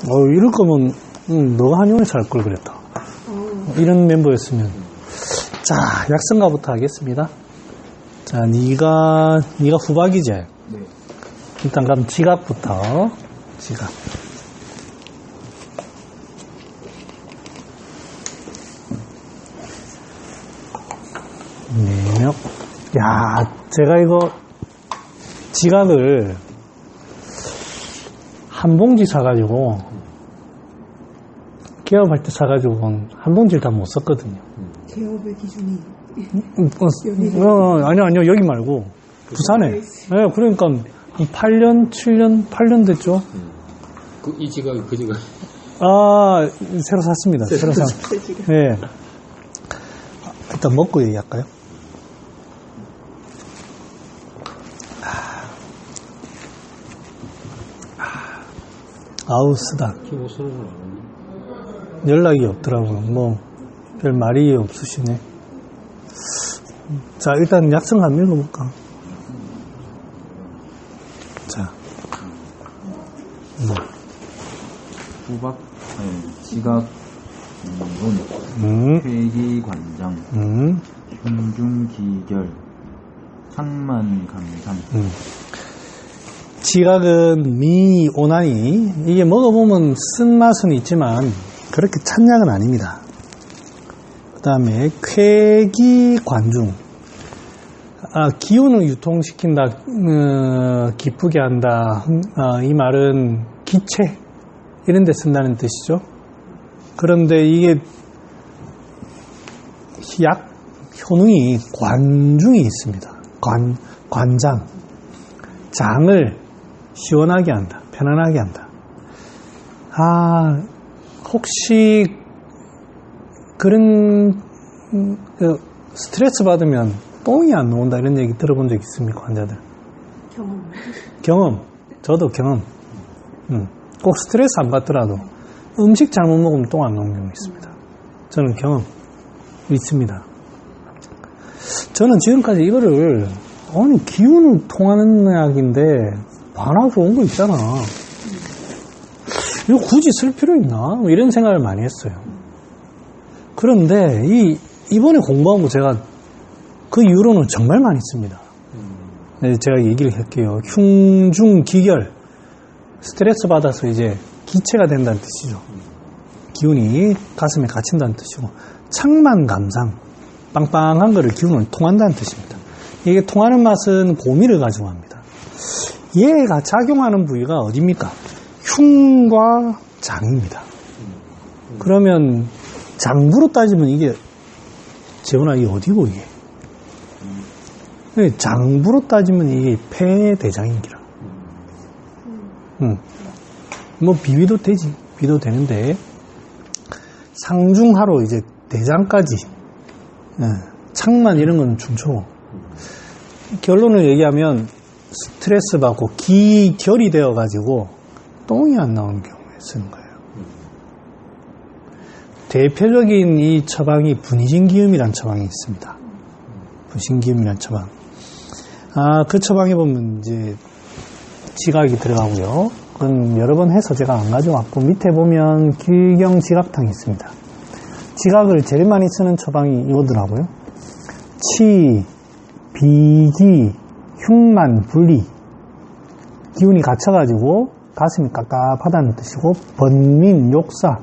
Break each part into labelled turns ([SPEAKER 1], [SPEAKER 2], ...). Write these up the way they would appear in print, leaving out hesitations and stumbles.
[SPEAKER 1] 이럴 거면 너가 한의원에서 할 걸 그랬다. 이런 멤버였으면. 자, 약성가부터 하겠습니다. 자, 네가 후박이지? 네. 일단 그럼 지각부터. 지각. 네. 야, 제가 이거 지각을 한 봉지 사가지고 개업할 때 사가지고 한 봉지를 다 못 썼거든요.
[SPEAKER 2] 개업의 기준이
[SPEAKER 1] 아니요 여기 말고 부산에. 네, 그러니까 한 8년 됐죠.
[SPEAKER 3] 이 지각이 그 지각.
[SPEAKER 1] 아, 새로 샀습니다. 새로 산. 네. 일단 먹고 얘기할까요? 아우, 쓰다. 연락이 없더라고요. 뭐, 별 말이 없으시네. 자, 일단 약성 한번 읽어볼까? 자.
[SPEAKER 4] 후박, 지각, 회기관장, 흉중기결, 창만강상.
[SPEAKER 1] 지각은 미오나니, 이게 먹어보면 쓴맛은 있지만 그렇게 찬약은 아닙니다. 그 다음에 쾌기관중, 기운을 유통시킨다, 기쁘게 한다. 이 말은 기체 이런 데 쓴다는 뜻이죠. 그런데 이게 약 효능이 관중이 있습니다. 관장, 장을 시원하게 한다, 편안하게 한다. 혹시 그런 스트레스 받으면 똥이 안 나온다 이런 얘기 들어본 적 있습니까, 환자들? 경험. 저도 경험. 꼭 스트레스 안 받더라도 음식 잘못 먹으면 똥 안 나오는 경우 있습니다. 저는 경험 있습니다. 저는 지금까지 이거를 기운을 통하는 약인데 바나 좋은 거 있잖아. 이거 굳이 쓸 필요 있나? 이런 생각을 많이 했어요. 그런데 이번에 공부한 거 제가 그 이후로는 정말 많이 씁니다. 제가 얘기를 할게요. 흉중기결, 스트레스 받아서 이제 기체가 된다는 뜻이죠. 기운이 가슴에 갇힌다는 뜻이고, 창만감상, 빵빵한 거를 기운을 통한다는 뜻입니다. 이게 통하는 맛은 고미를 가지고 합니다. 얘가 작용하는 부위가 어디입니까? 흉과 장입니다. 그러면 장부로 따지면 이게 재훈아 이게 어디고 이게? 장부로 따지면 이게 폐대장인기라. 뭐 비위도 되지, 비도 되는데 상중하로 이제 대장까지 창만 이런 건 중초. 결론을 얘기하면 스트레스 받고 기결이 되어가지고 똥이 안 나오는 경우에 쓰는 거예요. 대표적인 이 처방이 분이진기음이라는 처방이 있습니다. 분이진기음이라는 처방. 그 처방에 보면 이제 지각이 들어가고요. 그건 여러 번 해서 제가 안 가져왔고, 밑에 보면 길경지각탕이 있습니다. 지각을 제일 많이 쓰는 처방이 이거더라고요. 치, 비기, 흉만, 분리. 기운이 갇혀가지고 가슴이 깝깝하다는 뜻이고, 번민, 욕사,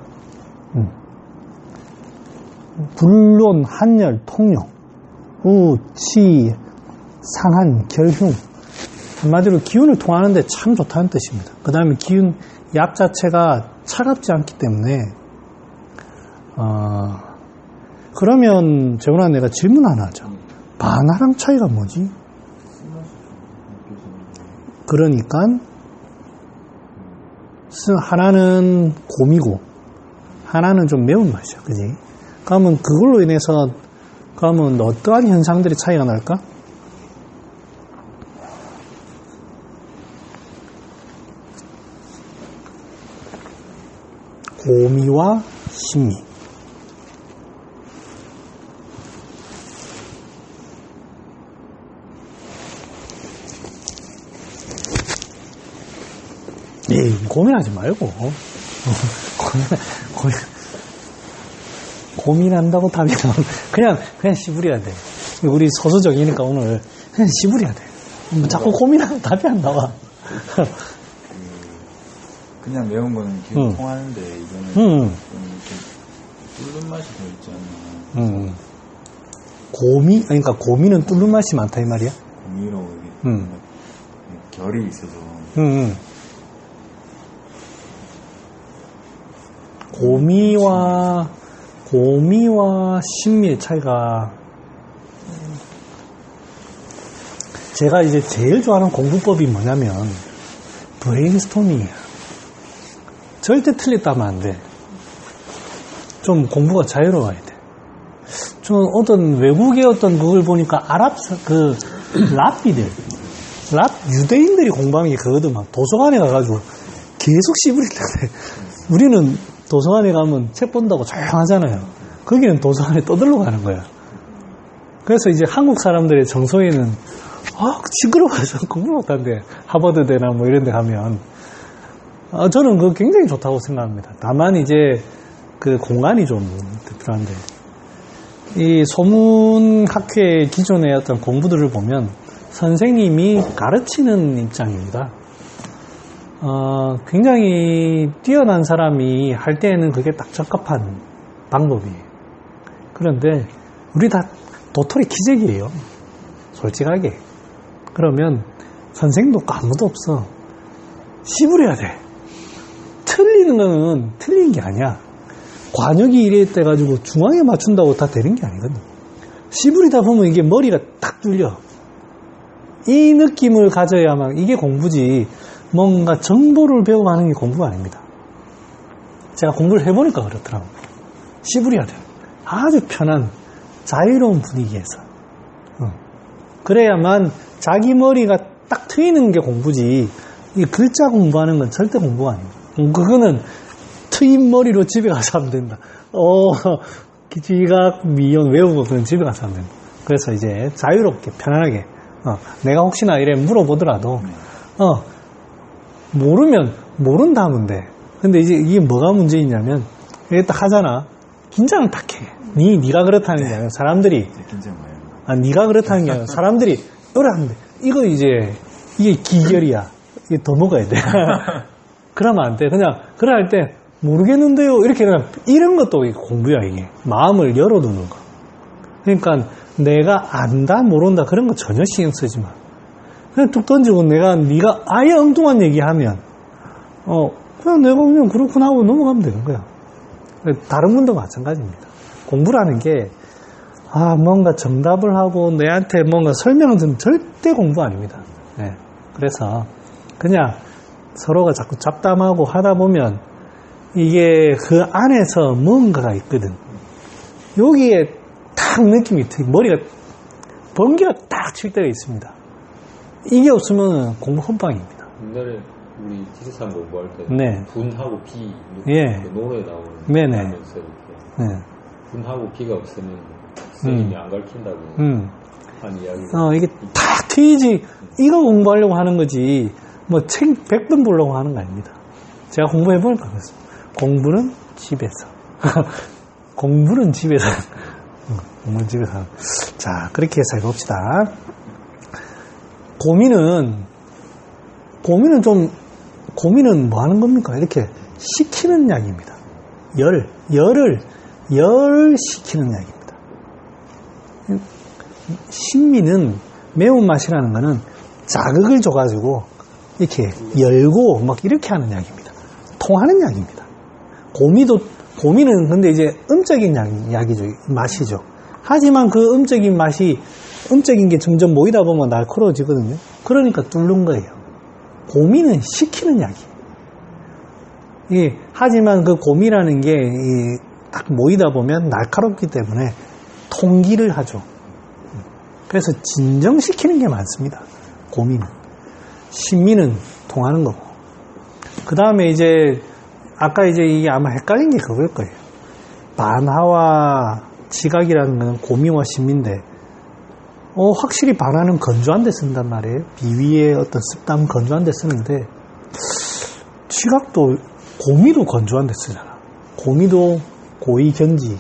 [SPEAKER 1] 불론, 한열, 통요, 우, 치, 상한, 결흉. 한마디로 기운을 통하는데 참 좋다는 뜻입니다. 그 다음에 기운, 약 자체가 차갑지 않기 때문에, 그러면 재훈아 내가 질문 하나 하자. 바나랑 차이가 뭐지? 그러니까 하나는 곰이고 하나는 좀 매운맛이야, 그지? 그러면 그걸로 인해서 그러면 어떠한 현상들이 차이가 날까? 고미와 신미. 고민하지 말고 고민한다고 답이 나오면 그냥 씨부려야 돼. 우리 소수적이니까 오늘 그냥 씨부려야 돼. 자꾸 고민하면 답이 안 나와.
[SPEAKER 4] 그냥 매운 거는 계속 통하는데 이거는 좀 이렇게 뚫는 맛이 더 있지 않나.
[SPEAKER 1] 그러니까 고미는 뚫는 맛이 많다 이 말이야?
[SPEAKER 4] 고미로 이게 결이 있어서.
[SPEAKER 1] 고미와 신미의 차이가, 제가 이제 제일 좋아하는 공부법이 뭐냐면 브레인스토밍이에요. 절대 틀렸다면 안 돼. 좀 공부가 자유로워야 돼. 좀 어떤 외국의 어떤 그걸 보니까 유대인들이 공부하는 게 그거더만. 도서관에 가가지고 계속 씨부린다 그래. 우리는 도서관에 가면 책 본다고 조용하잖아요. 거기는 도서관에 떠들러 가는 거야. 그래서 이제 한국 사람들의 정서에는 시끄러워서 공부 못한대. 하버드대나 뭐 이런 데 가면. 저는 그거 굉장히 좋다고 생각합니다. 다만 이제 그 공간이 좀 필요한데. 이 소문학회 기존의 어떤 공부들을 보면 선생님이 가르치는 입장입니다. 굉장히 뛰어난 사람이 할 때에는 그게 딱 적합한 방법이에요. 그런데 우리 다 도토리 기재기예요. 솔직하게. 그러면 선생님도 없고 아무도 없어. 씨부려야 돼. 틀리는 거는 틀린 게 아니야. 관역이 이래 돼가지고 중앙에 맞춘다고 다 되는 게 아니거든. 씨부리다 보면 이게 머리가 딱 뚫려. 이 느낌을 가져야만 이게 공부지, 뭔가 정보를 배워가는 게 공부가 아닙니다. 제가 공부를 해보니까 그렇더라고요. 씨부려야 돼요. 아주 편한 자유로운 분위기에서. 그래야만 자기 머리가 딱 트이는 게 공부지, 이 글자 공부하는 건 절대 공부가 아닙니다. 그거는 트인 머리로 집에 가서 하면 된다. 지각, 미연 외우고 그건 집에 가서 하면 된다. 그래서 이제 자유롭게 편안하게 내가 혹시나 이래 물어보더라도 모르면 모른다 하면 돼. 근데 이제 이게 뭐가 문제있냐면 이게 딱 하잖아. 긴장을 딱 해. 네가 그렇다는 게 아니라 사람들이 네가 그렇다는 게 아니라 사람들이 이래 하면 돼. 이거 이제 이게 기결이야. 이게 더 먹어야 돼. 그러면 안 돼. 그냥 그래 할 때 모르겠는데요. 이렇게 그냥 이런 것도 공부야 이게. 마음을 열어두는 거. 그러니까 내가 안다 모른다 그런 거 전혀 신경 쓰지 마. 그냥 툭 던지고 네가 아예 엉뚱한 얘기하면 그냥 내가 그냥 그렇구나 하고 넘어가면 되는 거야. 다른 분도 마찬가지입니다. 공부라는 게 뭔가 정답을 하고 내한테 뭔가 설명을 듣는 절대 공부 아닙니다. 네. 그래서 그냥 서로가 자꾸 잡담하고 하다 보면 이게 그 안에서 뭔가가 있거든. 여기에 딱 느낌이 머리가 번개가 딱 칠 때가 있습니다. 이게 없으면 공부 헌방입니다.
[SPEAKER 3] 옛날에 우리 지리산 공부할 때
[SPEAKER 1] 네.
[SPEAKER 3] 분하고 비
[SPEAKER 1] 예.
[SPEAKER 3] 그 노래 나오는
[SPEAKER 1] 네네.
[SPEAKER 3] 하면서 이렇게
[SPEAKER 1] 네.
[SPEAKER 3] 분하고 비가 없으면 선생님이 안 가르친다고 한 이야기가
[SPEAKER 1] 이게 탁 트이지. 이거 공부하려고 하는 거지 뭐 책 100번 보려고 하는 거 아닙니다. 제가 공부해보니까 그렇습니다. 공부는 집에서 공부는 집에서 자, 그렇게 해서 해봅시다. 고민은 뭐 하는 겁니까? 이렇게 식히는 약입니다. 열을 식히는 약입니다. 신미는 매운맛이라는 거는 자극을 줘가지고 이렇게 열고 막 이렇게 하는 약입니다. 통하는 약입니다. 고미는 근데 이제 음적인 약이죠. 맛이죠. 하지만 그 음적인 게 점점 모이다 보면 날카로워지거든요. 그러니까 뚫는 거예요. 고미는 식히는 약이에요. 하지만 그 고미라는 게 딱 모이다 보면 날카롭기 때문에 통기를 하죠. 그래서 진정시키는 게 많습니다. 고미는. 신미는 통하는 거고. 그 다음에 이제 아까 이제 이게 아마 헷갈린 게 그걸 거예요. 반하와 지각이라는 거는 고미와 신미인데 확실히 반하는 건조한 데 쓴단 말이에요. 비위의 어떤 습담 건조한 데 쓰는데 지각도 고미도 건조한 데 쓰잖아. 고미도 고이견지.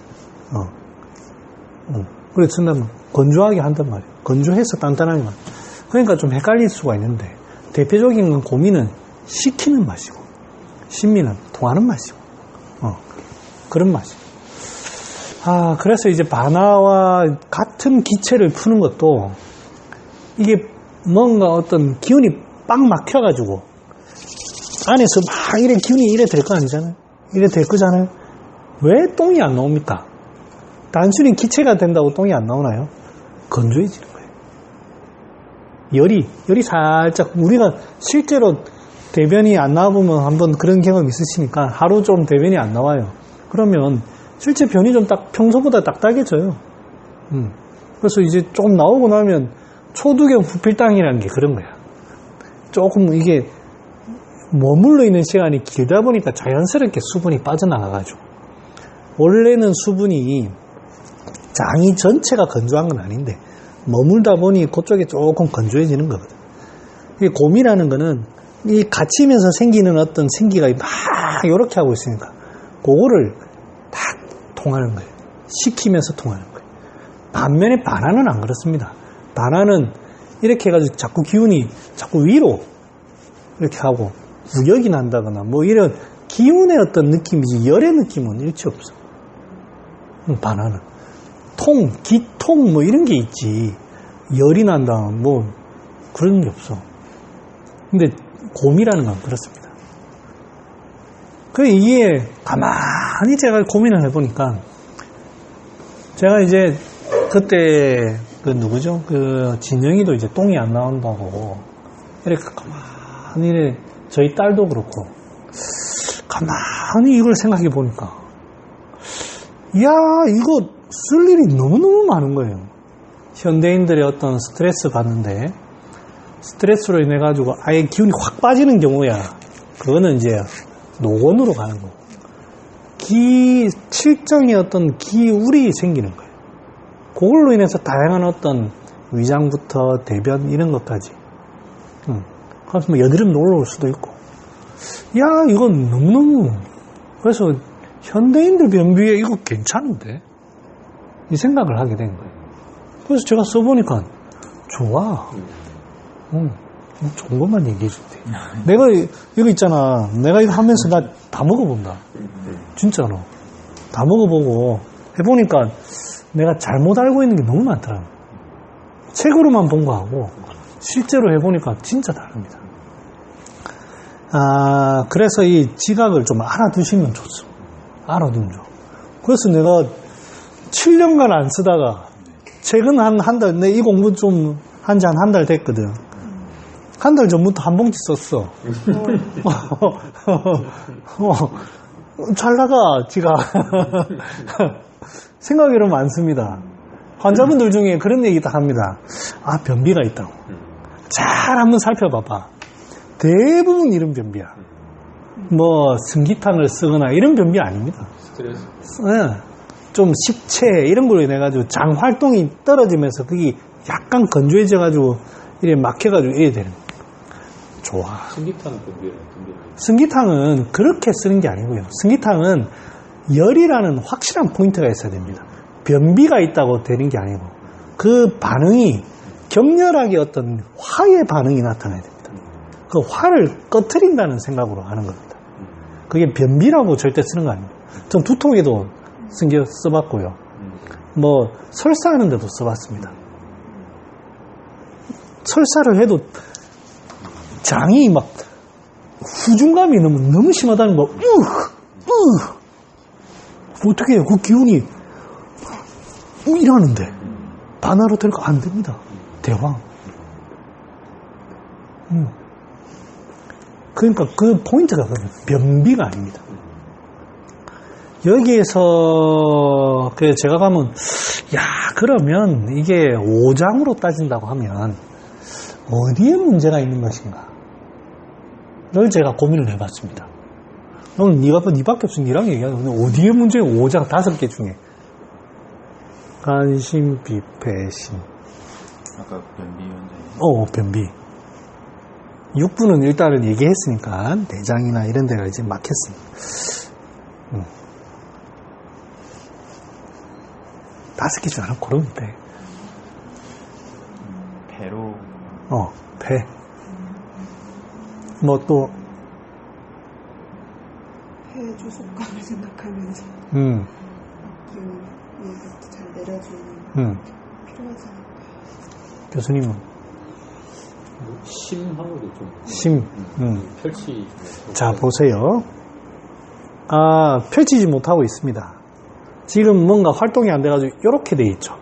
[SPEAKER 1] 그래 쓴다면 건조하게 한단 말이야. 건조해서 단단하게 만. 그러니까 좀 헷갈릴 수가 있는데 대표적인 건 고미는 식히는 맛이고 신미는 통하는 맛이고 그런 맛이고. 그래서 이제 바나와 같은 기체를 푸는 것도 이게 뭔가 어떤 기운이 빡 막혀가지고 안에서 막 이래 기운이 이래 될 거 아니잖아요. 이래 될 거잖아요. 왜 똥이 안 나옵니까? 단순히 기체가 된다고 똥이 안 나오나요? 건조해지는 거예요. 열이 살짝, 우리가 실제로 대변이 안 나와보면 한번 그런 경험 있으시니까 하루 좀 대변이 안 나와요. 그러면 실제 변이 좀 평소보다 딱딱해져요. 그래서 이제 조금 나오고 나면 초두경 후필당이라는 게 그런 거야. 조금 이게 머물러 있는 시간이 길다 보니까 자연스럽게 수분이 빠져나가가지고 원래는 수분이 장이 전체가 건조한 건 아닌데 머물다 보니 그쪽에 조금 건조해지는 거거든. 이 곰이라는 거는 이 갇히면서 생기는 어떤 생기가 막 이렇게 하고 있으니까 그거를 딱 통하는 거예요. 식히면서 통하는 거예요. 반면에 바나나는 안 그렇습니다. 바나나는 이렇게 해가지고 자꾸 기운이 자꾸 위로 이렇게 하고 우역이 난다거나 뭐 이런 기운의 어떤 느낌이지 열의 느낌은 일체 없어. 바나나는 기통 뭐 이런 게 있지. 열이 난다 뭐 그런 게 없어. 근데 곰이라는 건 그렇습니다. 이게 가만히 제가 고민을 해보니까 제가 이제 그때 누구죠? 진영이도 이제 똥이 안 나온다고 이렇게 가만히 이래 저희 딸도 그렇고 가만히 이걸 생각해 보니까 이야 이거 쓸 일이 너무너무 많은 거예요. 현대인들의 어떤 스트레스 받는데 스트레스로 인해 가지고 아예 기운이 확 빠지는 경우야 그거는 이제 노곤으로 가는 거고 칠정의 어떤 기울이 생기는 거예요. 그걸로 인해서 다양한 어떤 위장부터 대변 이런 것까지 그래서 뭐 여드름 올라올 수도 있고 야 이건 너무너무 그래서 현대인들 변비에 이거 괜찮은데 이 생각을 하게 된 거예요. 그래서 제가 써보니까 좋아. 좋은 것만 얘기해 줄게. 내가 이거 있잖아. 내가 이거 하면서 나 다 먹어본다. 진짜로. 다 먹어보고 해보니까 내가 잘못 알고 있는 게 너무 많더라. 책으로만 본 거하고 실제로 해보니까 진짜 다릅니다. 그래서 이 지각을 좀 알아두시면 좋죠. 알아두면 좋아. 그래서 내가 7년간 안 쓰다가 최근 한 달, 내 이 공부 좀 한 지 한 달 됐거든. 한 달 전부터 한 봉지 썼어. 잘 나가, 지가. 생각이 너무 많습니다. 환자분들 중에 그런 얘기 다 합니다. 변비가 있다고. 잘 한번 살펴봐봐. 대부분 이런 변비야. 뭐, 승기탕을 쓰거나 이런 변비 아닙니다.
[SPEAKER 3] 스트레스.
[SPEAKER 1] 좀 식체, 이런 걸로 인해가지고 장 활동이 떨어지면서 그게 약간 건조해져가지고 이래 막혀가지고 이래 되는 거예요. 좋아.
[SPEAKER 3] 승기탕 변비는
[SPEAKER 1] 승기탕은 그렇게 쓰는 게 아니고요. 승기탕은 열이라는 확실한 포인트가 있어야 됩니다. 변비가 있다고 되는 게 아니고 그 반응이 격렬하게 어떤 화의 반응이 나타나야 됩니다. 그 화를 꺼트린다는 생각으로 하는 겁니다. 그게 변비라고 절대 쓰는 거 아닙니다. 전 두통에도 써봤고요. 뭐 설사하는 데도 써봤습니다. 설사를 해도 장이 막 후중감이 너무 심하다는 거. 어떻게 해요? 그 기운이 이러는데 반화로 될 거 안 됩니다. 대왕. 그러니까 그 포인트가 변비가 아닙니다. 여기에서 제가 가면 그러면 이게 오장으로 따진다고 하면 어디에 문제가 있는 것인가 를 제가 고민을 해봤습니다. 오늘 니밖에 없어. 니랑 얘기하는 어디에 문제가 5장 5개 중에 간신, 비폐신
[SPEAKER 4] 아까 변비 원장님
[SPEAKER 1] 변비 육부는 일단은 얘기했으니까 내장이나 이런 데가 이제 막혔습니다. 5개 중 하나 고르면 돼.
[SPEAKER 4] 배로.
[SPEAKER 1] 배. 뭐 또.
[SPEAKER 2] 폐 주속감을 생각하면서 기운이 잘 내려주는 필요하지 않을까.
[SPEAKER 1] 교수님은?
[SPEAKER 3] 심하고도 좀.
[SPEAKER 1] 심.
[SPEAKER 3] 펼치.
[SPEAKER 1] 자, 보세요. 펼치지 못하고 있습니다. 지금 뭔가 활동이 안 돼가지고 이렇게 돼 있죠.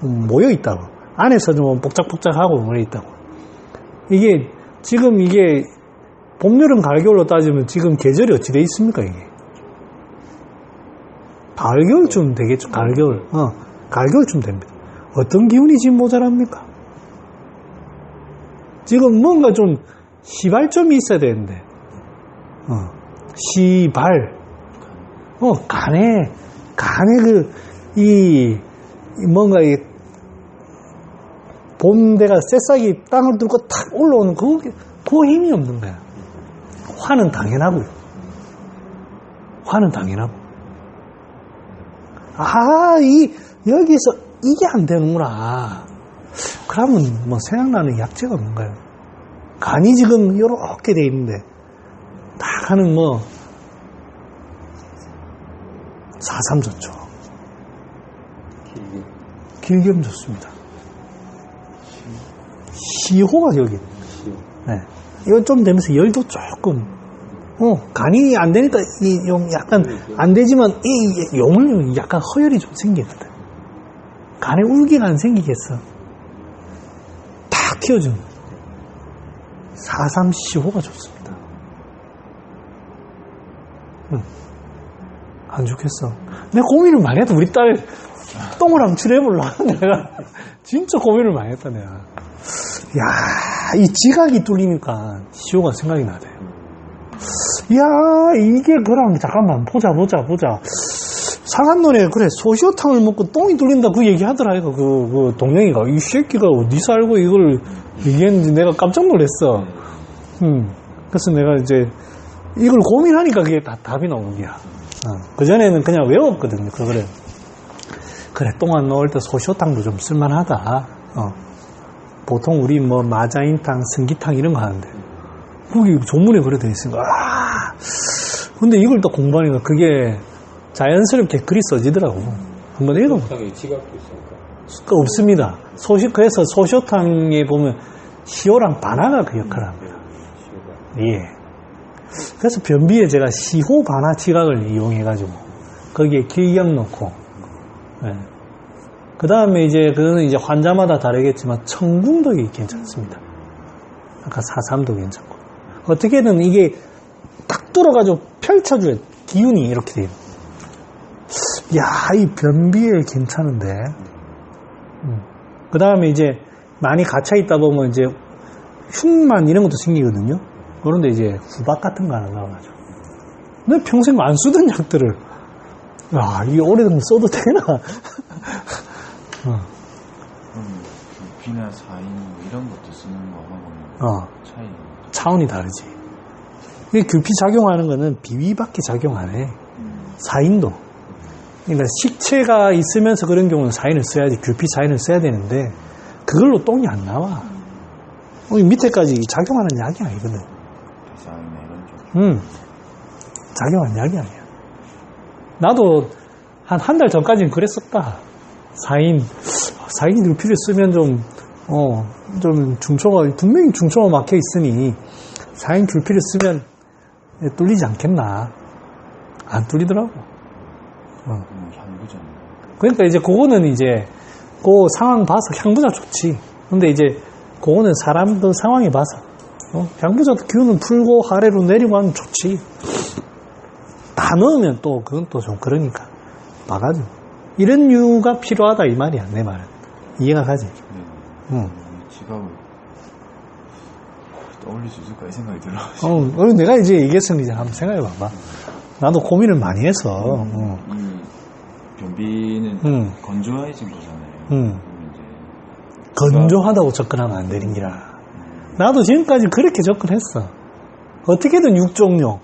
[SPEAKER 1] 모여 있다고. 안에서 좀 복작복작하고 모여 있다고. 이게 지금 이게 봄, 여름, 가을, 겨울로 따지면 지금 계절이 어찌 돼 있습니까 이게? 가을, 겨울쯤 되겠죠. 가을, 겨울. 가을, 겨울쯤 됩니다. 어떤 기운이 지금 모자랍니까? 지금 뭔가 좀 시발점이 있어야 되는데, 시발, 간에 뭔가 봄대가 새싹이 땅을 뚫고 탁 올라오는 그 힘이 없는 거야. 화는 당연하고요. 화는 당연하고. 여기서 이게 안 되는구나. 그러면 뭐 생각나는 약재가 뭔가요? 간이 지금 요렇게 돼 있는데, 딱 하는 4.3 좋죠. 길겸 좋습니다. 시호가 여기. 네. 이거 좀 되면서 열도 조금, 간이 안 되니까, 약간 안 되지만, 용을 약간 허열이 좀 생기거든. 간에 울기가 안 생기겠어. 탁 키워주는. 4.3 시호가 좋습니다. 안 좋겠어. 내가 고민을 많이 했다. 우리 딸 똥을 암출해보려고 내가 진짜 고민을 많이 했다 내가. 야, 이 지각이 뚫리니까 시호가 생각이 나네. 야, 이게 그럼 잠깐만 보자. 상한논에 그래 소시오탕을 먹고 똥이 뚫린다 그 얘기 하더라. 이거 그 동영이가 이 새끼가 어디서 알고 이걸 얘기했는지 내가 깜짝 놀랐어. 그래서 내가 이제 이걸 고민하니까 그게 다 답이 나오는 거야. 그전에는 그냥 외웠거든요. 그래, 똥 안 넣을 때 소시오탕도 좀 쓸만하다. 보통 우리 마자인탕, 승기탕 이런 거 하는데, 거기 조문에 그래 돼 있으니까, 근데 이걸 또 공부하니까 그게 자연스럽게 글이 써지더라고. 한번 읽어봐.
[SPEAKER 3] 소시오탕에 지각도 있으니까.
[SPEAKER 1] 없습니다. 그래서 소시오탕에 보면 시호랑 반화가 그 역할을 합니다. 예. 그래서 변비에 제가 시호 반화 지각을 이용해가지고 거기에 길겸 넣고, 그 다음에 그거는 이제 환자마다 다르겠지만 청궁도 괜찮습니다. 아까 4.3도 괜찮고. 어떻게든 이게 딱 뚫어가지고 펼쳐줘야 기운이 이렇게 돼요. 야, 이 변비에 괜찮은데. 그 다음에 이제 많이 갇혀있다 보면 이제 흉만 이런 것도 생기거든요. 그런데 이제 후박 같은 거 하나 나와가지고. 내가 평생 안 쓰던 약들을, 이게 오래된 거 써도 되나?
[SPEAKER 4] 규피나 사인 이런 것도 쓰는 거하고는
[SPEAKER 1] 차원이 다르지. 이 규피 작용하는 거는 비위밖에 작용 안 해. 사인도. 그러니까 식체가 있으면서 그런 경우는 사인을 써야지, 규피 사인을 써야 되는데, 그걸로 똥이 안 나와. 밑에까지 작용하는 약이 아니거든.
[SPEAKER 4] 사인이나 이런 쪽.
[SPEAKER 1] 작용하는 약이 아니야. 나도 한 달 전까지는 그랬었다. 사인 규피를 쓰면 좀 중초가, 분명히 중초가 막혀 있으니, 사인 규피를 쓰면 뚫리지 않겠나. 안 뚫리더라고.
[SPEAKER 4] 향부전.
[SPEAKER 1] 그러니까 이제 그거는 이제 그 상황 봐서 향부자 좋지. 근데 이제 그거는 사람들 상황에 봐서 향부자도 기운은 풀고 아래로 내리고 하면 좋지. 다 넣으면 또 그건 또 좀 그러니까 봐가지고 이런 이유가 필요하다 이 말이야. 내 말은 이해가 가지.
[SPEAKER 4] 지갑을 떠올릴 수 있을까 이 생각이 들어.
[SPEAKER 1] 그리고 내가 이제 얘기했으면 이제 한번 생각해 봐봐. 나도 고민을 많이 해서.
[SPEAKER 4] 이 변비는 건조해진 거잖아요.
[SPEAKER 1] 건조하다고 접근하면 안 되는 기라. 나도 지금까지 그렇게 접근했어. 어떻게든 육종용.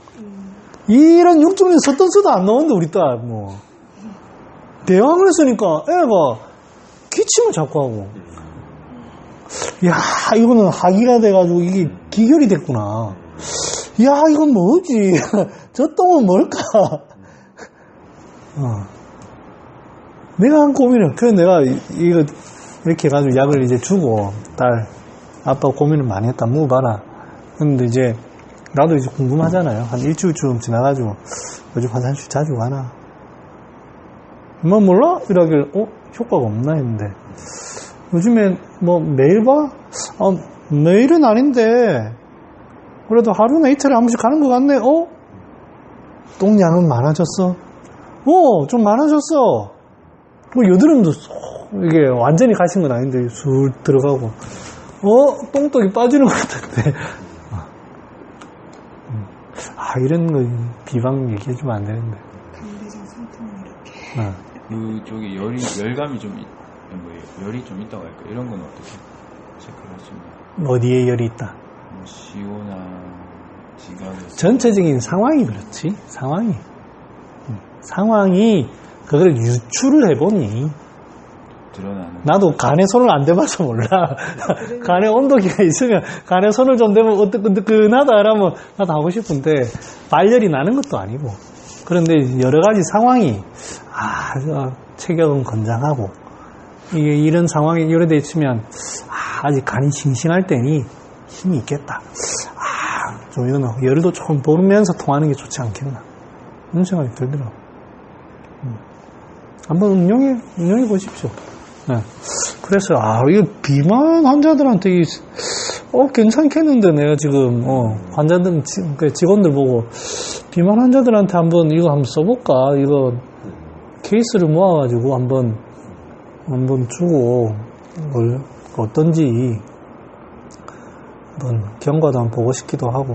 [SPEAKER 1] 이런 육종용 썼던 수도 안 나오는데 우리 딸 뭐. 대왕을 쓰니까 애가 기침을 자꾸 하고. 야, 이거는 하기가 돼가지고 이게 기결이 됐구나. 야, 이건 뭐지? 저 똥은 뭘까? 내가 한 고민을, 그래서 내가 이거 이렇게 해가지고 약을 이제 주고, 딸, 아빠 고민을 많이 했다. 먹어봐라. 근데 이제, 나도 이제 궁금하잖아요. 한 일주일쯤 지나가지고, 요즘 화장실 자주 가나? 뭐 몰라? 이러길, 효과가 없나 했는데, 요즘에 뭐 매일 봐? 매일은 아닌데, 그래도 하루나 이틀에 한 번씩 가는 것 같네. 똥량은 많아졌어? 좀 많아졌어. 뭐 여드름도 이게 완전히 가신 건 아닌데 술 들어가고 똥떡이 빠지는 것 같은데 이런 거 비방 얘기해주면 안 되는데.
[SPEAKER 2] 강대장 상태는 이렇게.
[SPEAKER 4] 그쪽에 열감이 좀 열이 좀 있다고 할까? 이런 건 어떻게 체크를 하시나요?
[SPEAKER 1] 어디에 열이 있다?
[SPEAKER 4] 뭐 시오나 지각이
[SPEAKER 1] 전체적인 상황이 그렇지. 상황이 그걸 유추를 해보니
[SPEAKER 4] 드러나는.
[SPEAKER 1] 나도 간에 손을 안 대봐서 몰라. 간에 온도계가 있으면 간에 손을 좀 대면 뜨끈뜨끈하다 이러면 나도 하고 싶은데 발열이 나는 것도 아니고. 그런데 여러 가지 상황이 체격은 건장하고 이게 이런 상황이 요래돼 있으면 아직 간이 싱싱할 때니 힘이 있겠다. 좀 이거는 열도 조금 보면서 통하는 게 좋지 않겠나. 그런 생각이 들더라고. 한번 응용해 보십시오. 네. 그래서, 이거 비만 환자들한테, 괜찮겠는데, 내가 지금, 환자들, 직원들 보고, 비만 환자들한테 한번 써볼까? 이거, 케이스를 모아가지고 한번 주고, 어떤지, 한번 경과도 한번 보고 싶기도 하고,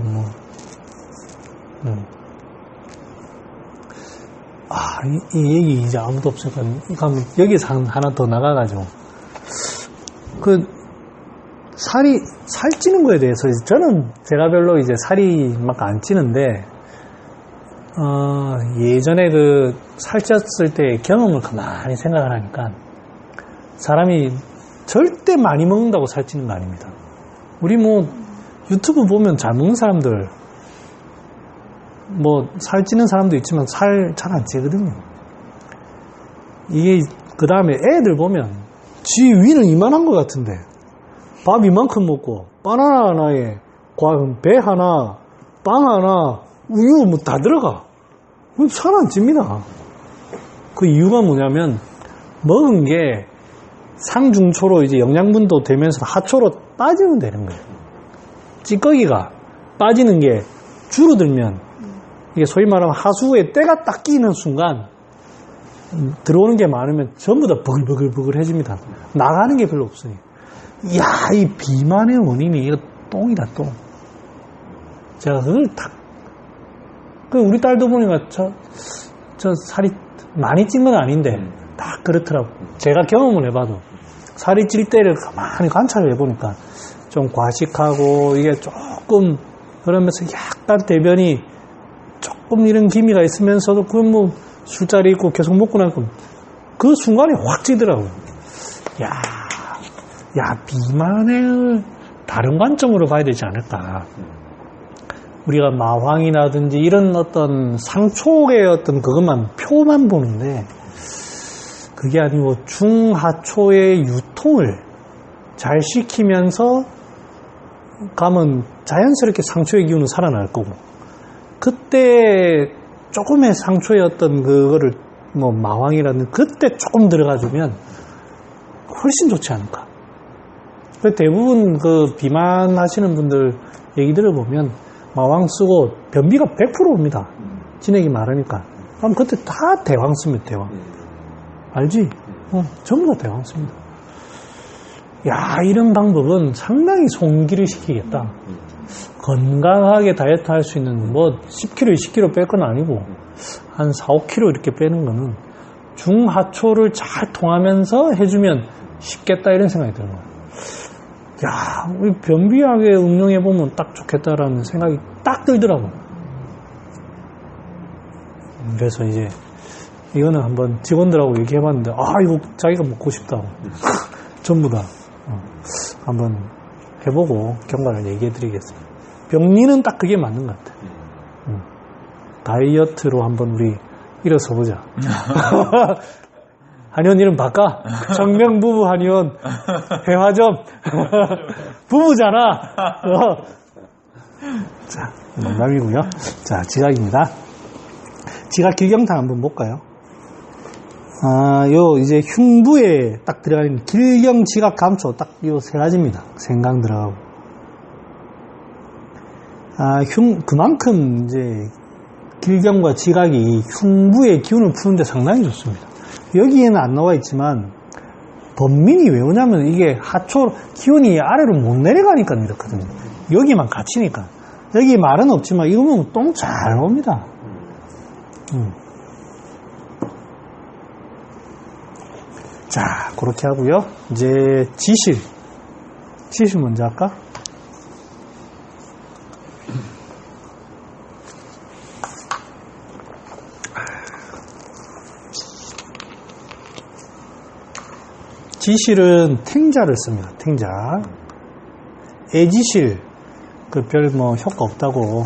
[SPEAKER 1] 이 얘기 이제 아무도 없으니까, 여기서 하나 더 나가가지고. 살찌는 거에 대해서, 저는 제가 별로 이제 살이 막 안 찌는데, 예전에 살쪘을 때 경험을 가만히 생각을 하니까, 사람이 절대 많이 먹는다고 살찌는 거 아닙니다. 우리 유튜브 보면 잘 먹는 사람들, 살찌는 사람도 있지만 살 잘 안 찌거든요. 이게, 그 다음에 애들 보면, 지 위는 이만한 것 같은데, 밥 이만큼 먹고, 바나나 하나에, 배 하나, 빵 하나, 우유 다 들어가. 그럼 살 안 찝니다. 그 이유가 뭐냐면, 먹은 게 상중초로 이제 영양분도 되면서 하초로 빠지면 되는 거예요. 찌꺼기가 빠지는 게 줄어들면, 이게 소위 말하면 하수구에 때가 딱 끼는 순간 들어오는 게 많으면 전부 다 버글버글해집니다. 나가는 게 별로 없으니. 이 비만의 원인이 이거 똥이다, 똥. 제가 그걸 우리 딸도 보니까 저 살이 많이 찐 건 아닌데 다 그렇더라고. 제가 경험을 해봐도 살이 찔 때를 가만히 관찰을 해보니까 좀 과식하고 이게 조금 그러면서 약간 대변이 조금 이런 기미가 있으면서도 그건 술자리 있고 계속 먹고 나니까 그 순간에 확 찌더라고요. 비만을 다른 관점으로 봐야 되지 않을까. 우리가 마황이라든지 이런 어떤 상초의 어떤 그것만 표만 보는데 그게 아니고 중하초의 유통을 잘 시키면서 가면 자연스럽게 상초의 기운은 살아날 거고 그때 조금의 상초의 어떤 그거를 마황이라든 그때 조금 들어가주면 훨씬 좋지 않을까. 대부분 비만 하시는 분들 얘기 들어보면 마왕 쓰고 변비가 100% 옵니다. 진액이 마르니까. 그럼 그때 다 대왕 씁니다, 대왕. 알지? 전부 다 대왕 씁니다. 이런 방법은 상당히 손기를 시키겠다. 건강하게 다이어트 할 수 있는 10kg, 20kg 뺄 건 아니고 한 4, 5kg 이렇게 빼는 거는 중하초를 잘 통하면서 해주면 쉽겠다 이런 생각이 드는 거예요. 야, 우리 변비약에 응용해보면 딱 좋겠다라는 생각이 딱 들더라고. 그래서 이제 이거는 한번 직원들하고 얘기해봤는데, 이거 자기가 먹고 싶다고. 전부 다. 한번 해보고 경과를 얘기해드리겠습니다. 병리는 딱 그게 맞는 것 같아. 다이어트로 한번 우리 일어서보자. 한의원 이름 바꿔. 정명부부 한의원 회화점. 부부잖아. 자, 농담이고요. 자, 지각입니다. 지각 길경탕 한번 볼까요? 요 이제 흉부에 딱 들어가는 길경 지각 감초 딱 요 세 가지입니다. 생강 들어가고. 그만큼 이제 길경과 지각이 흉부의 기운을 푸는데 상당히 좋습니다. 여기에는 안 나와 있지만 범민이 왜 오냐면 이게 하초 기운이 아래로 못 내려가니까 이렇거든요. 여기만 갇히니까. 여기 말은 없지만 이거면 똥 잘 옵니다. 자, 그렇게 하고요. 이제 지실 먼저 할까? 지실은 탱자를 씁니다. 탱자. 애지실 그 별 뭐 효과 없다고.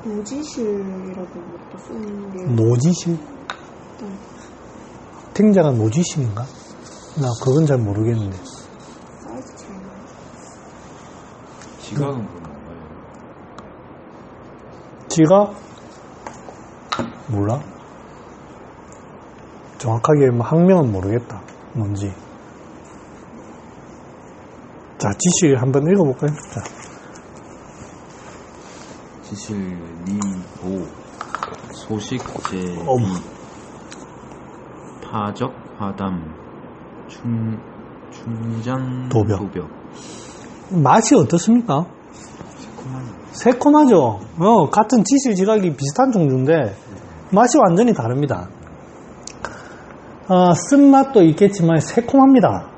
[SPEAKER 2] 노지실이라고 또 쓰는 게.
[SPEAKER 1] 노지실? 탱자가 노지실인가? 나 그건 잘 모르겠는데.
[SPEAKER 2] 사이즈 차이.
[SPEAKER 4] 지각은 뭔가요?
[SPEAKER 1] 지각? 몰라? 정확하게 학명은 모르겠다. 뭔지. 자, 지실 한번 읽어볼까요? 자.
[SPEAKER 4] 지실, 미, 보, 소식, 제, 비, 파적, 화담, 충장,
[SPEAKER 1] 도벽. 맛이 어떻습니까? 새콤하죠? 같은 지실 지각이 비슷한 종류인데 맛이 완전히 다릅니다. 쓴맛도 있겠지만 새콤합니다.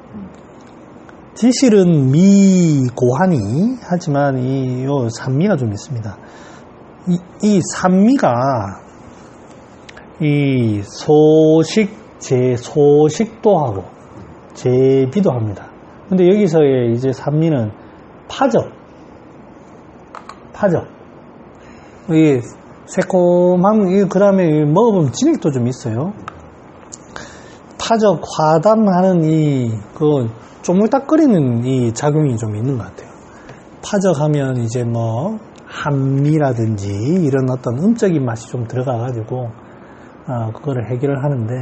[SPEAKER 1] 지실은 미고하니 하지만 요 산미가 좀 있습니다. 이 산미가 이 소식도 하고 제비도 합니다. 근데 여기서의 이제 산미는 파적. 이 새콤함, 그 다음에 먹어보면 진액도 좀 있어요. 파적, 화담하는 그 쪼물딱거리는 이 작용이 좀 있는 것 같아요. 파적하면 이제 뭐, 한미라든지 이런 어떤 음적인 맛이 좀 들어가가지고, 그거를 해결을 하는데,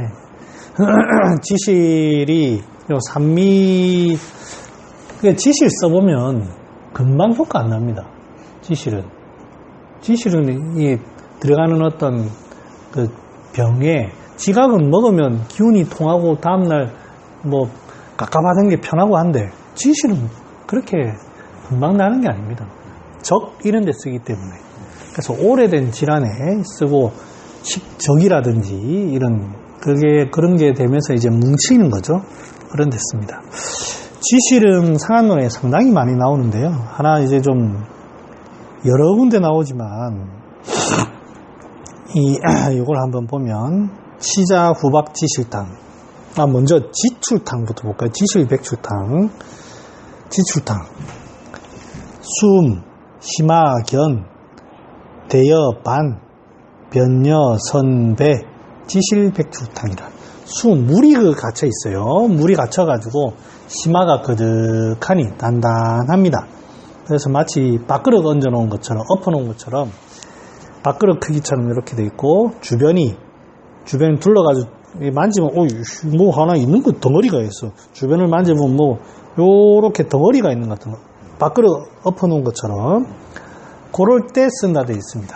[SPEAKER 1] 지실이, 요 산미, 지실 써보면 금방 효과 안 납니다. 지실은 이 들어가는 어떤 그 병에 지각은 먹으면 기운이 통하고 다음날 뭐 깝깝하던 게 편하고 한데 지실은 그렇게 금방 나는 게 아닙니다. 적 이런 데 쓰기 때문에. 그래서 오래된 질환에 쓰고 식적이라든지 이런 그런 게 되면서 이제 뭉치는 거죠. 그런 데 씁니다. 지실은 상한론에 상당히 많이 나오는데요. 하나 이제 좀 여러 군데 나오지만 이걸 한번 보면 시자 후박 지실탕. 먼저 지출탕부터 볼까요? 지실백출탕. 지출탕. 숨, 심화, 견, 대여, 반, 변여, 선배, 지실백출탕이라. 물이 갇혀 있어요. 물이 갇혀가지고 심화가 그득하니 단단합니다. 그래서 마치 밥그릇 얹어놓은 것처럼, 엎어놓은 것처럼 밥그릇 크기처럼 이렇게 돼 있고 주변이 둘러가지고 만지면 뭐 하나 있는 거 덩어리가 있어. 주변을 만지면 뭐 요렇게 덩어리가 있는 것 같은 거. 밥그릇 엎어놓은 것처럼 그럴 때 쓴다 되어 있습니다.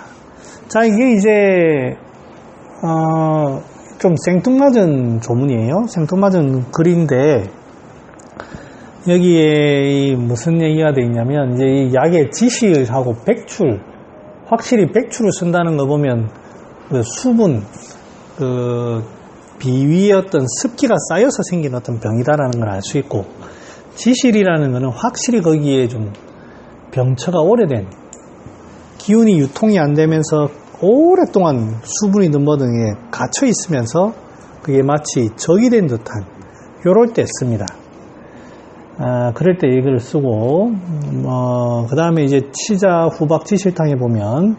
[SPEAKER 1] 자, 이게 이제 좀 생뚱맞은 조문이에요. 생뚱맞은 글인데 여기에 무슨 얘기가 되어 있냐면 이제 이 약의 지실하고 백출, 확실히 백출을 쓴다는 거 보면 그 수분, 비위에 어떤 습기가 쌓여서 생긴 어떤 병이다라는 걸 알 수 있고, 지실이라는 것은 확실히 거기에 좀 병처가 오래된, 기운이 유통이 안 되면서 오랫동안 수분이든 뭐든 갇혀 있으면서 그게 마치 적이 된 듯한, 요럴 때 씁니다. 그럴 때 이걸 쓰고, 그 다음에 이제 치자 후박 지실탕에 보면,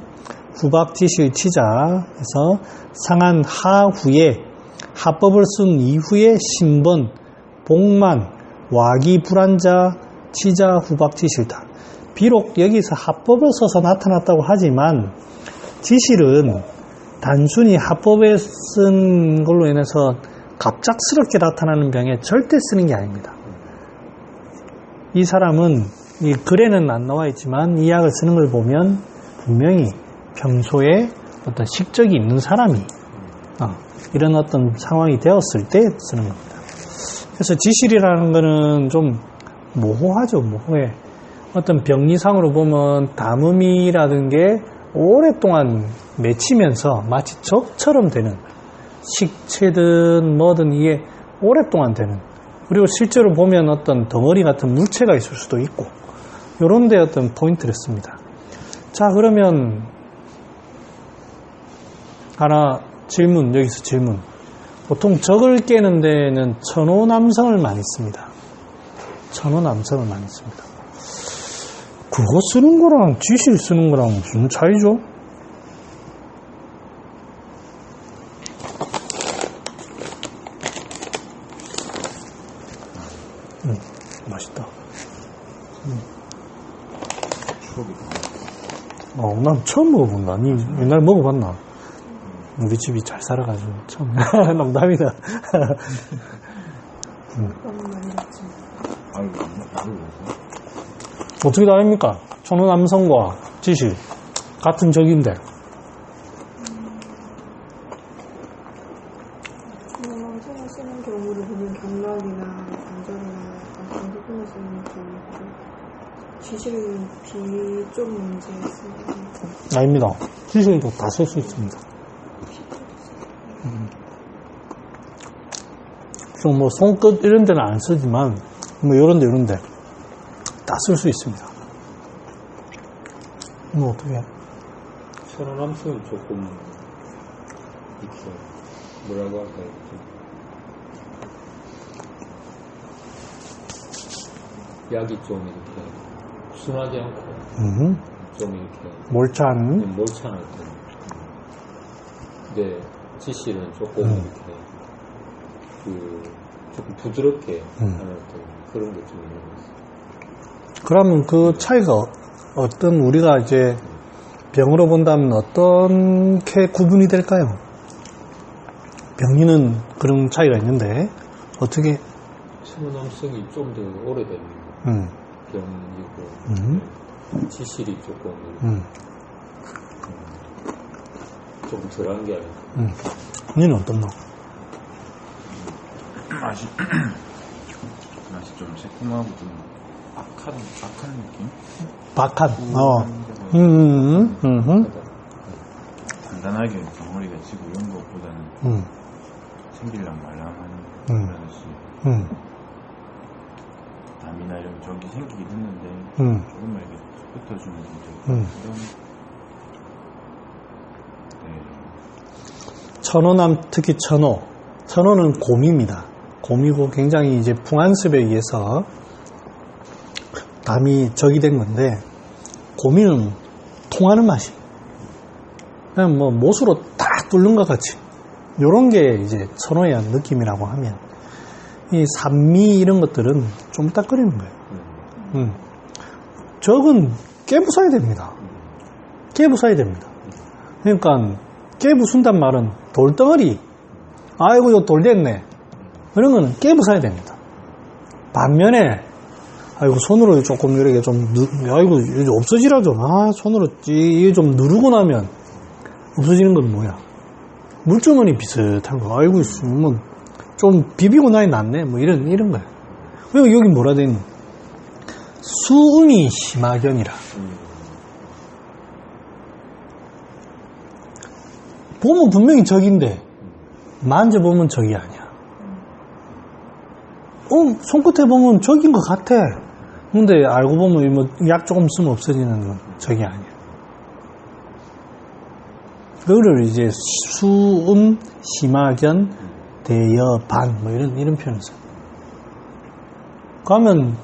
[SPEAKER 1] 후박 지실 치자에서 상한 하후에, 하법을 쓴 이후에 신번, 복만, 와기 불안자, 치자 후박 지실탕. 비록 여기서 합법을 써서 나타났다고 하지만, 지실은 단순히 합법에 쓴 걸로 인해서 갑작스럽게 나타나는 병에 절대 쓰는 게 아닙니다. 이 사람은 이 글에는 안 나와 있지만 이 약을 쓰는 걸 보면 분명히 평소에 어떤 식적이 있는 사람이 이런 어떤 상황이 되었을 때 쓰는 겁니다. 그래서 지실이라는 거는 좀 모호하죠. 모호해. 어떤 병리상으로 보면 담음이라는 게 오랫동안 맺히면서 마치 적처럼 되는, 식체든 뭐든 이게 오랫동안 되는, 그리고 실제로 보면 어떤 덩어리 같은 물체가 있을 수도 있고, 요런 데 어떤 포인트를 씁니다. 자, 그러면 하나 질문, 여기서 질문. 보통 적을 깨는 데는 천호남성을 많이 씁니다. 천호남성을 많이 씁니다. 그거 쓰는 거랑 지실 쓰는 거랑 무슨 차이죠? 맛있다. 난 처음 먹어본다. 니 옛날에 먹어봤나? 우리 집이 잘 살아가지고 처음. 농담이다.
[SPEAKER 2] 너무 많이 먹지.
[SPEAKER 1] 어떻게 다릅니까? 천호남성과 지실 같은 적인데.
[SPEAKER 2] 천호남성을 쓰는 경우를 보면 경락이나 관절이나 약간 그런 부분을 쓰는 경우고, 지실은 비 쪽 문제에 쓰는.
[SPEAKER 1] 아닙니다. 지실도 다 쓸 수 있습니다. 그래서 뭐 손끝 이런 데는 안 쓰지만 뭐 요런 데 다 쓸 수 있습니다. 뭐 어떻게?
[SPEAKER 3] 천호남성은 조금 이렇게 뭐라고 할까요? 약이 좀 이렇게 순하지 않고 좀 이렇게 몰찬할 때. 근데 지실은 조금 이렇게 조금 부드럽게 하는 그런 게 좀 있는 것 같아요.
[SPEAKER 1] 그러면 그 차이가 어떤, 우리가 이제 병으로 본다면 어떻게 구분이 될까요? 병리는 그런 차이가 있는데 어떻게?
[SPEAKER 3] 천호남성이 좀 더 오래된 병이고 지실이 조금 조금 덜한 게 아니고.
[SPEAKER 1] 니는 어떤 거?
[SPEAKER 4] 맛이 좀 새콤하고 좀 박한 느낌?
[SPEAKER 1] 박한.
[SPEAKER 4] 단단하게 덩어리가 지고 이런 것보다는 생길랑 말랑한 그런 담이나 이런 적이 생기긴 했는데 조금만 이렇게 흩어주면 좀
[SPEAKER 1] 천호남, 특히 천호는 곰입니다. 곰이고 굉장히 이제 풍한습에 의해서 담이 적이 된 건데, 곰이는 통하는 맛이, 그냥 뭐 못으로 딱 뚫는 것 같이, 요런 게 이제 천호의 느낌이라고 하면, 이 산미 이런 것들은 좀 이따 끓이는 거예요. 적은 깨부숴야 됩니다. 깨부숴야 됩니다. 그러니까 깨부순단 말은 돌덩어리, 아이고 요 돌 됐네, 그런 거는 깨부숴야 됩니다. 반면에 아이고 손으로 조금 이렇게 좀 아이고 이제 없어지라 좀, 손으로 이게 좀 누르고 나면 없어지는 건 뭐야? 물주머니 비슷한 거. 아이고 뭐 좀 비비고 나니 낫네, 뭐 이런 거야. 그리고 여기 뭐라 돼 있는? 수음이 심하견이라. 보면 분명히 적인데 만져보면 저기 아니야. 손끝에 보면 저긴 것 같아. 근데 알고 보면 뭐 약 조금 쓰면 없어지는 건 저기 아니야. 그거를 이제 수음, 심화견, 대여반 뭐 이런 표현을 써요. 그러면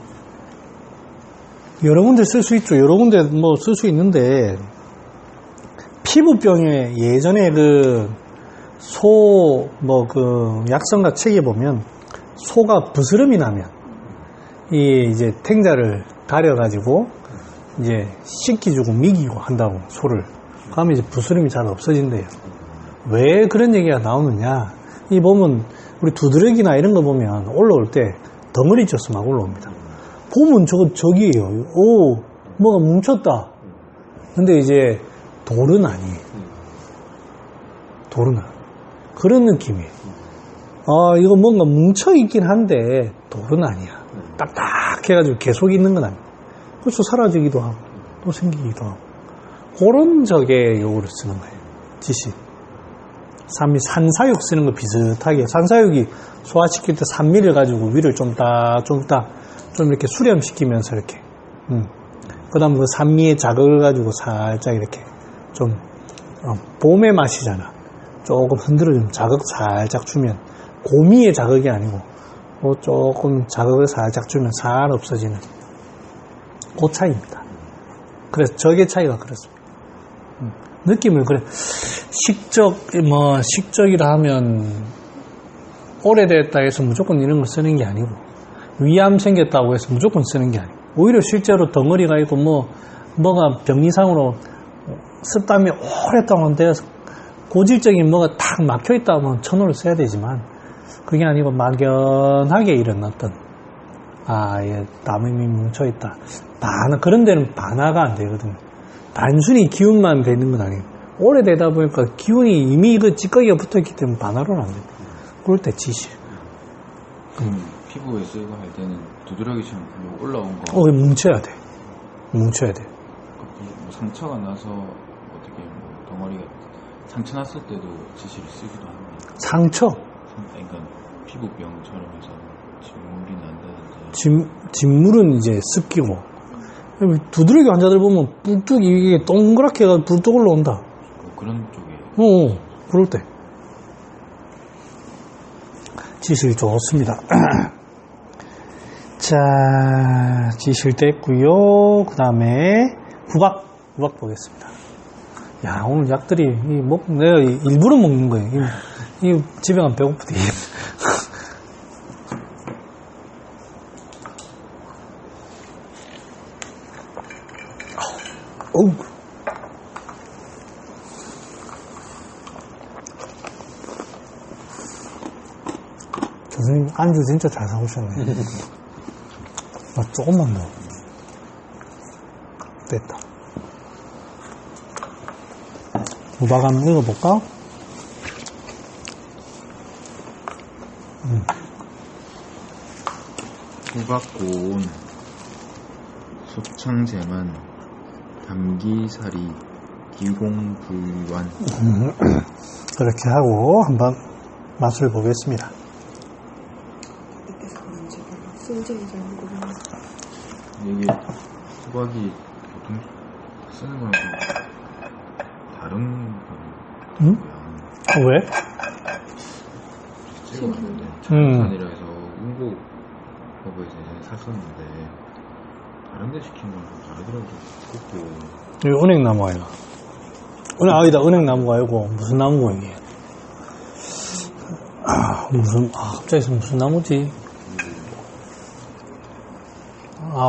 [SPEAKER 1] 여러 군데 쓸 수 있죠. 여러 군데 뭐 쓸 수 있는데 피부병에 예전에 그 약성가 책에 보면 소가 부스럼이 나면 이제 탱자를 가려가지고 이제 씻기주고 미기고 한다고 소를. 그러면 이제 부스럼이 잘 없어진대요. 왜 그런 얘기가 나오느냐? 이 보면 우리 두드러기나 이런 거 보면 올라올 때 덩어리 쪄서 막 올라옵니다. 보면 저기예요. 오, 뭐가 뭉쳤다. 근데 이제 돌은 아니에요. 돌은 아니에요. 그런 느낌이에요. 이거 뭔가 뭉쳐있긴 한데 돌은 아니야. 딱딱해가지고 계속 있는 건 아니야. 그래서 사라지기도 하고 또 생기기도 하고 그런 적에 요거를 쓰는 거예요. 지시. 산사육 쓰는 거 비슷하게. 산사육이 소화시킬 때 산미를 가지고 위를 좀 이렇게 수렴시키면서 이렇게. 그 다음 그 산미의 자극을 가지고 살짝 이렇게 좀, 봄의 맛이잖아. 조금 흔들어주면 자극 살짝 주면, 고미의 자극이 아니고, 조금 자극을 살짝 주면 살 없어지는, 그 차이입니다. 그래서 적의 차이가 그렇습니다. 느낌을 그래. 식적이라 하면, 오래됐다 해서 무조건 이런 걸 쓰는 게 아니고, 위암 생겼다고 해서 무조건 쓰는 게 아니고, 오히려 실제로 덩어리가 있고, 뭐가 병리상으로 습담이 오랫동안 되어서, 고질적인 뭐가 탁 막혀있다 하면 천호를 써야 되지만, 그게 아니고 막연하게 일어났던, 땀이 뭉쳐있다. 그런 데는 반화가 안 되거든요. 단순히 기운만 되는 건 아니에요. 오래되다 보니까 기운이 이미 그 찌꺼기가 붙어있기 때문에 반화로는 안 됩니다. 그럴 때 지시.
[SPEAKER 4] 피부에 쓰고 할 때는 두드러기처럼 올라온 거.
[SPEAKER 1] 뭉쳐야 돼. 뭉쳐야 돼.
[SPEAKER 4] 상처가 나서 어떻게 덩어리가 상처 났을 때도 지시를 쓰기도 합니다.
[SPEAKER 1] 상처?
[SPEAKER 4] 그러니까 피부병처럼 해서 진물이 난다든지.
[SPEAKER 1] 진물은 이제 습기고. 두드러기 환자들 보면 뿔뚝 이게 동그랗게 해가 뿔뚝 올라온다.
[SPEAKER 4] 그런 쪽에.
[SPEAKER 1] 그럴 때. 지실 좋습니다. 자, 지실 됐고요. 그 다음에 구박 보겠습니다. 야, 오늘 약들이 내가 일부러 먹는 거예요. 이 집에 가면 배고프대. 어우. 교수님 안주 진짜 잘 사오셨네. 조금만 더. 됐다. 무박 한번 읽어볼까?
[SPEAKER 4] 후박고온 속창제만 담기사리 기공불완.
[SPEAKER 1] 그렇게 하고 한번 맛을 보겠습니다.
[SPEAKER 2] 그때서 그런지 순진이 잘 모르겠어요.
[SPEAKER 4] 이게 후박이 보통 쓰는 거랑 다른 거고요.
[SPEAKER 1] 왜?
[SPEAKER 4] 찍어봤는데 자연산이라 해서 운고법에서 샀었는데 다른 데 시킨 거랑 좀 다르더라고요. 그것도
[SPEAKER 1] 여기 은행나무 아이가. 은행나무가 아니고 무슨 나무고 이게? 갑자기 무슨 나무지?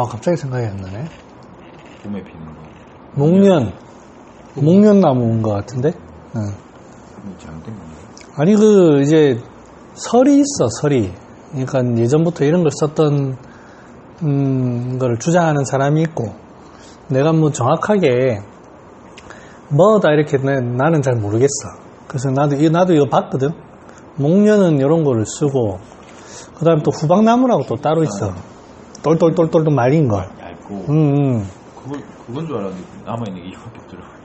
[SPEAKER 1] 갑자기 생각이 안 나네.
[SPEAKER 4] 봄에 피는 거.
[SPEAKER 1] 목련나무인 것 같은데?
[SPEAKER 4] 잘못된 건가요?
[SPEAKER 1] 아니, 이제, 설이 있어, 설이. 그러니까 예전부터 이런 걸 썼던, 거를 주장하는 사람이 있고, 내가 정확하게, 뭐다 이렇게 나는 잘 모르겠어. 그래서 나도 이거 봤거든? 목련은 이런 거를 쓰고, 그 다음에 또 후박나무라고 또 따로 있어. 똘똘똘똘 말린 거.
[SPEAKER 4] 얇고. 그건 줄 알았는데, 남아있는 게 이거밖에 없더라고요.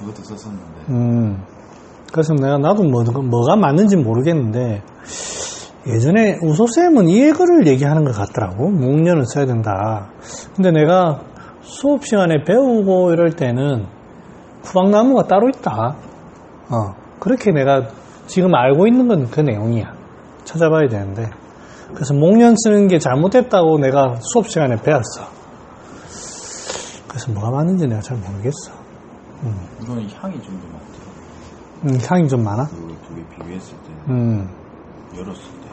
[SPEAKER 4] 그것도 썼었는데.
[SPEAKER 1] 그래서 나도 뭐가 맞는지 모르겠는데, 예전에 우소쌤은 이거를 얘기하는 것 같더라고. 목련을 써야 된다. 근데 내가 수업 시간에 배우고 이럴 때는 후박나무가 따로 있다. 그렇게 내가 지금 알고 있는 건 그 내용이야. 찾아봐야 되는데. 그래서 목련 쓰는 게 잘못됐다고 내가 수업 시간에 배웠어. 그래서 뭐가 맞는지 내가 잘 모르겠어.
[SPEAKER 4] 이건 향이 좀 더 많대요.
[SPEAKER 1] 향이 좀 많아?
[SPEAKER 4] 그 두 개 비교했을 때는 열었을 때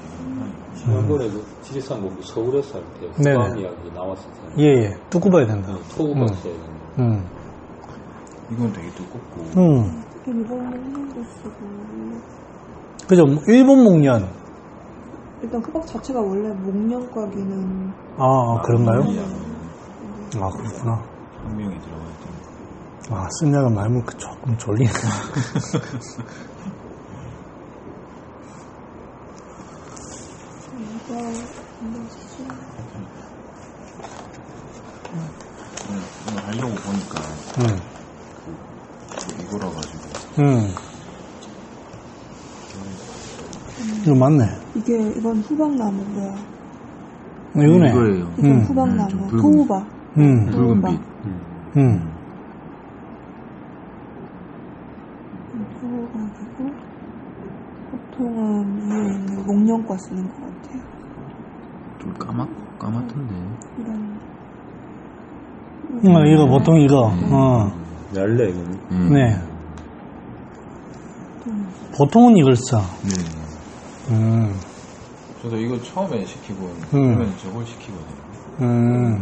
[SPEAKER 3] 지난번에 그 지리산 공부 서울에서 할 때
[SPEAKER 1] 네네.
[SPEAKER 3] 후방 이야기 나왔었잖아요.
[SPEAKER 1] 예. 뚜고 봐야 된다.
[SPEAKER 3] 토구가 써야 된다.
[SPEAKER 4] 이건 되게 두껍고
[SPEAKER 2] 일본 목련도 쓰고.
[SPEAKER 1] 그죠? 일본 목련.
[SPEAKER 2] 일단 후박 자체가 원래 목련과기는
[SPEAKER 1] 그런가요?
[SPEAKER 4] 예.
[SPEAKER 1] 그렇구나.
[SPEAKER 4] 한명이 들어가 있던
[SPEAKER 1] 쓴냐가 말면 조금 졸리네.
[SPEAKER 4] 오늘 하려고 보니까 이거라 가지고
[SPEAKER 1] 이거 맞네.
[SPEAKER 2] 이건 후박나무고요.
[SPEAKER 1] 이거네.
[SPEAKER 4] 이거예요.
[SPEAKER 2] 이건 후박나무.
[SPEAKER 4] 좀 붉은-
[SPEAKER 2] 토우박.
[SPEAKER 4] 붉은 빛.
[SPEAKER 2] 토우박이고 보통은 위에 있는 목련과 쓰는 것 같아요.
[SPEAKER 4] 좀 까맣던데.
[SPEAKER 2] 이런
[SPEAKER 1] 이거 보통 이거.
[SPEAKER 3] 얇네 이거는.
[SPEAKER 1] 네. 보통은 이걸 써.
[SPEAKER 4] 네. 저도 이거 처음에 시키고 그러면 저걸 시키거든요.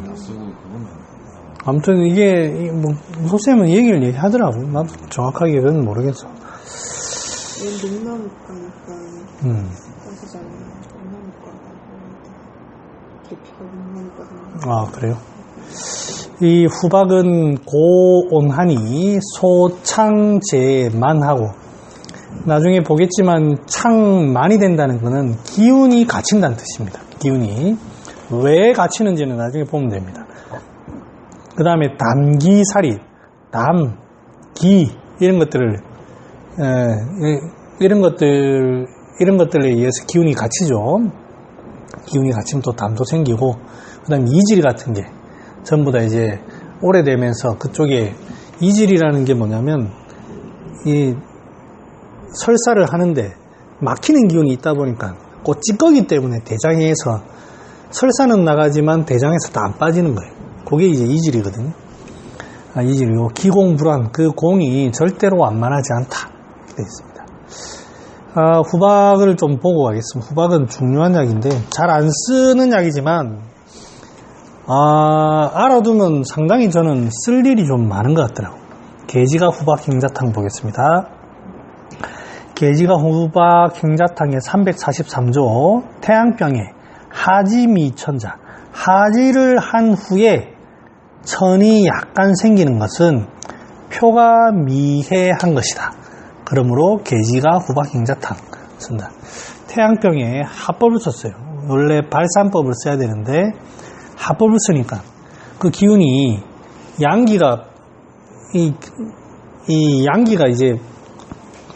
[SPEAKER 4] 다 쓰고 그거는
[SPEAKER 1] 아무튼 이게 우소쌤은 얘기를 얘기하더라고. 나도 정확하게 그건 모르겠어.
[SPEAKER 2] 얘 녹나무과니까 따지잖아요. 녹나무과가 계피가 녹나무과잖아요.
[SPEAKER 1] 그래요? 이 후박은 고온하니 소창제만 하고, 나중에 보겠지만 창 많이 된다는 것은 기운이 갇힌다는 뜻입니다. 기운이 왜 갇히는지는 나중에 보면 됩니다. 그 다음에 담기살이, 담, 기 이런 것들을 이런 것들에 의해서 기운이 갇히죠. 기운이 갇히면 또 담도 생기고, 그 다음에 이질 같은 게 전부 다 이제 오래되면서 그쪽에 이질이라는 게 뭐냐면 이 설사를 하는데 막히는 기운이 있다 보니까 그 찌꺼기 때문에 대장에서 설사는 나가지만 대장에서 다 안 빠지는 거예요. 그게 이제 이질이거든요. 이질이고 기공불안, 그 공이 절대로 완만하지 않다 되어 있습니다. 후박을 좀 보고 가겠습니다. 후박은 중요한 약인데 잘 안 쓰는 약이지만 알아두면 상당히 저는 쓸 일이 좀 많은 것 같더라고요. 계지가 후박 행자탕 보겠습니다. 계지가 후박 행자탕의 343조 태양병에 하지미천자, 하지를 한 후에 천이 약간 생기는 것은 표가 미해한 것이다. 그러므로 계지가 후박 행자탕 쓴다. 태양병에 합법을 썼어요. 원래 발산법을 써야 되는데 합법을 쓰니까 그 기운이 양기가 이 양기가 이제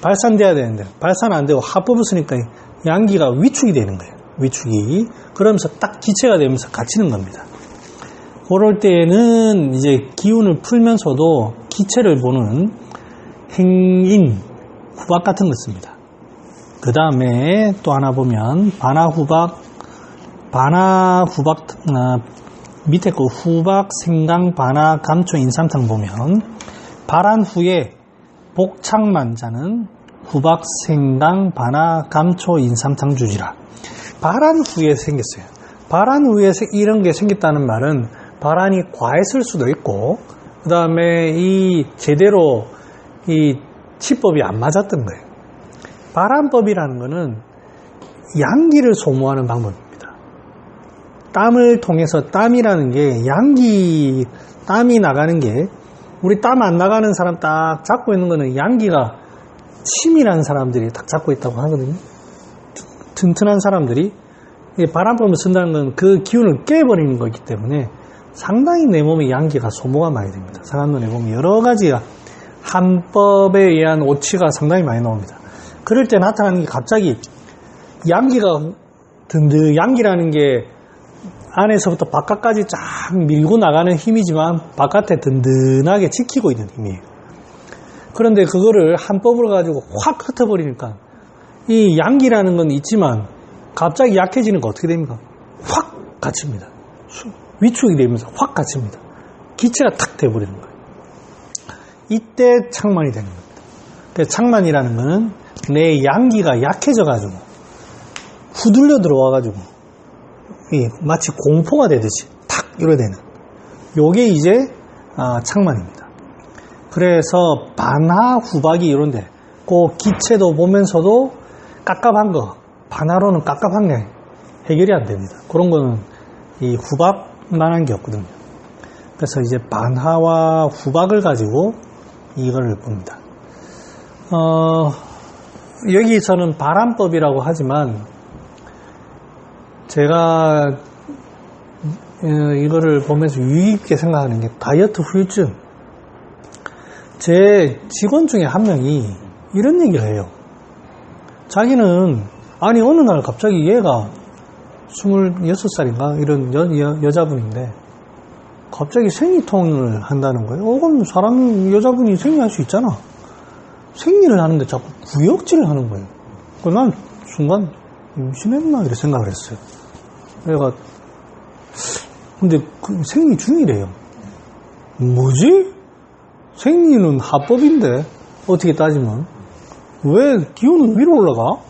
[SPEAKER 1] 발산돼야 되는데 발산 안 되고 합법을 쓰니까 양기가 위축이 되는 거예요. 위축이. 그러면서 딱 기체가 되면서 갇히는 겁니다. 그럴 때에는 이제 기운을 풀면서도 기체를 보는 행인, 후박 같은 거 씁니다. 그 다음에 또 하나 보면 반하후박, 밑에 거 후박, 생강, 반하, 감초, 인삼탕 보면 발한 후에 복창만자는 후박, 생강, 반하, 감초, 인삼탕 주지라. 발한 후에 생겼어요. 발한 후에 이런 게 생겼다는 말은 발한이 과했을 수도 있고, 그 다음에 이 제대로 이 치법이 안 맞았던 거예요. 발한법이라는 거는 양기를 소모하는 방법입니다. 땀을 통해서, 땀이라는 게 땀이 나가는 게, 우리 땀 안 나가는 사람 딱 잡고 있는 거는 양기가 치밀한 사람들이 딱 잡고 있다고 하거든요. 튼튼한 사람들이. 바람법을 쓴다는 건 그 기운을 깨버리는 거기 때문에 상당히 내 몸에 양기가 소모가 많이 됩니다. 사람들의 몸에 여러 가지가 한법에 의한 오치가 상당히 많이 나옵니다. 그럴 때 나타나는 게 갑자기 양기가 양기라는 게 안에서부터 바깥까지 쫙 밀고 나가는 힘이지만 바깥에 든든하게 지키고 있는 힘이에요. 그런데 그거를 한법을 가지고 확 흩어버리니까 이 양기라는 건 있지만 갑자기 약해지는 거 어떻게 됩니까? 확 갇힙니다. 위축이 되면서 확 갇힙니다. 기체가 탁 돼버리는 거예요. 이때 창만이 되는 겁니다. 그래서 창만이라는 거는 내 양기가 약해져가지고 후들려 들어와가지고 마치 공포가 되듯이 탁 이러되는 요게 이제 창만입니다. 그래서 반하 후박이 이런데 그 기체도 보면서도 깝깝한 거 반하로는 깝깝한 게 해결이 안 됩니다. 그런 거는 이 후박만한 게 없거든요. 그래서 이제 반하와 후박을 가지고 이걸 봅니다. 여기서는 바람법이라고 하지만 제가 이거를 보면서 유의깊게 생각하는 게 다이어트 후유증. 제 직원 중에 한 명이 이런 얘기를 해요. 자기는 아니 어느 날 갑자기 얘가 26살인가 이런 여자분인데 갑자기 생리통을 한다는 거예요. 그럼 여자분이 생리할 수 있잖아. 생리를 하는데 자꾸 구역질을 하는 거예요. 난 순간 임신했나 이렇게 생각을 했어요. 그래가 근데 그 생리 중이래요. 뭐지? 생리는 합법인데 어떻게 따지면 왜 기온은 위로 올라가?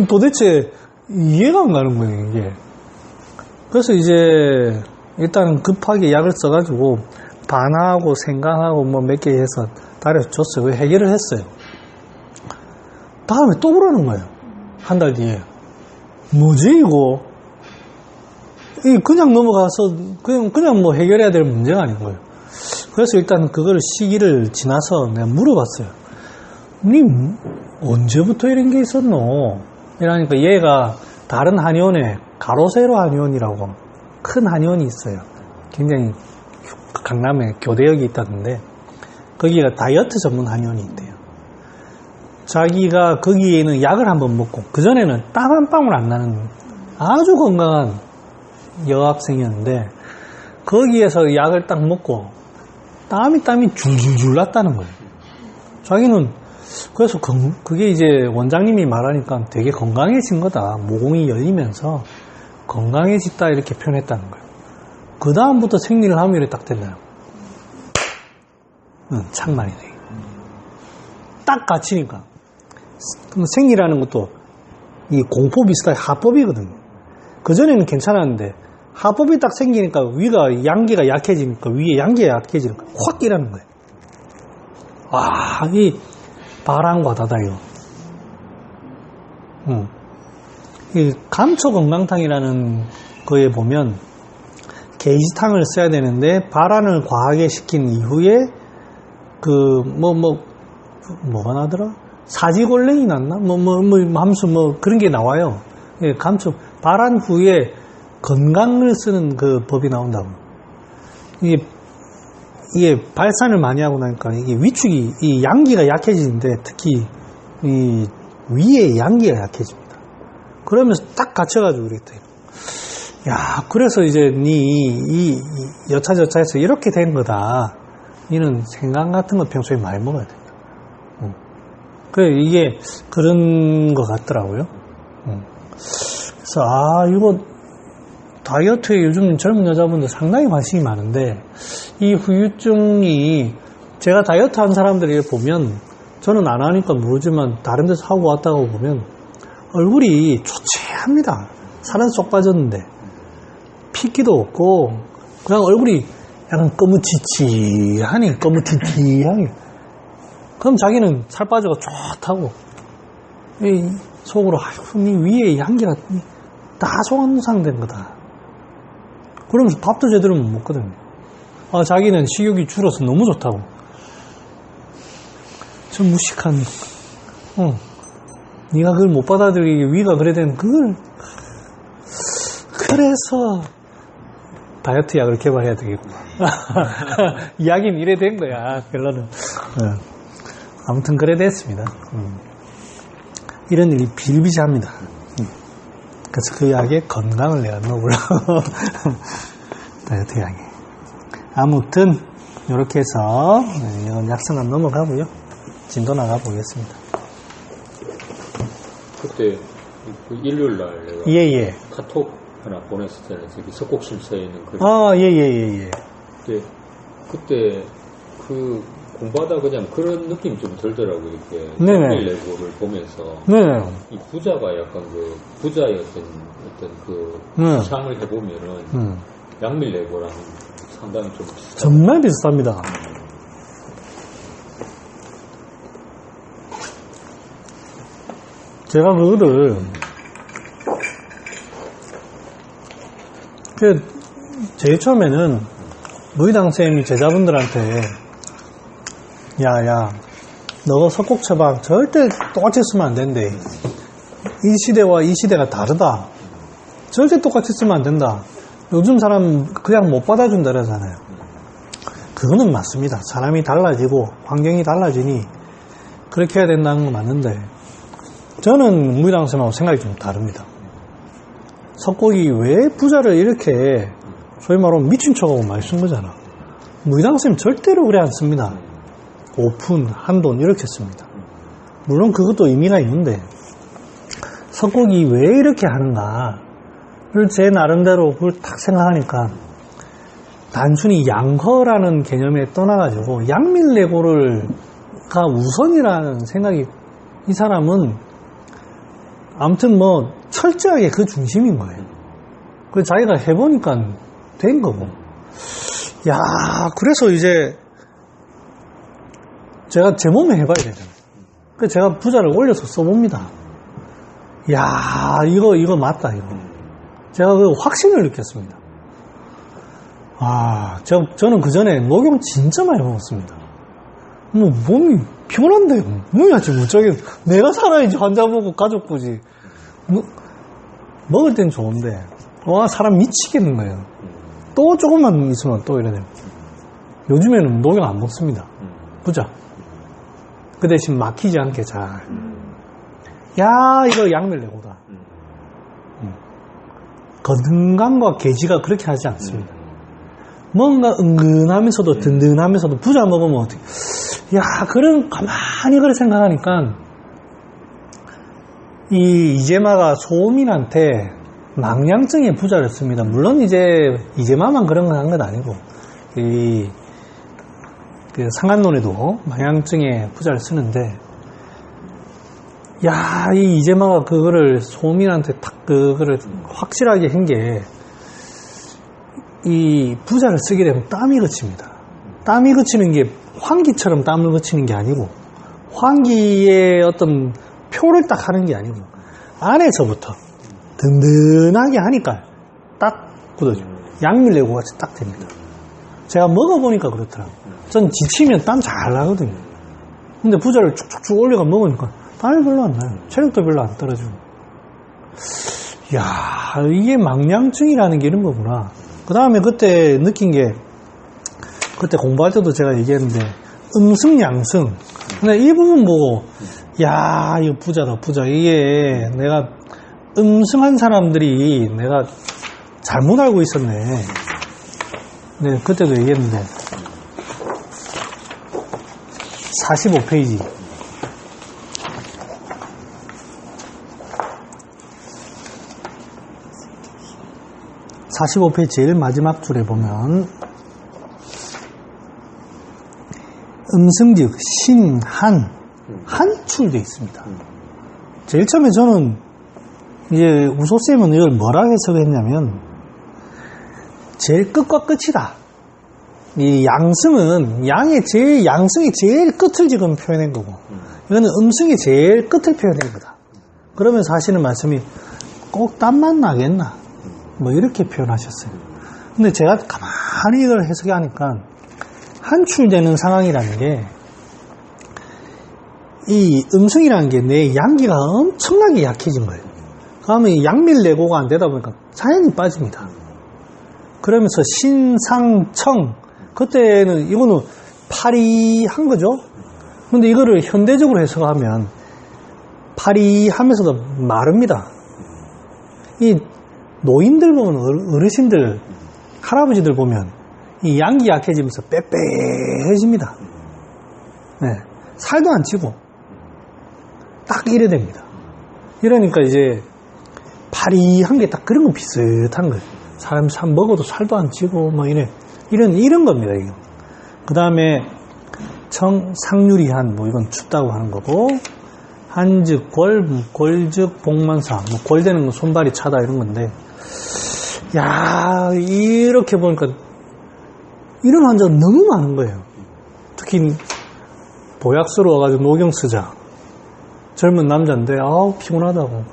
[SPEAKER 1] 도대체 이해가 안 가는 거예요 이게. 그래서 이제 일단 급하게 약을 써가지고 반하고 생강하고 뭐 몇 개 해서 다려줬어요. 해결을 했어요. 다음에 또 그러는 거예요. 한 달 뒤에. 뭐지 이거? 그냥 넘어가서 그냥 뭐 해결해야 될 문제가 아닌 거예요. 그래서 일단 그걸 시기를 지나서 내가 물어봤어요. 니 언제부터 이런 게 있었노? 이러니까 얘가 다른 한의원에 가로세로 한의원이라고 큰 한의원이 있어요. 굉장히 강남에 교대역이 있다던데 거기가 다이어트 전문 한의원이 있대요. 자기가 거기에는 약을 한번 먹고 그전에는 땀 한 방울 안 나는 아주 건강한 여학생이었는데 거기에서 약을 딱 먹고 땀이 줄줄줄 났다는 거예요. 자기는 그래서 그게 이제 원장님이 말하니까 되게 건강해진 거다. 모공이 열리면서 건강해졌다 이렇게 표현했다는 거예요. 그 다음부터 생리를 하면 이렇게 딱 됐나요? 창만이네. 딱 갇히니까. 생리라는 것도 이 공포 비슷하게 하법이거든요. 그전에는 괜찮았는데 하법이 딱 생기니까 위가 양기가 약해지니까 위에 양기가 약해지니까 확 끼라는 거예요. 이 바람과 다다요. 이 감초 건강탕이라는 거에 보면 게이지탕을 써야 되는데 발안을 과하게 시킨 이후에 뭐가 나더라? 사지골랭이 났나? 하면서 그런 게 나와요. 예, 감초 발안 후에 건강을 쓰는 그 법이 나온다고. 이게 발산을 많이 하고 나니까 이게 위축이 이 양기가 약해지는데 특히 이 위에 양기가 약해집니다. 그러면서 딱 갇혀가지고 이렇게 돼요. 야, 그래서 이제 이 여차저차해서 이렇게 된 거다. 이는 생강 같은 거 평소에 많이 먹어야 된다. 그래 이게 그런 것 같더라고요. 그래서 이거 다이어트에 요즘 젊은 여자분들 상당히 관심이 많은데 이 후유증이 제가 다이어트 한 사람들을 보면 저는 안 하니까 모르지만 다른 데서 하고 왔다고 보면 얼굴이 초췌합니다. 살은 쏙 빠졌는데 핏기도 없고 그냥 얼굴이 약간 거무치치하니 거무튀튀하니 그럼 자기는 살 빠져가 좋다고 속으로 니 위에 양기가 다 소환상된 거다. 그러면서 밥도 제대로 못 먹거든요. 자기는 식욕이 줄어서 너무 좋다고. 저 무식한 네가 그걸 못 받아들이게 위가 그래 된 그걸 그래서 다이어트 약을 개발해야 되겠구나. 이야기는 이래 된 거야, 결론은. 아무튼 그래 됐습니다. 이런 일이 비일비재합니다. 그래서 그 약에 건강을 내가 넣으려고. 다이어트 약에. 아무튼, 이렇게 해서, 이건 약성은 넘어가고요. 진도 나가보겠습니다.
[SPEAKER 3] 그때, 그 일요일날 내가.
[SPEAKER 1] 예.
[SPEAKER 3] 카톡 하나 보냈었잖아요. 저기 석곡심서에 있는 그.
[SPEAKER 1] 예.
[SPEAKER 3] 그때, 그, 공부하다 그냥 그런 느낌이 좀 들더라고요. 이렇게.
[SPEAKER 1] 네네.
[SPEAKER 3] 레고를 보면서.
[SPEAKER 1] 네.
[SPEAKER 3] 이 부자가 약간 그, 부자의 어떤 그, 상을 해보면은, 양밀레고랑 상당히 좀 비슷하다.
[SPEAKER 1] 정말 비슷합니다. 제가 그거를 제일 처음에는 무의당 쌤이 제자분들한테 야 너가 석곡처방 절대 똑같이 쓰면 안 된대. 이 시대와 이 시대가 다르다. 절대 똑같이 쓰면 안 된다. 요즘 사람 그냥 못 받아준다 그러잖아요. 그거는 맞습니다. 사람이 달라지고 환경이 달라지니 그렇게 해야 된다는 건 맞는데 저는 무의당 쌤하고 생각이 좀 다릅니다. 석곡이 왜 부자를 이렇게 소위 말하면 미친 척하고 많이 쓴 거잖아. 무의당 쌤 절대로 그래 안 씁니다. 오픈, 한돈 이렇게 씁니다. 물론 그것도 의미가 있는데 석곡이 왜 이렇게 하는가를 제 나름대로 그걸 딱 생각하니까 단순히 양허라는 개념에 떠나가지고 양밀레고가 우선이라는 생각이 이 사람은 아무튼 뭐 철저하게 그 중심인 거예요. 그 자기가 해보니까 된 거고. 야, 그래서 이제 제가 제 몸에 해봐야 되잖아요. 그래서 제가 부자를 올려서 써봅니다. 야, 이거 맞다, 이거. 제가 그 확신을 느꼈습니다. 저는 그 전에 녹용 진짜 많이 먹었습니다. 뭐 몸이 피곤한데 뭐야 지금 저기 내가 살아야지 환자 보고 가족 보지. 먹을 땐 좋은데 사람 미치겠는 거예요. 또 조금만 있으면 또 이래 됩니다. 요즘에는 녹용 안 먹습니다. 부자. 그 대신 막히지 않게 잘. 이거 양밀레고다. 건강과 계지가 그렇게 하지 않습니다. 뭔가 은근하면서도 든든하면서도 부자 먹으면 어떻게 그런 가만히 그래 생각하니까 이 이재마가 소민한테 망량증의 부자를 씁니다. 물론 이재마만 그런 건 한 건 아니고 그 상한론에도 망량증의 부자를 쓰는데 이 이재마가 그거를 소민한테 딱 그거를 확실하게 한 게 이 부자를 쓰게 되면 땀이 그칩니다. 땀이 그치는 게 환기처럼 땀을 그치는 게 아니고 환기의 어떤 표를 딱 하는 게 아니고 안에서부터 든든하게 하니까 딱 굳어져요. 양밀레고 같이 딱 됩니다. 제가 먹어보니까 그렇더라고요. 전 지치면 땀 잘 나거든요. 근데 부자를 쭉쭉쭉 올려가 먹으니까 땀이 별로 안 나요. 체력도 별로 안 떨어지고. 이게 망량증이라는 게 이런 거구나. 그 다음에 그때 느낀 게, 그때 공부할 때도 제가 얘기했는데, 음승, 양승. 근데 이 부분 보고, 이거 부자다, 부자. 이게 내가 음승한 사람들이 내가 잘못 알고 있었네. 네, 그때도 얘기했는데, 45페이지. 45페이지 제일 마지막 줄에 보면 음승즉 신, 한, 한출되어 있습니다. 제일 처음에 저는 우소쌤은 이걸 뭐라 해석했냐면 제일 끝과 끝이다. 이 양승은 양승이 제일 끝을 지금 표현한 거고 이거는 음승이 제일 끝을 표현한 거다. 그러면 사실은 말씀이 꼭 땀만 나겠나? 뭐 이렇게 표현하셨어요. 근데 제가 가만히 이걸 해석하니까 한출되는 상황이라는 게 이 음승이라는 게 내 양기가 엄청나게 약해진 거예요. 그러면 양밀레고가 안 되다 보니까 자연히 빠집니다. 그러면서 신상청, 그때는 이거는 파리한 거죠. 근데 이거를 현대적으로 해석하면 파리하면서도 마릅니다. 이 노인들 보면, 어르신들, 할아버지들 보면 이 양기 약해지면서 빼빼해집니다. 네. 살도 안 찌고 딱 이래 됩니다. 이러니까 이제 파리한 게 딱 그런 거 비슷한 거예요. 사람이 먹어도 살도 안 찌고 뭐 이런 겁니다. 이거. 그 다음에 상유리한, 뭐 이건 춥다고 하는 거고, 한즉 골즉 복만사, 뭐 골되는 건 손발이 차다 이런 건데, 야, 이렇게 보니까 이런 환자가 너무 많은 거예요. 특히 보약스러워가지고 노경 쓰자. 젊은 남자인데 피곤하다고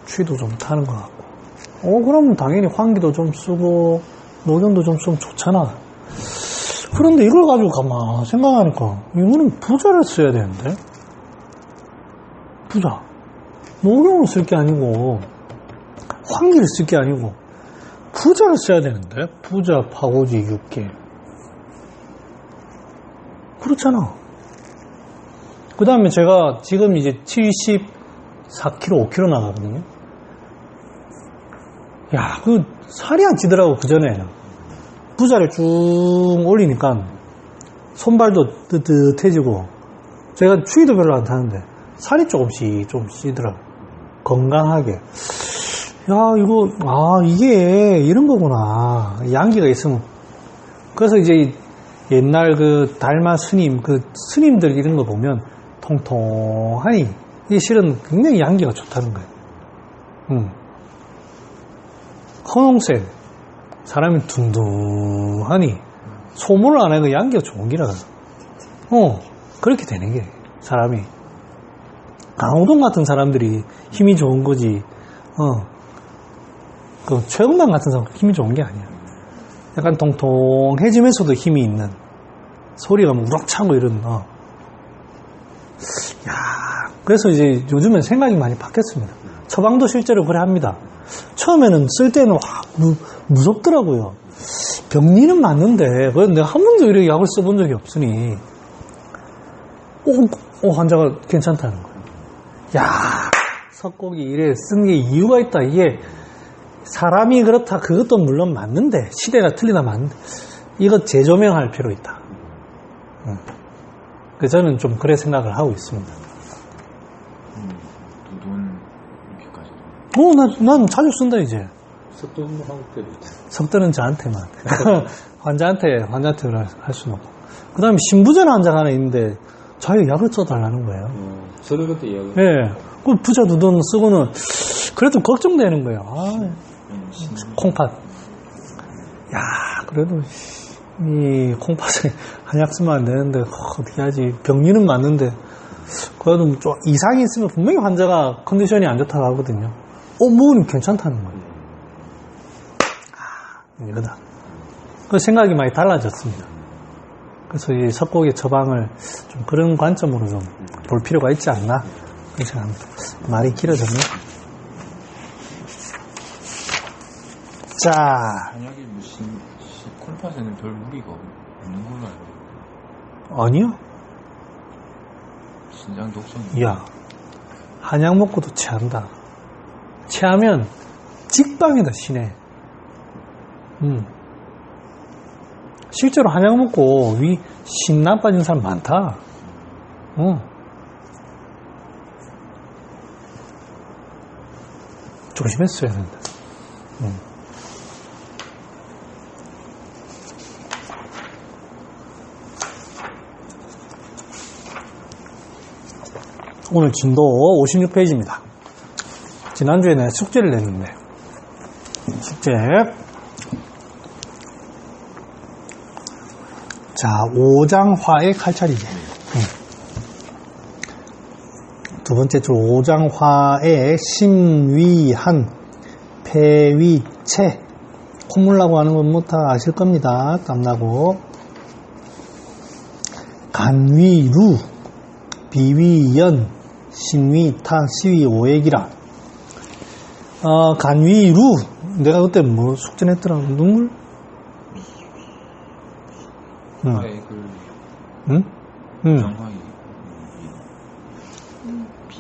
[SPEAKER 1] 추위도 좀 타는 것 같고, 그러면 당연히 환기도 좀 쓰고 노경도 좀 쓰면 좋잖아. 그런데 이걸 가지고 가만 생각하니까 이거는 부자를 써야 되는데, 부자 노경을 쓸 게 아니고 환기를 쓸 게 아니고 부자를 써야 되는데, 부자 파고지 6개 그렇잖아. 그 다음에 제가 지금 이제 74kg, 5kg 나가거든요. 야, 그 살이 안 찌더라고. 그 전에 부자를 쭉 올리니까 손발도 뜨뜻해지고, 제가 추위도 별로 안 타는데 살이 조금씩 찌더라고. 건강하게. 야, 이게 이런 거구나. 양기가 있으면. 그래서 이제 옛날 그 달마 스님, 그 스님들 이런 거 보면 통통하니, 이게 실은 굉장히 양기가 좋다는 거예요. 헌홍색, 사람이 둔둔하니, 소문을 안 해도 양기가 좋은 기라. 그렇게 되는 게, 사람이. 강호동 같은 사람들이 힘이 좋은 거지, 그 최영남 같은 사람 힘이 좋은 게 아니야. 약간 통통해지면서도 힘이 있는, 소리가 뭐 우락차고 이런, 그래서 이제 요즘엔 생각이 많이 바뀌었습니다. 처방도 실제로 그래 합니다. 처음에는 쓸 때는 무섭더라고요. 병리는 맞는데, 내가 한 번도 이렇게 약을 써본 적이 없으니, 환자가 괜찮다는 거예요. 야, 석곡이 이래 쓴 게 이유가 있다. 이게 사람이 그렇다, 그것도 물론 맞는데, 시대가 틀리다 맞는데, 이거 재조명할 필요 있다. 그래서 저는 좀 그래 생각을 하고 있습니다. 두돈 이렇게까지? 난 자주 쓴다, 이제. 석도는 저한테만. 환자한테 할 수는 없고. 그 다음에 신부전 환자가 하나 있는데, 자기 약을 써달라는 거예요.
[SPEAKER 3] 저도 그때 이야기.
[SPEAKER 1] 예. 그 부자 두돈 쓰고는, 그래도 걱정되는 거예요. 콩팥. 야, 그래도, 이 콩팥에 한약 쓰면 안 되는데, 어떻게 하지. 병리는 맞는데, 그래도 좀 이상이 있으면 분명히 환자가 컨디션이 안 좋다고 하거든요. 뭐는 괜찮다는 거예요. 이거다. 그 생각이 많이 달라졌습니다. 그래서 이 석곡의 처방을 좀 그런 관점으로 좀 볼 필요가 있지 않나, 그런 생각합니다. 말이 길어졌네. 자.
[SPEAKER 4] 한약이 콩팥에는 별 무리가 없는 걸로 알고 있어요.
[SPEAKER 1] 아니요.
[SPEAKER 4] 신장 독성이.
[SPEAKER 1] 야, 한약 먹고도 체한다. 체하면 직방이다, 신에. 실제로 한약 먹고 신 나빠진 사람 많다. 조심했어야 된다. 오늘 진도 56페이지입니다. 지난주에는 숙제를 냈는데, 숙제. 자, 오장화의 칼차리제. 두 번째 줄, 오장화의 심위한, 폐위체. 콧물 나고 하는 건 뭐 다 아실 겁니다. 땀나고. 간위루, 비위연, 신위타, 시위오액이라. 간위루, 내가 그때 뭐 숙제냈더라? 눈물? 응. 응? 응.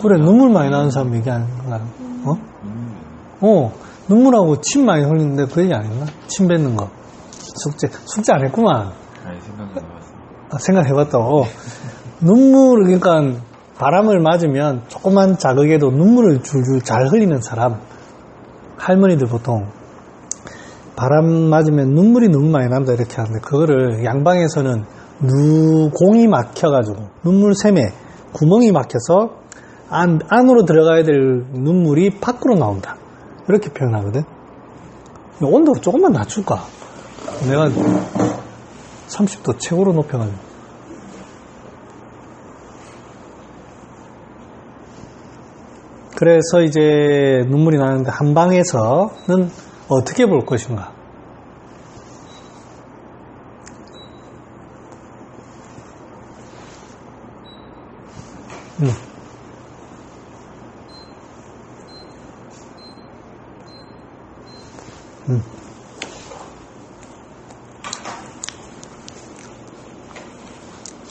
[SPEAKER 1] 그래, 눈물 많이 나는 사람 얘기하는 거야. 눈물하고 침 많이 흘리는데 그 얘기 안 했나? 침 뱉는 거. 숙제 안 했구만.
[SPEAKER 4] 아니, 생각해봤어.
[SPEAKER 1] 생각해봤다고. 눈물, 그러니까 바람을 맞으면 조그만 자극에도 눈물을 줄줄 잘 흘리는 사람. 할머니들 보통 바람 맞으면 눈물이 너무 많이 난다 이렇게 하는데, 그거를 양방에서는 공이 막혀가지고 눈물샘에 구멍이 막혀서 안으로 들어가야 될 눈물이 밖으로 나온다 이렇게 표현하거든. 온도 조금만 낮출까? 내가 30도 최고로 높여가지고. 그래서 이제 눈물이 나는데 한방에서는 어떻게 볼 것인가?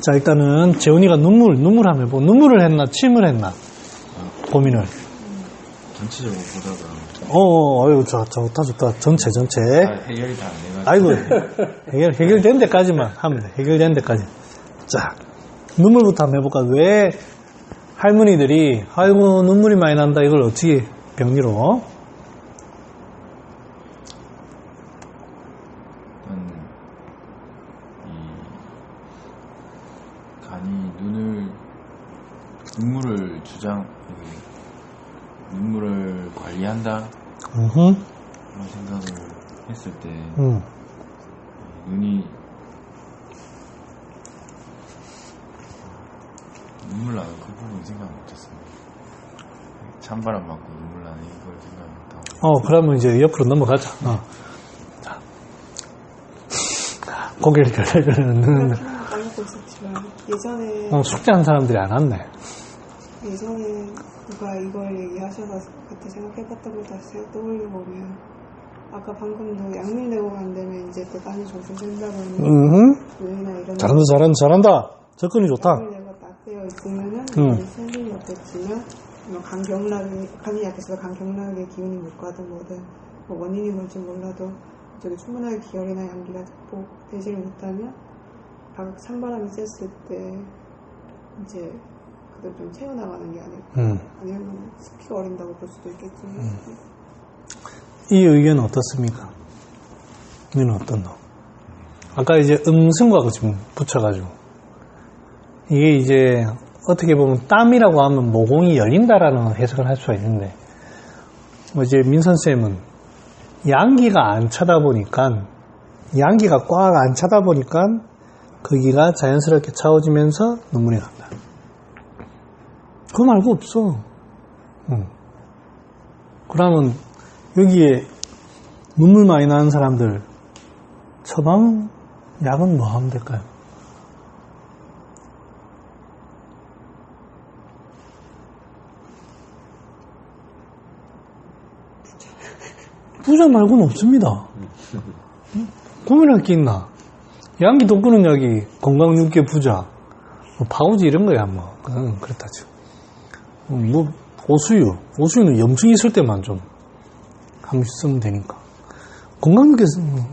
[SPEAKER 1] 자, 일단은 재훈이가 눈물 하면 뭐 눈물을 했나 침을 했나 고민을
[SPEAKER 4] 전체적으로 보다가
[SPEAKER 1] 아이고 좋다 전체
[SPEAKER 4] 해결이 다 안 돼가지고
[SPEAKER 1] 아이고 해결된 데까지만 하면 돼. 해결된 데까지. 자, 눈물부터 한번 해볼까? 왜 할머니들이 아이고 눈물이 많이 난다 이걸 어떻게 병리로
[SPEAKER 4] 눈물을 관리한다 그런 생각을 했을 때 눈이 눈물 나는 그 부분 생각 못했어요. 찬바람 맞고 눈물 나는 이걸 생각 못하고.
[SPEAKER 1] 그러면 이제 옆으로 넘어가자. 자, 고개를 결렬을
[SPEAKER 2] 까먹고 있었지만 예전에
[SPEAKER 1] 숙제한 사람들이 안 왔네.
[SPEAKER 2] 예전에 누가 이걸 얘기하셔서 그때 생각해봤던 걸 다시 떠올려보면 아까 방금도 양밀내고가 안 되면 이제 또 딴이 정신 생각을 눈이나 이런
[SPEAKER 1] 잘한다. 접근이 좋다.
[SPEAKER 2] 양밀내가 딱 되어 있으면은 생긴이 없겠지만 감이 약해서 감경락의 기운이 못 가든 뭐든 뭐 원인이 뭘지 몰라도 저기 충분하게 기혈이나 양기가 되지를 못하면 찬바람이 쐈을 때 이제 그걸 좀 채워나가는 게 아닐까. 아니면 습기가 어린다고 볼 수도 있겠지만.
[SPEAKER 1] 이 의견은 어떻습니까? 너는 어떤노? 아까 이제 음승과 지금 붙여가지고 이게 이제 어떻게 보면 땀이라고 하면 모공이 열린다라는 해석을 할 수가 있는데, 이제 민선쌤은 양기가 안 차다 보니까, 양기가 꽉 안 차다 보니까 거기가 자연스럽게 차워지면서 눈물이 난다. 그거 말고 없어. 그러면 여기에 눈물 많이 나는 사람들 처방 약은 뭐 하면 될까요? 부자 말고는 없습니다. 고민할 게 있나? 양기 돋구는 약이 건강 6개 부자, 뭐 파우지 이런 거야 뭐. 그렇다죠. 뭐 오수유는 염증이 있을 때만 좀 한 번씩 쓰면 되니까. 건강 6개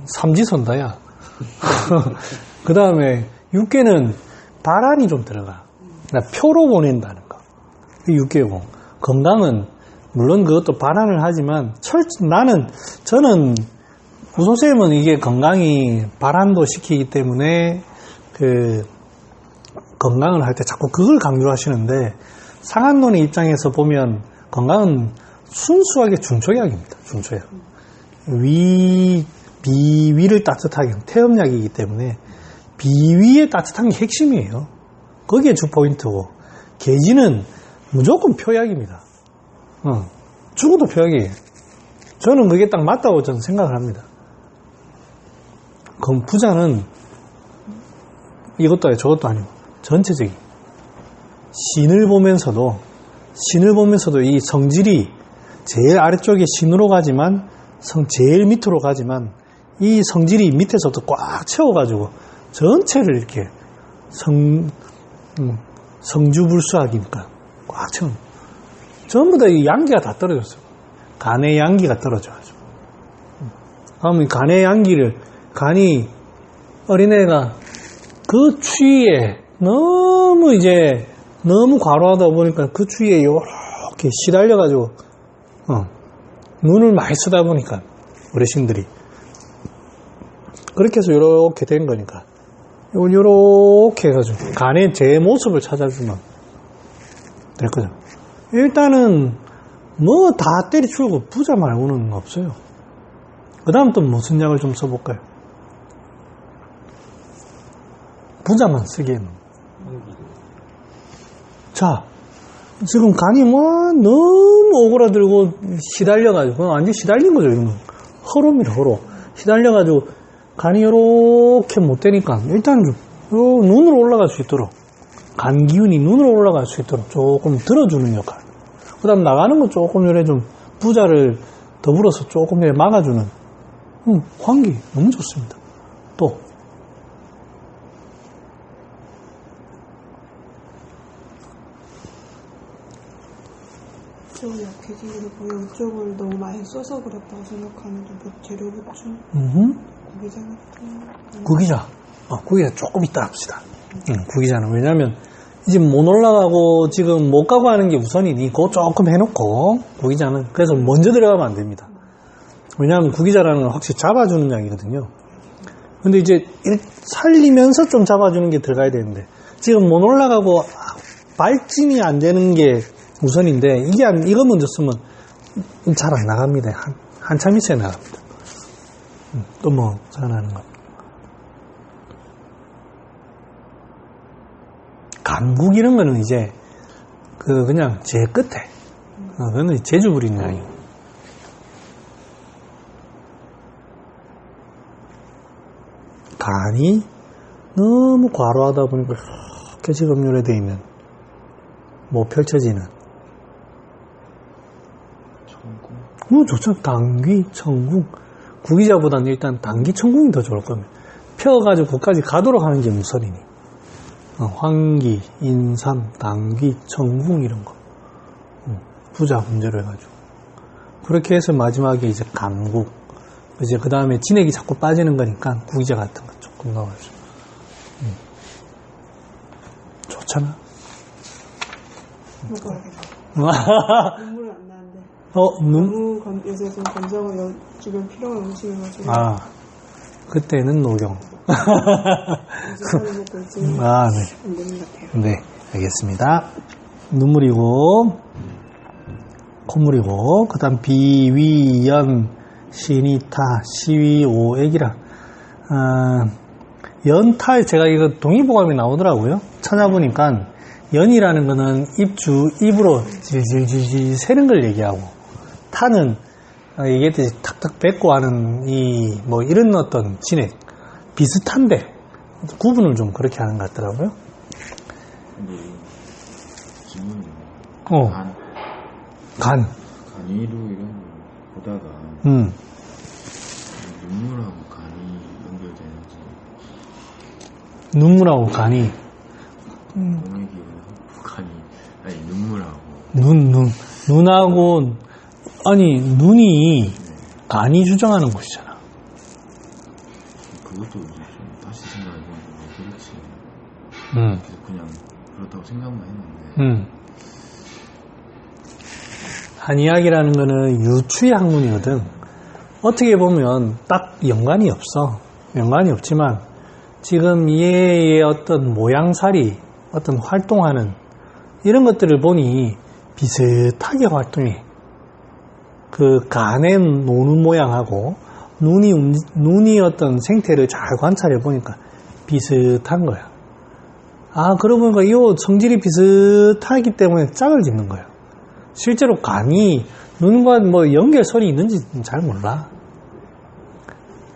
[SPEAKER 1] 삼지선다야. 그 다음에 6개는 발안이 좀 들어가. 표로 보낸다는 거. 6개고 건강은 물론 그것도 발안을 하지만 저는 우소쌤은 이게 건강이 발안도 시키기 때문에 그 건강을 할 때 자꾸 그걸 강조를 하시는데, 상한론의 입장에서 보면 건강은 순수하게 중초약입니다. 중초약. 비위를 따뜻하게 하는 태음약이기 때문에 비위의 따뜻한 게 핵심이에요. 거기에 주 포인트고, 계지는 무조건 표약입니다. 죽어도 표약이에요. 저는 그게 딱 맞다고 저는 생각을 합니다. 그럼 부자는 이것도 아니고 저것도 아니고 전체적인 신을 보면서도 이 성질이 제일 아래쪽에 신으로 가지만 제일 밑으로 가지만 이 성질이 밑에서부터 꽉 채워가지고 전체를 이렇게 성주불수하기니까 꽉 채워. 전부 다 이 양기가 다 떨어졌어요. 간의 양기가 떨어져가지고. 그러면 간의 양기를, 간이 어린애가 그 추위에 너무 과로하다 보니까 그 추위에 요렇게 시달려가지고, 눈을 많이 쓰다 보니까, 어르신들이. 그렇게 해서 요렇게 된 거니까. 요렇게 해가지고, 간의 제 모습을 찾아주면 될 거죠. 일단은, 뭐 다 때리치우고 부자 말고는 없어요. 그 다음 또 무슨 약을 좀 써볼까요? 부자만 쓰기에는. 자, 지금 간이 너무 오그라들고 시달려가지고, 완전 시달린 거죠, 이런 거. 허로입니다, 허로. 시달려가지고, 간이 요렇게 못 되니까, 일단 눈으로 올라갈 수 있도록, 간 기운이 눈으로 올라갈 수 있도록 조금 들어주는 역할. 그 다음 나가는 건 조금 전에 좀 부자를 더불어서 조금 전에 막아주는, 환기 너무 좋습니다. 또,
[SPEAKER 2] 이쪽은 약해지기도 보여. 이쪽을 너무 많이 써서 그렇다고 생각하는 좀 재료 보충. 구기자 같은.
[SPEAKER 1] 구기자 조금 이따 합시다. 구기자는 왜냐면 이제 못 올라가고 지금 못 가고 하는 게 우선이니 그거 조금 해놓고 구기자는 그래서 먼저 들어가면 안 됩니다. 왜냐하면 구기자라는 건 확실히 잡아주는 약이거든요. 근데 이제 살리면서 좀 잡아주는 게 들어가야 되는데 지금 못 올라가고 발진이 안 되는 게 우선인데 이거 먼저 쓰면 잘 안 나갑니다. 한참 있어야 나갑니다. 또 뭐 생각나는 거. 감국 이런 거는 이제 그냥 제 끝에 그건 제주 부리는 아니고 간이 너무 과로하다 보니까 이렇게 지금 요래되어 있는 못 펼쳐지는 좋죠. 당귀, 청궁. 구기자보다는 일단 당귀, 청궁이 더 좋을 겁니다. 펴가지고 그까지 가도록 하는 게 우선이니. 황기, 인삼, 당귀, 청궁 이런 거. 부자 문제로 해가지고. 그렇게 해서 마지막에 이제 감국. 이제 그 다음에 진액이 자꾸 빠지는 거니까 구기자 같은 거 조금 넣어가지고. 좋잖아.
[SPEAKER 2] 먹어야겠다. 눈물은 안 나는데.
[SPEAKER 1] 눈?
[SPEAKER 2] 너무 요새 좀 건강을 지금 필요한 음식이어가지고.
[SPEAKER 1] 그때는 노경.
[SPEAKER 2] 음식을 먹고 있지.
[SPEAKER 1] 네.
[SPEAKER 2] 안 되는 것 같아요.
[SPEAKER 1] 네, 알겠습니다. 눈물이고, 콧물이고, 그 다음 비위연, 시니타, 시위, 오액이라. 연탈, 제가 이거 동의보감이 나오더라고요. 찾아보니까, 연이라는 거는 입으로 질질질질 새는 걸 얘기하고, 타는, 얘기했듯이 탁탁 뱉고 하는 이런 어떤 진액, 비슷한데, 구분을 좀 그렇게 하는 것 같더라고요.
[SPEAKER 4] 근데, 질문이 간이로 이런 거 보다가, 눈물하고 간이 연결되는지,
[SPEAKER 1] 눈물하고 간이,
[SPEAKER 4] 공액이 간이, 눈물하고.
[SPEAKER 1] 눈하고, 눈이 간이 주정하는 곳이잖아.
[SPEAKER 4] 그것도 이제 좀 다시 생각해보니까 그렇지. 그래서 그냥 그렇다고 생각만 했는데.
[SPEAKER 1] 한의학이라는 거는 유추의 학문이거든. 어떻게 보면 딱 연관이 없어. 연관이 없지만 지금 얘의 어떤 모양살이, 어떤 활동하는 이런 것들을 보니 비슷하게 활동해. 그 간의 노는 모양하고 눈이 어떤 생태를 잘 관찰해 보니까 비슷한 거야. 그러고 보니까 이 성질이 비슷하기 때문에 짝을 짓는 거야. 실제로 간이 눈과 연결선이 있는지 잘 몰라.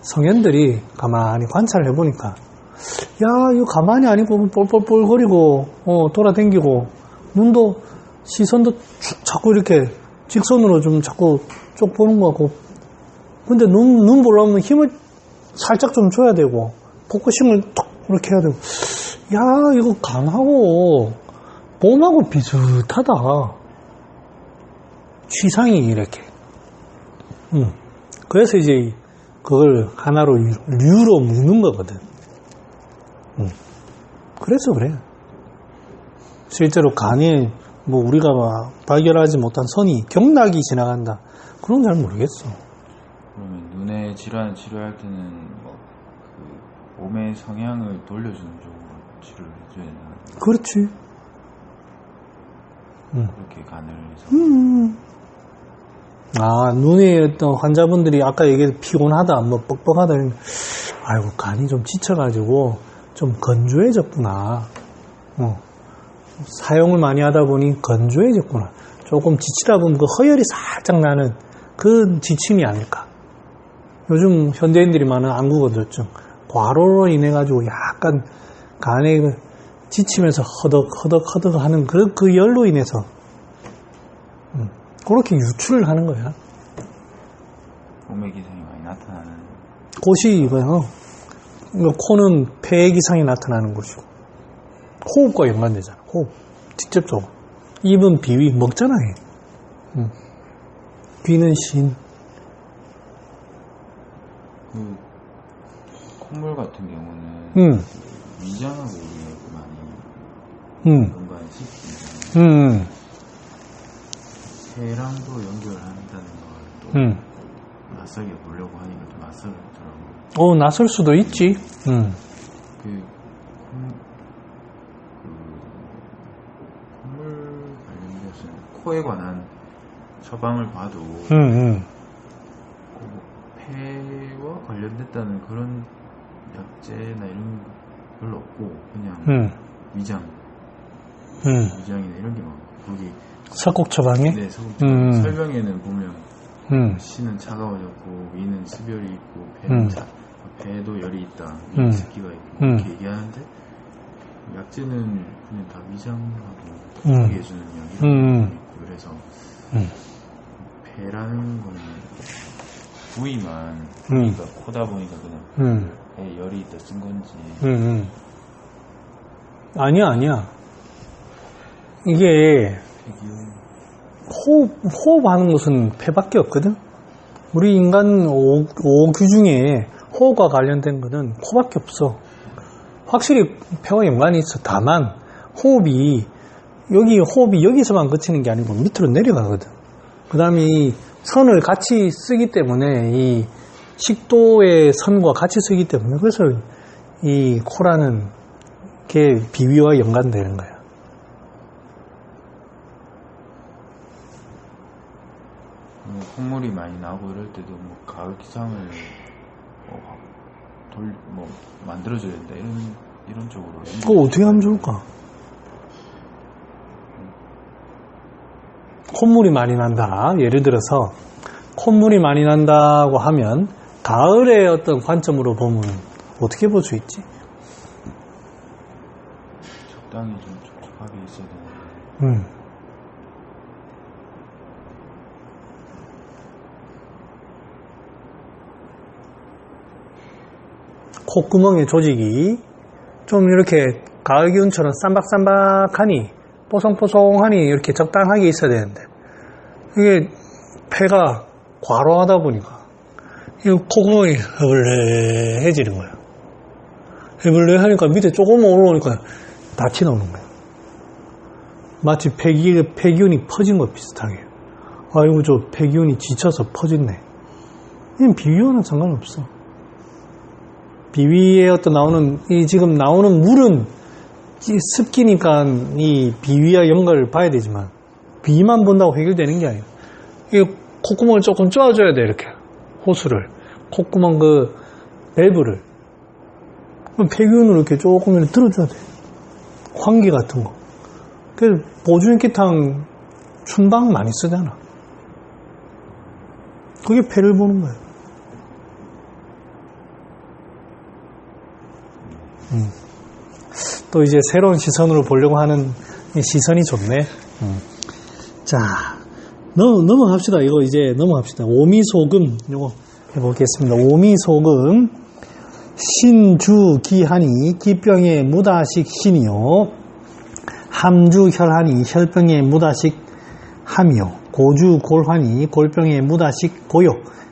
[SPEAKER 1] 성현들이 가만히 관찰을 해보니까, 이거 가만히 아니고 뻘뻘뻘거리고, 돌아다니고, 눈도, 시선도 자꾸 이렇게 직선으로 좀 자꾸 쭉 보는 것 같고, 근데 눈 보려면 힘을 살짝 좀 줘야 되고, 포커싱을 톡 이렇게 해야 되고, 야, 이거 간하고, 봄하고 비슷하다. 취상이 이렇게. 그래서 이제 그걸 하나로 류로 묶는 거거든. 그래서 그래. 실제로 간에 뭐 우리가 발견하지 못한 선이 경락이 지나간다. 그런 건 잘 모르겠어.
[SPEAKER 4] 그러면 눈의 질환을 치료할 때는 뭐 그 몸의 성향을 돌려주는 쪽으로 치료를 해줘야 되나?
[SPEAKER 1] 그렇지.
[SPEAKER 4] 그렇게 간을 해서.
[SPEAKER 1] 아, 눈에 어떤 환자분들이 아까 얘기해서 피곤하다, 뭐 뻑뻑하다, 이러면, 아이고, 간이 좀 지쳐가지고 좀 건조해졌구나. 사용을 많이 하다 보니 건조해졌구나. 조금 지치다 보면 그 허열이 살짝 나는 그 지침이 아닐까. 요즘 현대인들이 많은 안구건조증, 과로로 인해가지고 약간 간에 지치면서 허덕허덕 하는 그 열로 인해서 그렇게 유출을 하는 거야.
[SPEAKER 4] 몸의 기상이 많이 나타나는.
[SPEAKER 1] 곳이 이거요. 코는 폐 기상이 나타나는 곳이고, 호흡과 연관되잖아. 호흡. 직접적으로. 입은 비위, 먹잖아. 귀는 신.
[SPEAKER 4] 그 콧물 같은 경우는 위장하고 많이 연관이 씹히잖아요. 폐랑도 연결한다는 걸 또 낯설게 보려고 하니까 또 낯설더라고요.
[SPEAKER 1] 낯설 수도 있지.
[SPEAKER 4] 콧물 관련돼서 코에 관한 처방을 봐도 폐와 관련됐다는 그런 약재나 이런 거 별로 없고 그냥 위장이나 이런 게 많고 거기
[SPEAKER 1] 석곡 처방에?
[SPEAKER 4] 네, 설명에는 보면 씨는 차가워졌고 위는 습열이 있고 배도 열이 있다, 위에 습기가 있고 이렇게 얘기하는데 약재는 그냥 다 위장하고 하게 해주는 약 이런 거 있고 그래서 배라는 거는 부위만 부위가 코다 보니까 그냥 배에 열이 있다 쓴 건지
[SPEAKER 1] 아니야. 이게 호흡하는 것은 폐밖에 없거든. 우리 인간 오규 중에 호흡과 관련된 것은 코밖에 없어. 확실히 폐와 연관이 있어. 다만 호흡이 여기서만 그치는 게 아니고 밑으로 내려가거든. 그 다음에 이 선을 같이 쓰기 때문에 이 식도의 선과 같이 쓰기 때문에 그래서 이 코라는 게 비위와 연관되는 거야.
[SPEAKER 4] 콧물이 많이 나고 이럴 때도 뭐 가을 기상을 만들어줘야 된다 이런 쪽으로.
[SPEAKER 1] 그거 어떻게 하면 좋을까? 콧물이 많이 난다. 예를 들어서 콧물이 많이 난다고 하면 가을의 어떤 관점으로 보면 어떻게 볼 수 있지?
[SPEAKER 4] 적당히 좀 촉촉하게 있어야 되는데.
[SPEAKER 1] 콧구멍의 조직이 좀 이렇게 가을 기운처럼 쌈박쌈박하니 뽀송뽀송하니 이렇게 적당하게 있어야 되는데 이게 폐가 과로하다 보니까 이 콧구멍이 허블레해지는 거야. 허블레하니까 밑에 조금 올라오니까 낯이 나오는 거야. 마치 폐기운이 퍼진 것 비슷하게. 아이고 저 폐기운이 지쳐서 퍼졌네. 이건 비위와는 상관없어. 비위에 지금 나오는 물은 습기니까 이 비위와 연관을 봐야 되지만 비위만 본다고 해결되는 게 아니에요. 이 콧구멍을 조금 쪼아줘야 돼. 이렇게 호수를 콧구멍 그 밸브를 폐기운으로 이렇게 조금 들어줘야 돼. 환기 같은 거. 그래서 보조인기탕 춘방 많이 쓰잖아. 그게 폐를 보는 거예요. 또 이제 새로운 시선으로 보려고 하는 시선이 좋네. 자, 넘어갑시다. 이거 이제 넘어갑시다. 오미소금, 요거 해보겠습니다. 오미소금 신주기하니 기병에 무다식 신이요 함주혈하니 혈병에 무다식 함이요 고주골환이 골병에 무다식 고요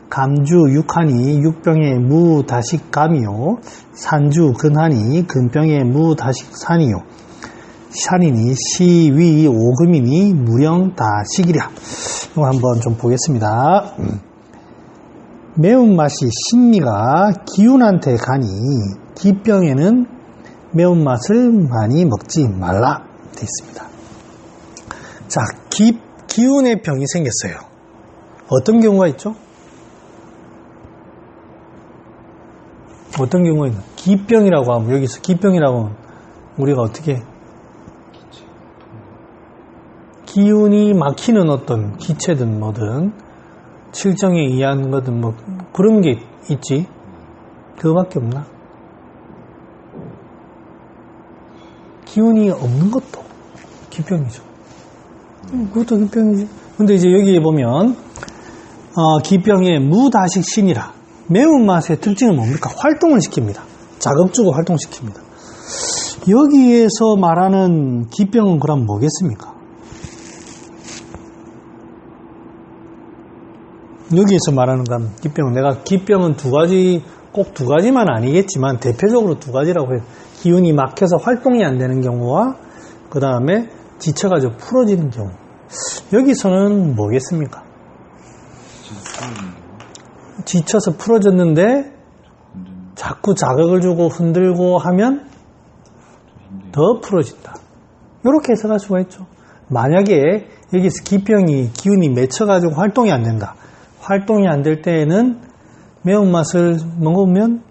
[SPEAKER 1] 감주육하니 육병에 무다식 감이요 산주근하니 근병에 무다식 산이요 샤니니 시위 오금이니 무령다식이랴. 이거 한번 좀 보겠습니다. 매운맛이 신미가 기운한테 가니 기병에는 매운맛을 많이 먹지 말라 되어 있습니다. 자, 기운의 병이 생겼어요. 어떤 경우가 있죠? 어떤 경우가 있나? 기병이라고 하면, 여기서 기병이라고 하면 우리가 어떻게 기운이 막히는 어떤 기체든 뭐든 칠정에 의한 거든 뭐 그런 게 있지. 그거밖에 없나? 기운이 없는 것도 기병이죠. 그것도 기병이지. 근데 이제 여기에 보면 기병의 무다식 신이라 매운맛의 특징은 뭡니까? 활동을 시킵니다. 자극 주고 활동시킵니다. 여기에서 말하는 기병은 그럼 뭐겠습니까? 여기에서 말하는 건 기병은 내가 기병은 두 가지 꼭 두 가지만 아니겠지만 대표적으로 두 가지라고 해요. 기운이 막혀서 활동이 안 되는 경우와 그 다음에 지쳐가지고 풀어지는 경우. 여기서는 뭐겠습니까? 지쳐서 풀어졌는데 자꾸 자극을 주고 흔들고 하면 더 풀어진다. 이렇게 해석할 수가 있죠. 만약에 여기서 기운이 맺혀가지고 활동이 안 된다. 활동이 안 될 때에는 매운맛을 먹으면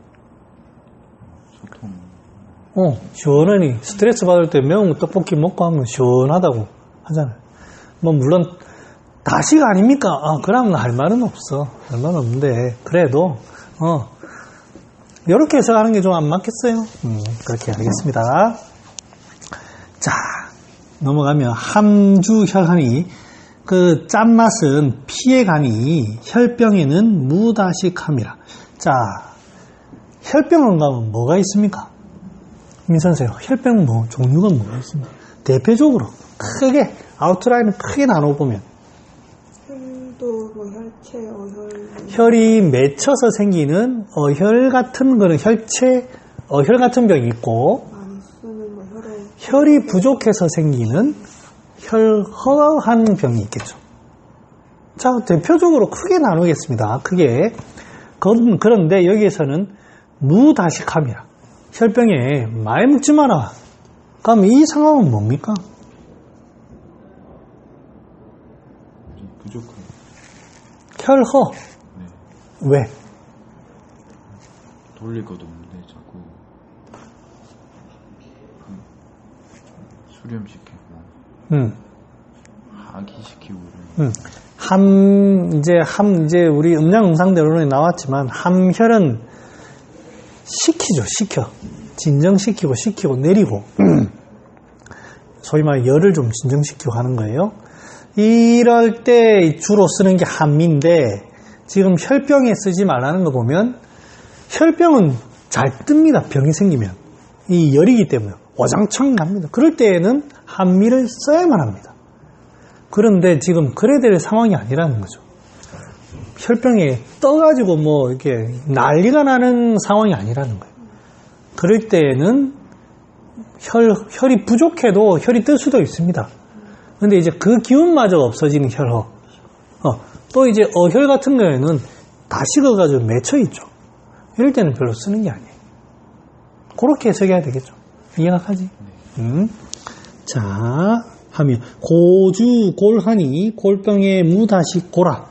[SPEAKER 1] 시원하니 스트레스 받을 때 매운 떡볶이 먹고 하면 시원하다고 하잖아요. 뭐 물론 다시가 아닙니까? 그러면 할 말은 없어. 할 말은 없는데 그래도 이렇게 해석하는 게 좀 안 맞겠어요? 그렇게 하겠습니다. 자, 넘어가면 함주혈하니 그 짠맛은 피에 가니 혈병에는 무다식함이라. 자, 혈병은 가면 뭐가 있습니까? 민선생, 혈병 종류가 뭐가 있습니까? 대표적으로 크게 아웃라인을 크게 나눠보면
[SPEAKER 2] 혈도 뭐 혈체,
[SPEAKER 1] 혈이 맺혀서 생기는 어혈 같은 거는 어혈 같은 병이 있고
[SPEAKER 2] 많이 쓰는 뭐
[SPEAKER 1] 혈이 부족해서 생기는 혈허한 병이 있겠죠. 자, 대표적으로 크게 나누겠습니다. 크게. 그런데 여기에서는 무다식함이라. 혈병에 많이 먹지 마라. 그럼 이 상황은 뭡니까?
[SPEAKER 4] 부족한.
[SPEAKER 1] 혈허.
[SPEAKER 4] 네.
[SPEAKER 1] 왜?
[SPEAKER 4] 돌릴 것도 없는데 자꾸 수렴시키고 하기시키고
[SPEAKER 1] 이제 우리 음양응상대로는 나왔지만 함혈은 시켜 진정시키고 내리고 소위 말해 열을 좀 진정시키고 하는 거예요. 이럴 때 주로 쓰는 게 함인데 지금 혈병에 쓰지 말라는 거 보면 혈병은 잘 뜹니다. 병이 생기면 이 열이기 때문에 와장창 납니다. 그럴 때에는 함미를 써야만 합니다. 그런데 지금 그래야 될 상황이 아니라는 거죠. 혈병에 떠가지고 뭐 이렇게 난리가 나는 상황이 아니라는 거예요. 그럴 때에는 혈이 부족해도 혈이 뜰 수도 있습니다. 근데 이제 그 기운마저 없어지는 혈허. 또 이제 어혈 같은 경우에는 다 식어가지고 맺혀있죠. 이럴 때는 별로 쓰는 게 아니에요. 그렇게 해석해야 되겠죠. 이해가 가지? 자, 하면 고주 골하니 골병에 무다식 고라.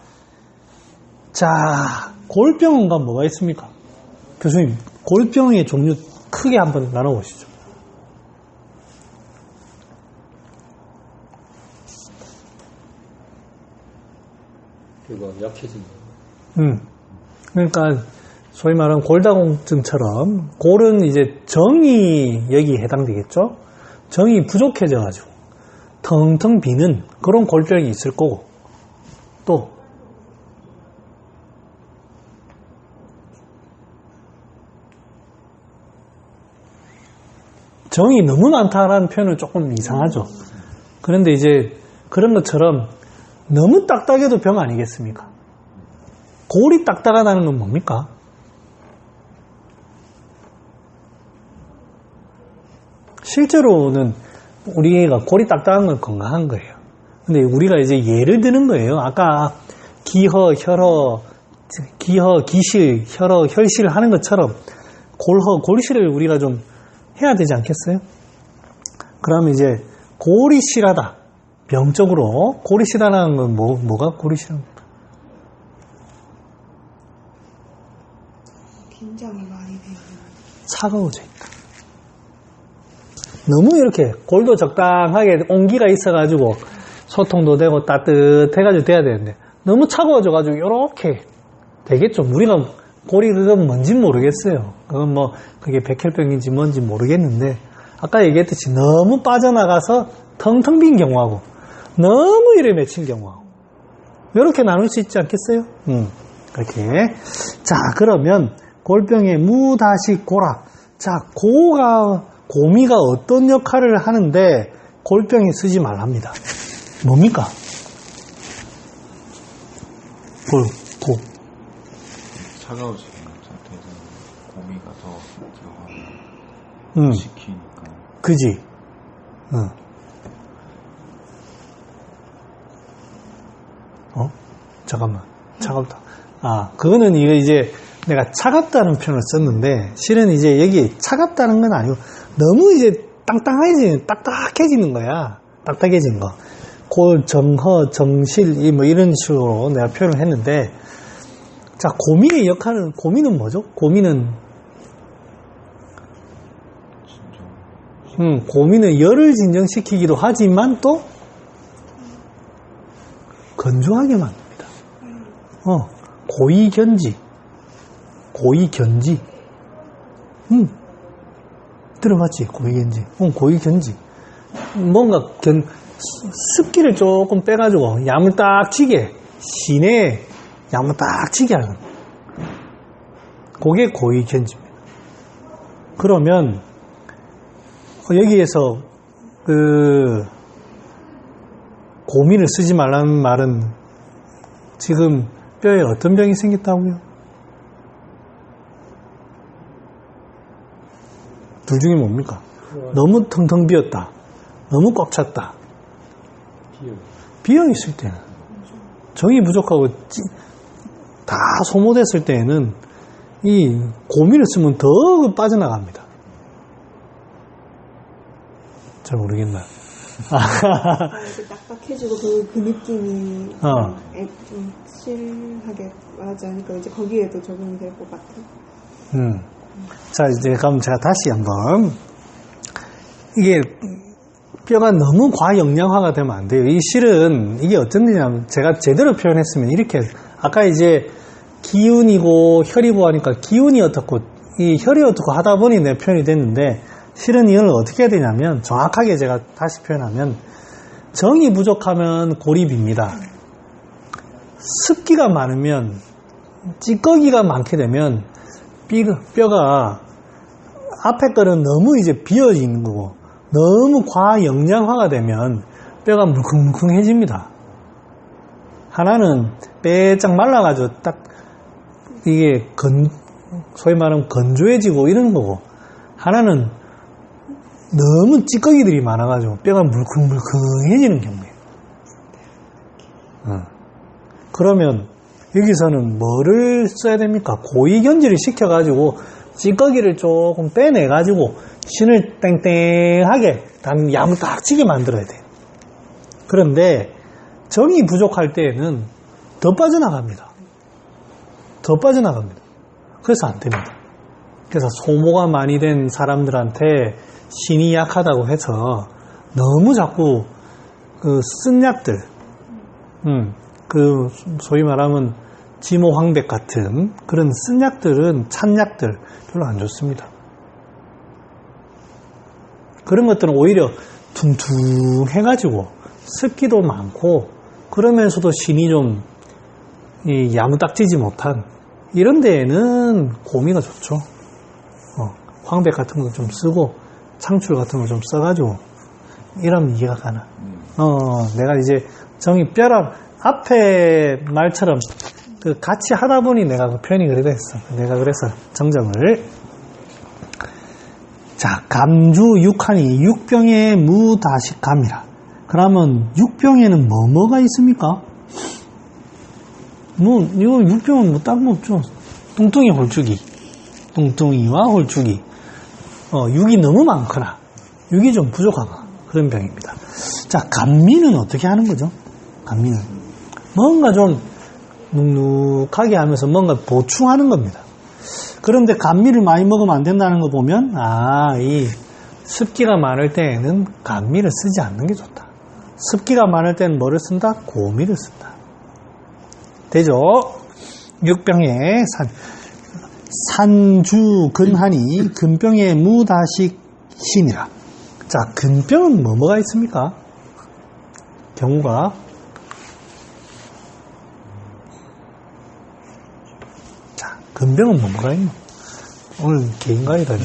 [SPEAKER 1] 자, 골병은가 뭐가 있습니까? 교수님, 골병의 종류 크게 한번 나눠보시죠.
[SPEAKER 3] 그거 약해진 거.
[SPEAKER 1] 그러니까 소위 말하는 골다공증처럼 골은 이제 정이 여기 해당되겠죠. 정이 부족해져가지고 텅텅 비는 그런 골병이 있을 거고 또 정이 너무 많다라는 표현은 조금 이상하죠. 그런데 이제 그런 것처럼 너무 딱딱해도 병 아니겠습니까? 골이 딱딱하다는 건 뭡니까? 실제로는 우리가 골이 딱딱한 건 건강한 거예요. 근데 우리가 이제 예를 드는 거예요. 아까 기허, 기실, 혈어, 혈실 하는 것처럼 골실을 우리가 좀 해야 되지 않겠어요? 그러면 이제 골이 실하다. 병적으로 골이 실하다는 건 뭐가 골이 실합니까?
[SPEAKER 2] 긴장이 많이 되는.
[SPEAKER 1] 차가워져 있다. 너무 이렇게 골도 적당하게 온기가 있어가지고 소통도 되고 따뜻해가지고 돼야 되는데 너무 차가워져가지고 이렇게 되겠죠. 우리가 골이 그건 뭔지 모르겠어요. 그건 뭐 그게 백혈병인지 뭔지 모르겠는데 아까 얘기했듯이 너무 빠져나가서 텅텅 빈 경우하고 너무 이래 맺힌 경우하고 이렇게 나눌 수 있지 않겠어요? 그렇게. 자, 그러면 골병의 무 다시 고라. 자, 고미가 어떤 역할을 하는데 골병에 쓰지 말랍니다. 뭡니까? 고.
[SPEAKER 4] 차가워지는 상태에서 고미가 더 식히니까.
[SPEAKER 1] 그지? 잠깐만. 차갑다. 그거는 이제 내가 차갑다는 표현을 썼는데 실은 이제 여기 차갑다는 건 아니고 너무 이제 딱딱해지는 거야. 딱딱해진 거. 골, 정허, 정실, 뭐 이런 식으로 내가 표현을 했는데 자, 고민의 역할은, 고민은 뭐죠? 고민은 고민은 열을 진정시키기도 하지만 또 건조하게 만듭니다. 고이견지. 들어봤지? 고이견지. 고이견지. 뭔가 습기를 조금 빼가지고 야물딱지게 시내에 야물딱지게 하는 그게 고이견지입니다. 그러면 여기에서 고민을 쓰지 말라는 말은 지금 뼈에 어떤 병이 생겼다고요? 둘 중에 뭡니까? 너무 텅텅 비었다. 너무 꽉 찼다. 비어 있을 때는 정이 부족하고 다 소모됐을 때에는 이 고민을 쓰면 더 빠져나갑니다. 잘 모르겠나?
[SPEAKER 2] 이렇게 딱딱해지고 그 느낌이 좀 실하게 하지 않으니까 이제 거기에도 적용이 될 것 같아요.
[SPEAKER 1] 자, 이제 그럼 제가 다시 한번 이게 뼈가 너무 과영양화가 되면 안 돼요. 이 실은 이게 어떤 일이냐면 제가 제대로 표현했으면 이렇게 아까 이제 기운이고 혈이고 하니까 기운이 어떻고 이 혈이 어떻고 하다 보니 내 표현이 됐는데 실은 이걸 어떻게 해야 되냐면 정확하게 제가 다시 표현하면 정이 부족하면 골이 빕니다. 습기가 많으면 찌꺼기가 많게 되면 뼈가 앞에 거는 너무 이제 비어지는 거고 너무 과영양화가 되면 뼈가 물컹물컹해집니다. 하나는 빼짝 말라가지고 딱 이게 소위 말하면 건조해지고 이런 거고 하나는 너무 찌꺼기들이 많아가지고 뼈가 물컹물컹해지는 경우예요. 그러면 여기서는 뭐를 써야 됩니까? 고이견지를 시켜가지고 찌꺼기를 조금 빼내가지고 신을 땡땡하게 야무딱지게 만들어야 돼요. 그런데 정이 부족할 때에는 더 빠져나갑니다. 그래서 안 됩니다. 그래서 소모가 많이 된 사람들한테 신이 약하다고 해서 너무 자꾸 쓴 약들, 소위 말하면 지모황백 같은 그런 쓴 약들은 찬 약들 별로 안 좋습니다. 그런 것들은 오히려 퉁퉁해가지고 습기도 많고 그러면서도 신이 좀 야무딱지지 못한 이런 데에는 고미가 좋죠. 황백 같은 거 좀 쓰고 창출 같은 걸 좀 써가지고 이러면 이해가 가나. 내가 이제 정의 뼈랑 앞에 말처럼 그 같이 하다 보니 내가 그 표현이 그래 됐어. 내가 그래서 정정을. 자, 감주 육하니 육병에 무다식감이라. 그러면 육병에는 뭐가 있습니까? 이거 육병은 뭐 딴 거 없죠. 뚱뚱이 홀쭉이. 뚱뚱이와 홀쭉이. 육이 너무 많거나 육이 좀 부족하거나 그런 병입니다. 자, 감미는 어떻게 하는 거죠? 감미는 뭔가 좀 눅눅하게 하면서 뭔가 보충하는 겁니다. 그런데 감미를 많이 먹으면 안 된다는 거 보면 이 습기가 많을 때에는 감미를 쓰지 않는 게 좋다. 습기가 많을 때는 뭐를 쓴다? 고미를 쓴다. 되죠? 육병에 산주 근하니 근병에 무다식 신이라. 자, 근병은 뭐가 있습니까? 경우가 자, 근병은 뭐가 있노? 오늘 개인과이다.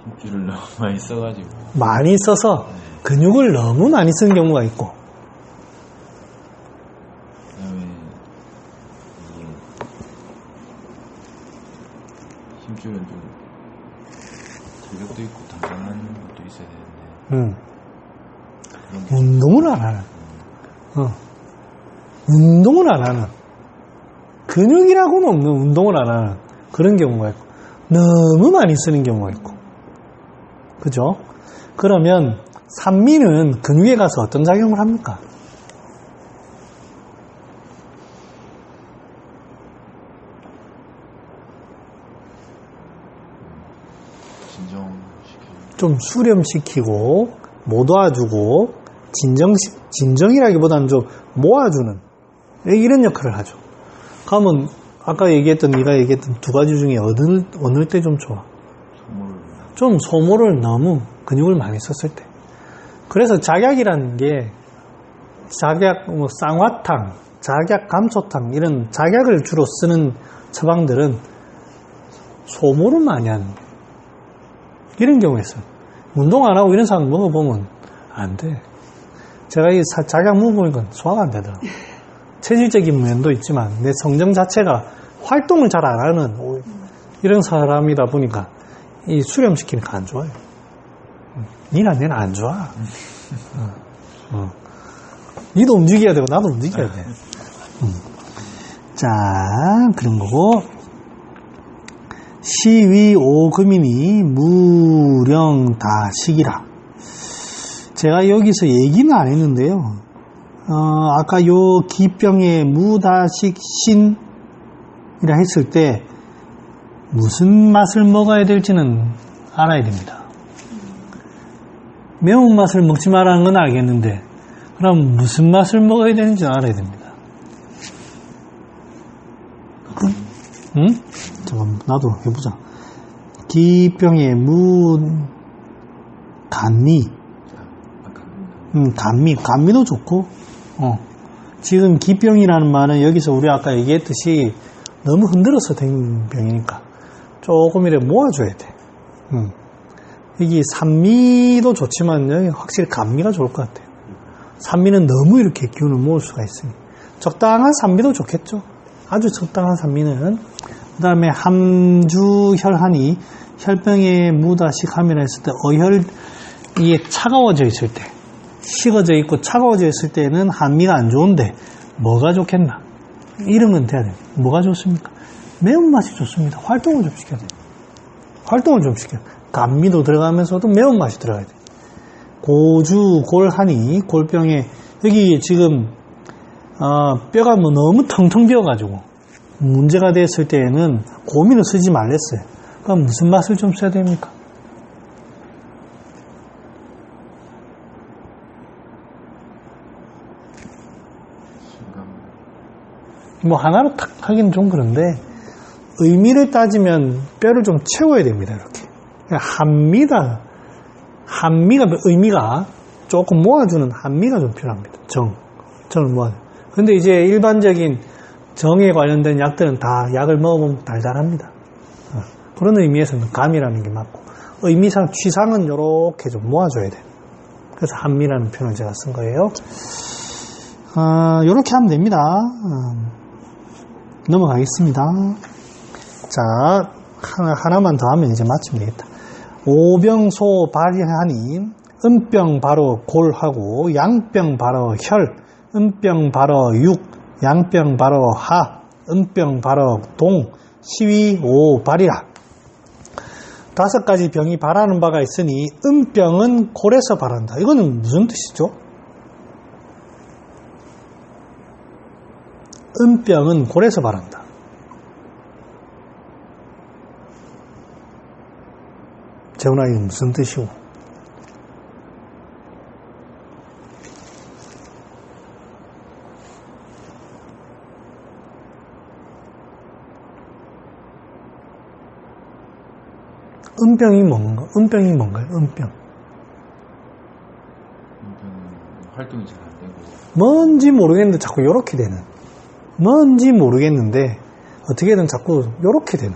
[SPEAKER 4] 힘줄을 너무 많이 써가지고
[SPEAKER 1] 많이 써서 근육을 너무 많이 쓴 경우가 있고,
[SPEAKER 4] 그다음에 힘줄은 좀 탄력도 있고 단단한 것도 있어야 되는데
[SPEAKER 1] 운동을 안 하는 운동을 안 하는 근육이라고는 없는 운동을 안 하는 그런 경우가 있고, 너무 많이 쓰는 경우가 있고, 그죠? 그러면 산미는 근육에 가서 어떤 작용을 합니까? 좀 수렴시키고 못 도와주고 진정이라기보다는 좀 모아주는 이런 역할을 하죠. 그러면 아까 얘기했던 네가 얘기했던 두 가지 중에 어느 때 좀 좋아? 좀 소모를 너무 근육을 많이 썼을 때. 그래서 작약이라는 게 작약 쌍화탕, 작약 감초탕 이런 작약을 주로 쓰는 처방들은 소모를 많이 하는 이런 경우가 있어요. 운동 안 하고 이런 사람 먹어보면 안 돼. 제가 이 작약 먹어보니까 소화가 안 되더라고요. 체질적인 면도 있지만 내 성정 자체가 활동을 잘 안 하는 이런 사람이다 보니까 이 수렴시키니까 안 좋아요. 니나 내나 안 좋아. 니도 움직여야 되고 나도 움직여야 돼. 자, 그런 거고. 시위오금이니 무령다식이라. 제가 여기서 얘기는 안 했는데요. 아까 요 기병의 무다식신이라 했을 때 무슨 맛을 먹어야 될지는 알아야 됩니다. 매운맛을 먹지 말라는 건 알겠는데, 그럼 무슨 맛을 먹어야 되는지는 알아야 됩니다. 응? 잠깐 나도 해보자. 기병의 간미. 감미도 좋고, 지금 기병이라는 말은 여기서 우리 아까 얘기했듯이 너무 흔들어서 된 병이니까 조금 이렇게 모아줘야 돼. 여기 산미도 좋지만 여기 확실히 감미가 좋을 것 같아요. 산미는 너무 이렇게 기운을 모을 수가 있으니 적당한 산미도 좋겠죠. 아주 적당한 산미는. 그 다음에 함주혈하니 혈병에 무다식함이라 했을 때 이게 차가워져 있을 때, 식어져 있고 차가워져 있을 때는 한미가 안 좋은데 뭐가 좋겠나? 이런 건 돼야 돼요. 뭐가 좋습니까? 매운맛이 좋습니다. 활동을 좀 시켜야 돼요. 활동을 좀 시켜야 돼요. 감미도 들어가면서도 매운맛이 들어가야 돼요. 고주 골하니 골병에 여기 지금 뼈가 너무 텅텅 비어가지고 문제가 됐을 때에는 고민을 쓰지 말랬어요. 그럼 무슨 맛을 좀 써야 됩니까? 뭐 하나로 탁 하기는 좀 그런데 의미를 따지면 뼈를 좀 채워야 됩니다. 이렇게 한미가 의미가 조금 모아주는 한미가 좀 필요합니다. 정을 모아줘. 근데 이제 일반적인 정에 관련된 약들은 다 약을 먹어보면 달달합니다. 그런 의미에서는 감이라는 게 맞고, 의미상 취상은 이렇게 좀 모아줘야 돼요. 그래서 한미라는 표현을 제가 쓴 거예요. 이렇게 하면 됩니다. 넘어가겠습니다. 자, 하나만 더 하면 이제 마치면 되겠다. 오병소 발하니 음병 바로 골하고 양병 바로 혈, 음병 바로 육, 양병 바로 하, 음병 바로 동, 시위 오 발이라. 5가지 병이 발하는 바가 있으니 음병은 골에서 발한다. 이거는 무슨 뜻이죠? 음병은 골에서 발한다. 재훈아, 이게 무슨 뜻이고? 음병이 뭔가? 음병이 뭔가요? 음병.
[SPEAKER 4] 활동이 잘 안 되고.
[SPEAKER 1] 뭔지 모르겠는데 자꾸 요렇게 되는. 뭔지 모르겠는데 어떻게든 자꾸 요렇게 되는.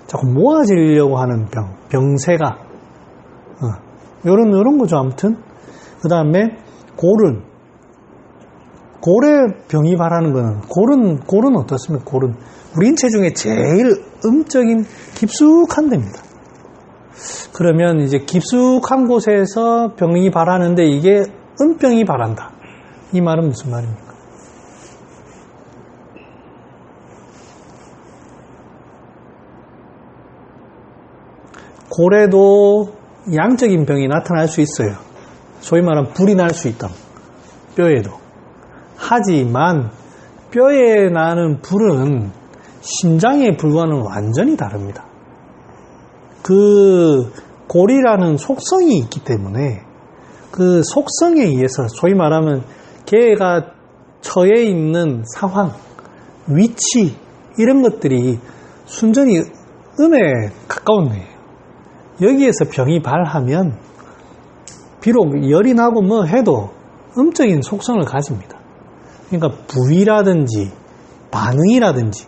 [SPEAKER 1] 자꾸 모아지려고 하는 병. 병세가. 요런 거죠, 아무튼. 그 다음에 골은. 골의 병이 발하는 거는, 골은 어떻습니까? 골은 우리 인체 중에 제일 음적인 깊숙한 데입니다. 그러면 이제 깊숙한 곳에서 병이 발하는데 이게 음병이 발한다. 이 말은 무슨 말입니까? 골에도 양적인 병이 나타날 수 있어요. 소위 말하면 불이 날 수 있다. 뼈에도. 하지만 뼈에 나는 불은 심장의 불과는 완전히 다릅니다. 그 골이라는 속성이 있기 때문에 그 속성에 의해서 소위 말하면 걔가 처해 있는 상황, 위치 이런 것들이 순전히 음에 가까운 거예요. 여기에서 병이 발하면 비록 열이 나고 뭐 해도 음적인 속성을 가집니다. 그러니까 부위라든지 반응이라든지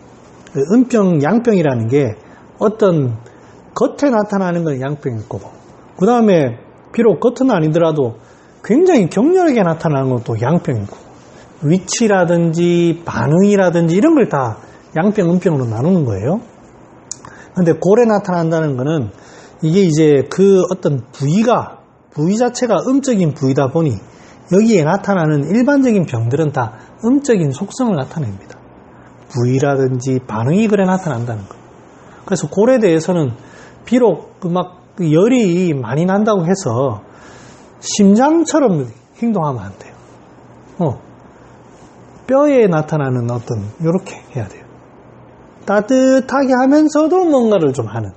[SPEAKER 1] 음병, 양병이라는 게 어떤 겉에 나타나는 건 양병일 거고, 그 다음에 비록 겉은 아니더라도 굉장히 격렬하게 나타나는 것도 양병이고, 위치라든지 반응이라든지 이런 걸 다 양병, 음병으로 나누는 거예요. 근데 골에 나타난다는 거는 이게 이제 그 어떤 부위 자체가 음적인 부위다 보니 여기에 나타나는 일반적인 병들은 다 음적인 속성을 나타냅니다. 부위라든지 반응이 그래 나타난다는 거. 그래서 골에 대해서는 비록 막 열이 많이 난다고 해서 심장처럼 행동하면 안 돼요. 뼈에 나타나는 어떤 이렇게 해야 돼요. 따뜻하게 하면서도 뭔가를 좀 하는.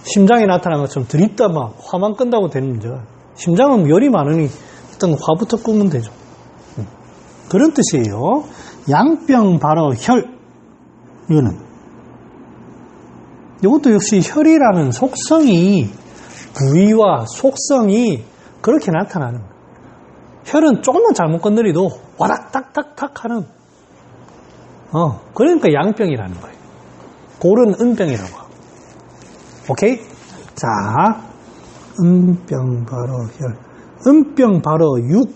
[SPEAKER 1] 심장에 나타나는 것처럼 들이다 막 화만 끈다고 되는 문제가. 심장은 열이 많으니 일단 화부터 끄면 되죠. 그런 뜻이에요. 양병 바로 혈. 이것도 역시 혈이라는 속성이, 부위와 속성이 그렇게 나타나는 거예요. 혈은 조금만 잘못 건드리도 와락딱딱딱 하는, 그러니까 양병이라는 거예요. 골은 음병이라고 하고. 오케이? 자, 음병 바로 혈. 음병 바로 육.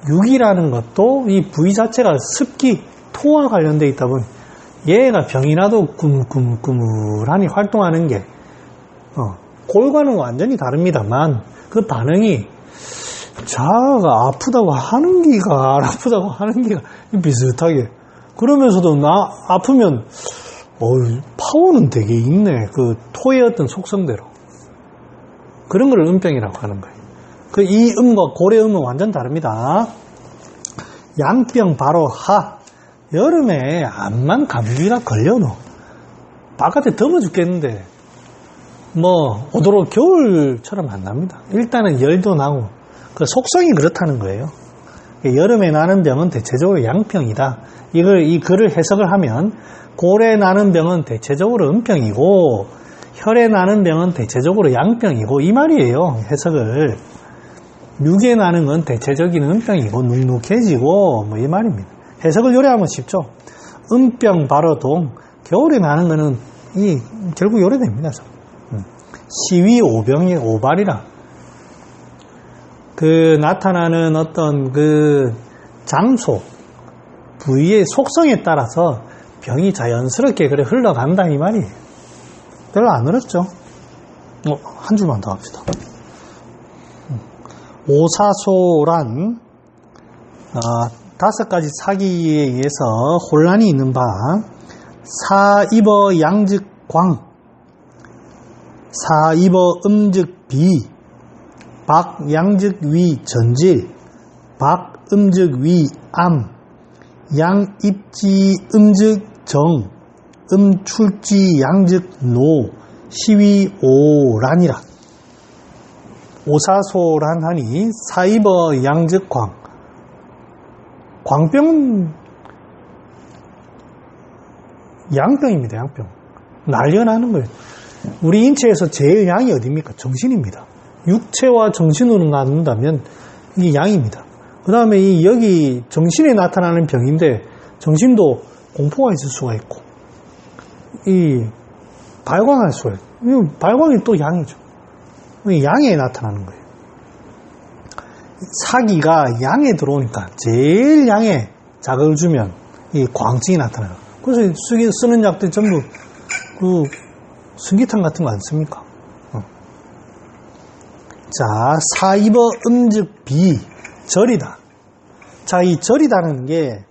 [SPEAKER 1] 육이라는 것도 이 부위 자체가 습기, 토와 관련되어 있다 보니 얘가 병이 나도 꾸물꾸물하니 활동하는 게 골과는 완전히 다릅니다만 그 반응이 자아가 아프다고 하는 기가 안 아프다고 하는 기가 비슷하게, 그러면서도 나 아프면 파워는 되게 있네. 그 토의 어떤 속성대로. 그런 걸 음병이라고 하는 거예요. 이 음과 골의 음은 완전 다릅니다. 양병 바로 하. 여름에 암만 감기가 걸려도 바깥에 더워 죽겠는데 오도록 겨울처럼 안 납니다. 일단은 열도 나고 그 속성이 그렇다는 거예요. 여름에 나는 병은 대체적으로 양병이다. 이 글을 해석을 하면 골에 나는 병은 대체적으로 음병이고 혈에 나는 병은 대체적으로 양병이고 이 말이에요. 해석을. 육에 나는 건 대체적인 음병이고 눅눅해지고 이 말입니다. 해석을 요리하면 쉽죠. 음병 바로 동. 겨울에 나는 거는 결국 요래됩니다. 시위 오병이 오발이라 나타나는 어떤 장소, 부위의 속성에 따라서 병이 자연스럽게 흘러간다 이 말이에요. 별로 안 어렵죠? 한 줄만 더 합시다. 오사소란 5가지 사기에 의해서 혼란이 있는 바 사입어 양즉 광, 사입어 음즉 비, 박 양즉 위 전질, 박 음즉 위 암, 양 입지 음즉 정, 출지 양즉 노, 시위 오란이라. 오사소란 하니 사입어 양즉 광. 광병은 양병입니다. 양병. 날려나는 거예요. 우리 인체에서 제일 양이 어디입니까? 정신입니다. 육체와 정신으로 나눈다면 이게 양입니다. 그 다음에 여기 정신에 나타나는 병인데 정신도 공포가 있을 수가 있고 발광할 수가 있고 발광이 또 양이죠. 양에 나타나는 거예요. 사기가 양에 들어오니까 제일 양에 자극을 주면 이 광증이 나타나요. 그래서 쓰는 약들 전부 승기탄 같은 거 안 씁니까? 자, 사입어 음즉 비, 절이다. 자, 이 절이다는 게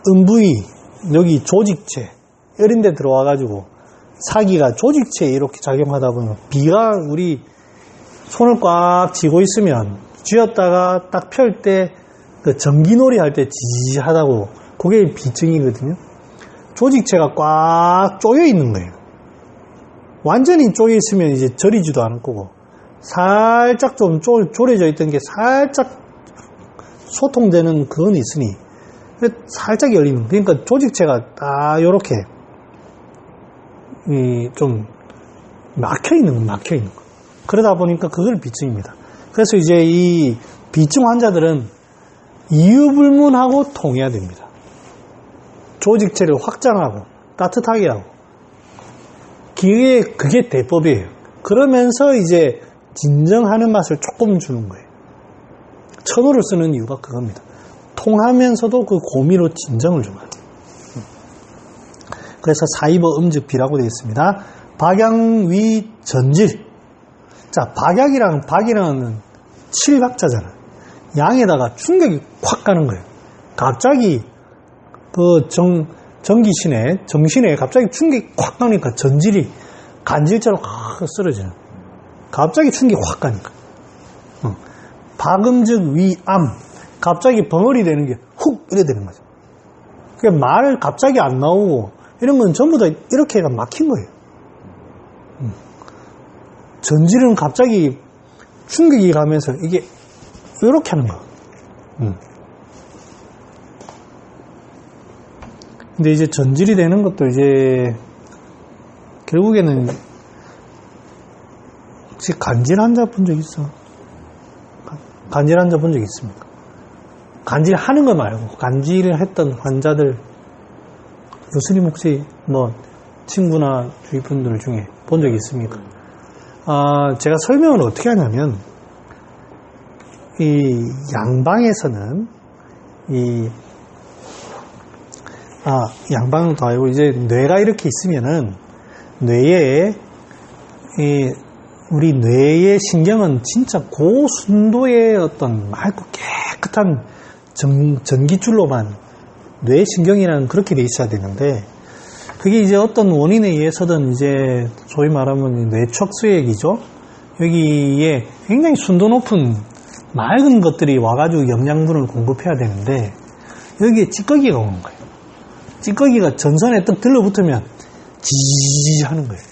[SPEAKER 1] 음부위, 여기 조직체, 이런 데 들어와가지고 사기가 조직체에 이렇게 작용하다 보면 비가 우리 손을 꽉 쥐고 있으면 쥐었다가 딱 펼 때 전기놀이 할 때 지지하다고 그게 비증이거든요. 조직체가 꽉 쪼여 있는 거예요. 완전히 쪼여 있으면 이제 저리지도 않을 거고 살짝 좀 졸여져 있던 게 살짝 소통되는 그건 있으니 살짝 열리는, 그러니까 조직체가 딱 요렇게 좀 막혀 있는 거. 그러다 보니까 그걸 비증입니다. 그래서 이제 이 비증 환자들은 이유불문하고 통해야 됩니다. 조직체를 확장하고 따뜻하게 하고 그게 대법이에요. 그러면서 이제 진정하는 맛을 조금 주는 거예요. 천호를 쓰는 이유가 그겁니다. 통하면서도 그 고미로 진정을 주는 거예요. 그래서 사입어 음즉 비라고 되어 있습니다. 박양위 전질. 자, 박이라는 칠박자잖아요. 양에다가 충격이 확 가는 거예요. 갑자기 정신에 갑자기 충격이 확 가니까 전질이 간질처럼 확 쓰러져요. 갑자기 충격이 확 가니까. 박음즉 위암. 갑자기 벙어리 되는 게 훅 이래 되는 거죠. 그러니까 말 갑자기 안 나오고 이런 건 전부 다 이렇게가 막힌 거예요. 전질은 갑자기 충격이 가면서 이게 이렇게 하는 거야. 근데 이제 전질이 되는 것도 이제 결국에는 혹시 간질 환자 본 적 있어? 간질 환자 본 적 있습니까? 간질 하는 거 말고 간질을 했던 환자들 교수님 혹시 친구나 주위 분들 중에 본 적 있습니까? 제가 설명을 어떻게 하냐면 이 양방에서는 양방도 아니고 이제 뇌가 이렇게 있으면은 우리 뇌의 신경은 진짜 고순도의 어떤 맑고 깨끗한 전기줄로만 뇌신경이라는 그렇게 돼 있어야 되는데 그게 이제 어떤 원인에 의해서든 이제 소위 말하면 뇌척수액이죠. 여기에 굉장히 순도 높은 맑은 것들이 와가지고 영양분을 공급해야 되는데 여기에 찌꺼기가 오는 거예요. 찌꺼기가 전선에 딱 들러붙으면 지지지 하는 거예요.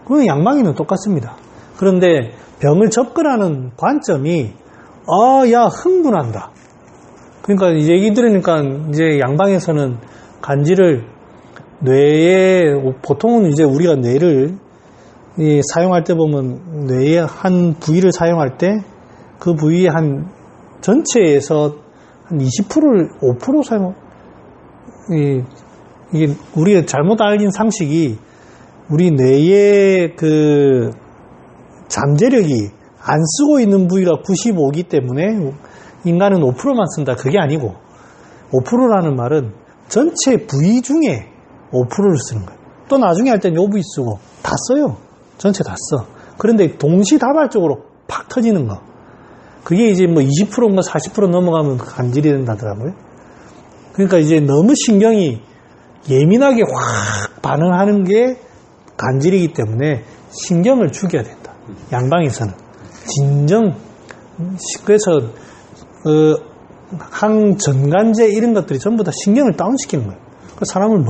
[SPEAKER 1] 그건 양방이는 똑같습니다. 그런데 병을 접근하는 관점이 야 흥분한다. 그러니까 이제 얘기 들으니까 이제 양방에서는 간질을 뇌에 보통은 이제 우리가 뇌를 사용할 때 보면 뇌의 한 부위를 사용할 때 그 부위의 한 전체에서 한 20%를 5% 사용 이게 우리가 잘못 알린 상식이 우리 뇌의 그 잠재력이 안 쓰고 있는 부위가 95이기 때문에 인간은 5%만 쓴다. 그게 아니고 5%라는 말은 전체 부위 중에 5%를 쓰는 거예요. 또 나중에 할 땐 요 부위 쓰고 다 써요. 전체 다 써. 그런데 동시다발적으로 팍 터지는 거. 그게 이제 뭐 20%인가 40% 넘어가면 간질이 된다더라고요. 그러니까 이제 너무 신경이 예민하게 확 반응하는 게 간질이기 때문에 신경을 죽여야 된다. 양방에서는. 진정, 그래서, 항전간제 이런 것들이 전부 다 신경을 다운시키는 거예요. 그 사람을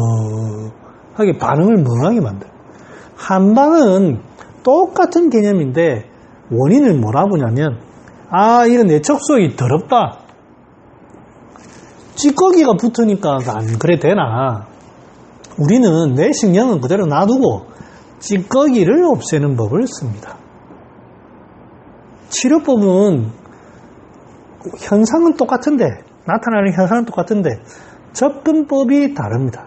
[SPEAKER 1] 멍하게, 반응을 멍하게 만들어요. 한방은 똑같은 개념인데 원인을 뭐라고 보냐면, 이런 내척속이 더럽다. 찌꺼기가 붙으니까 안 그래 되나. 우리는 내 신경은 그대로 놔두고 찌꺼기를 없애는 법을 씁니다. 치료법은 현상은 똑같은데, 나타나는 현상은 똑같은데 접근법이 다릅니다.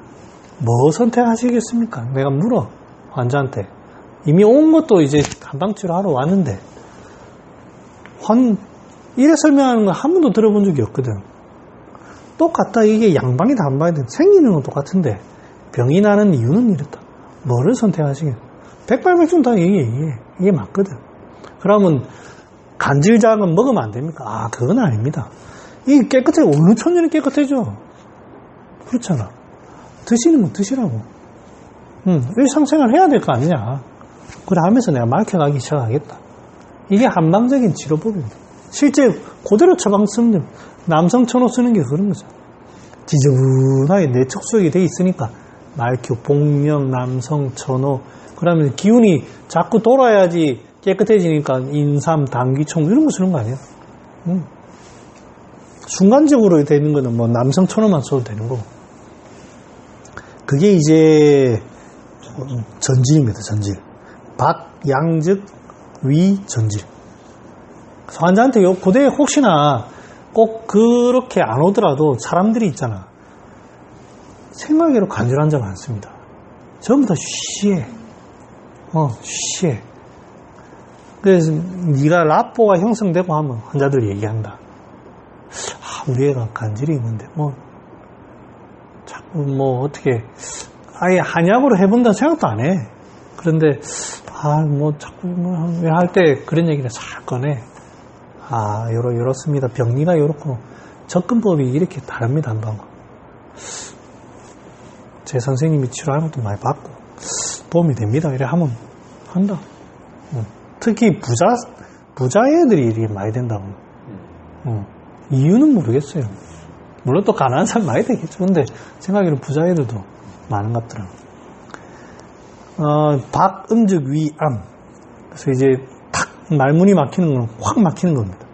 [SPEAKER 1] 뭐 선택하시겠습니까? 내가 물어, 환자한테. 이미 온 것도 이제 한방치료하러 왔는데 이래 설명하는 거 한 번도 들어본 적이 없거든. 똑같다. 이게 양방이다 한방이다. 생기는 건 똑같은데 병이 나는 이유는 이렇다. 뭐를 선택하시겠어요? 백발백중 다 얘기해. 이게 맞거든. 그러면 간질작은 먹으면 안 됩니까? 그건 아닙니다. 이게 깨끗해. 어느 천년이 깨끗해져. 그렇잖아. 드시는 건 드시라고. 일상생활 해야 될 거 아니냐. 그래 하면서 내가 말켜가기 시작하겠다. 이게 한방적인 치료법입니다. 실제 그대로 처방 쓰면 남성 천호 쓰는 게 그런 거죠. 지저분하게 내척수액이 돼 있으니까 말큐, 복명, 남성 천호. 그러면 기운이 자꾸 돌아야지 깨끗해지니까 인삼, 당귀청 이런 거 쓰는 거 아니에요? 순간적으로 되는 거는 뭐 남성 천호만 써도 되는 거고. 그게 이제 전질입니다. 전질. 박, 양즉, 위, 전질. 환자한테 고대에 혹시나 꼭 그렇게 안 오더라도 사람들이 있잖아. 생각외로 간질 환자 많습니다. 전부 다 쉬해. 쉬해. 그래서 네가 라포가 형성되고 하면 환자들이 얘기한다. 우리 애가 간질이 있는데 자꾸 어떻게 아예 한약으로 해본다는 생각도 안 해. 그런데 자꾸 할 때 그런 얘기를 싹 꺼내. 이렇습니다. 병리가 이렇고 접근법이 이렇게 다릅니다. 한방. 제 선생님이 치료하는 것도 많이 받고 도움이 됩니다. 이래 하면 한다. 특히 부자 애들이 이렇게 많이 된다고. 이유는 모르겠어요. 물론 또 가난한 사람 많이 되겠죠. 근데 생각에는 부자 애들도 많은 것 같더라고요. 박, 음즉, 위, 암. 그래서 이제 탁 말문이 막히는 건 확 막히는 겁니다.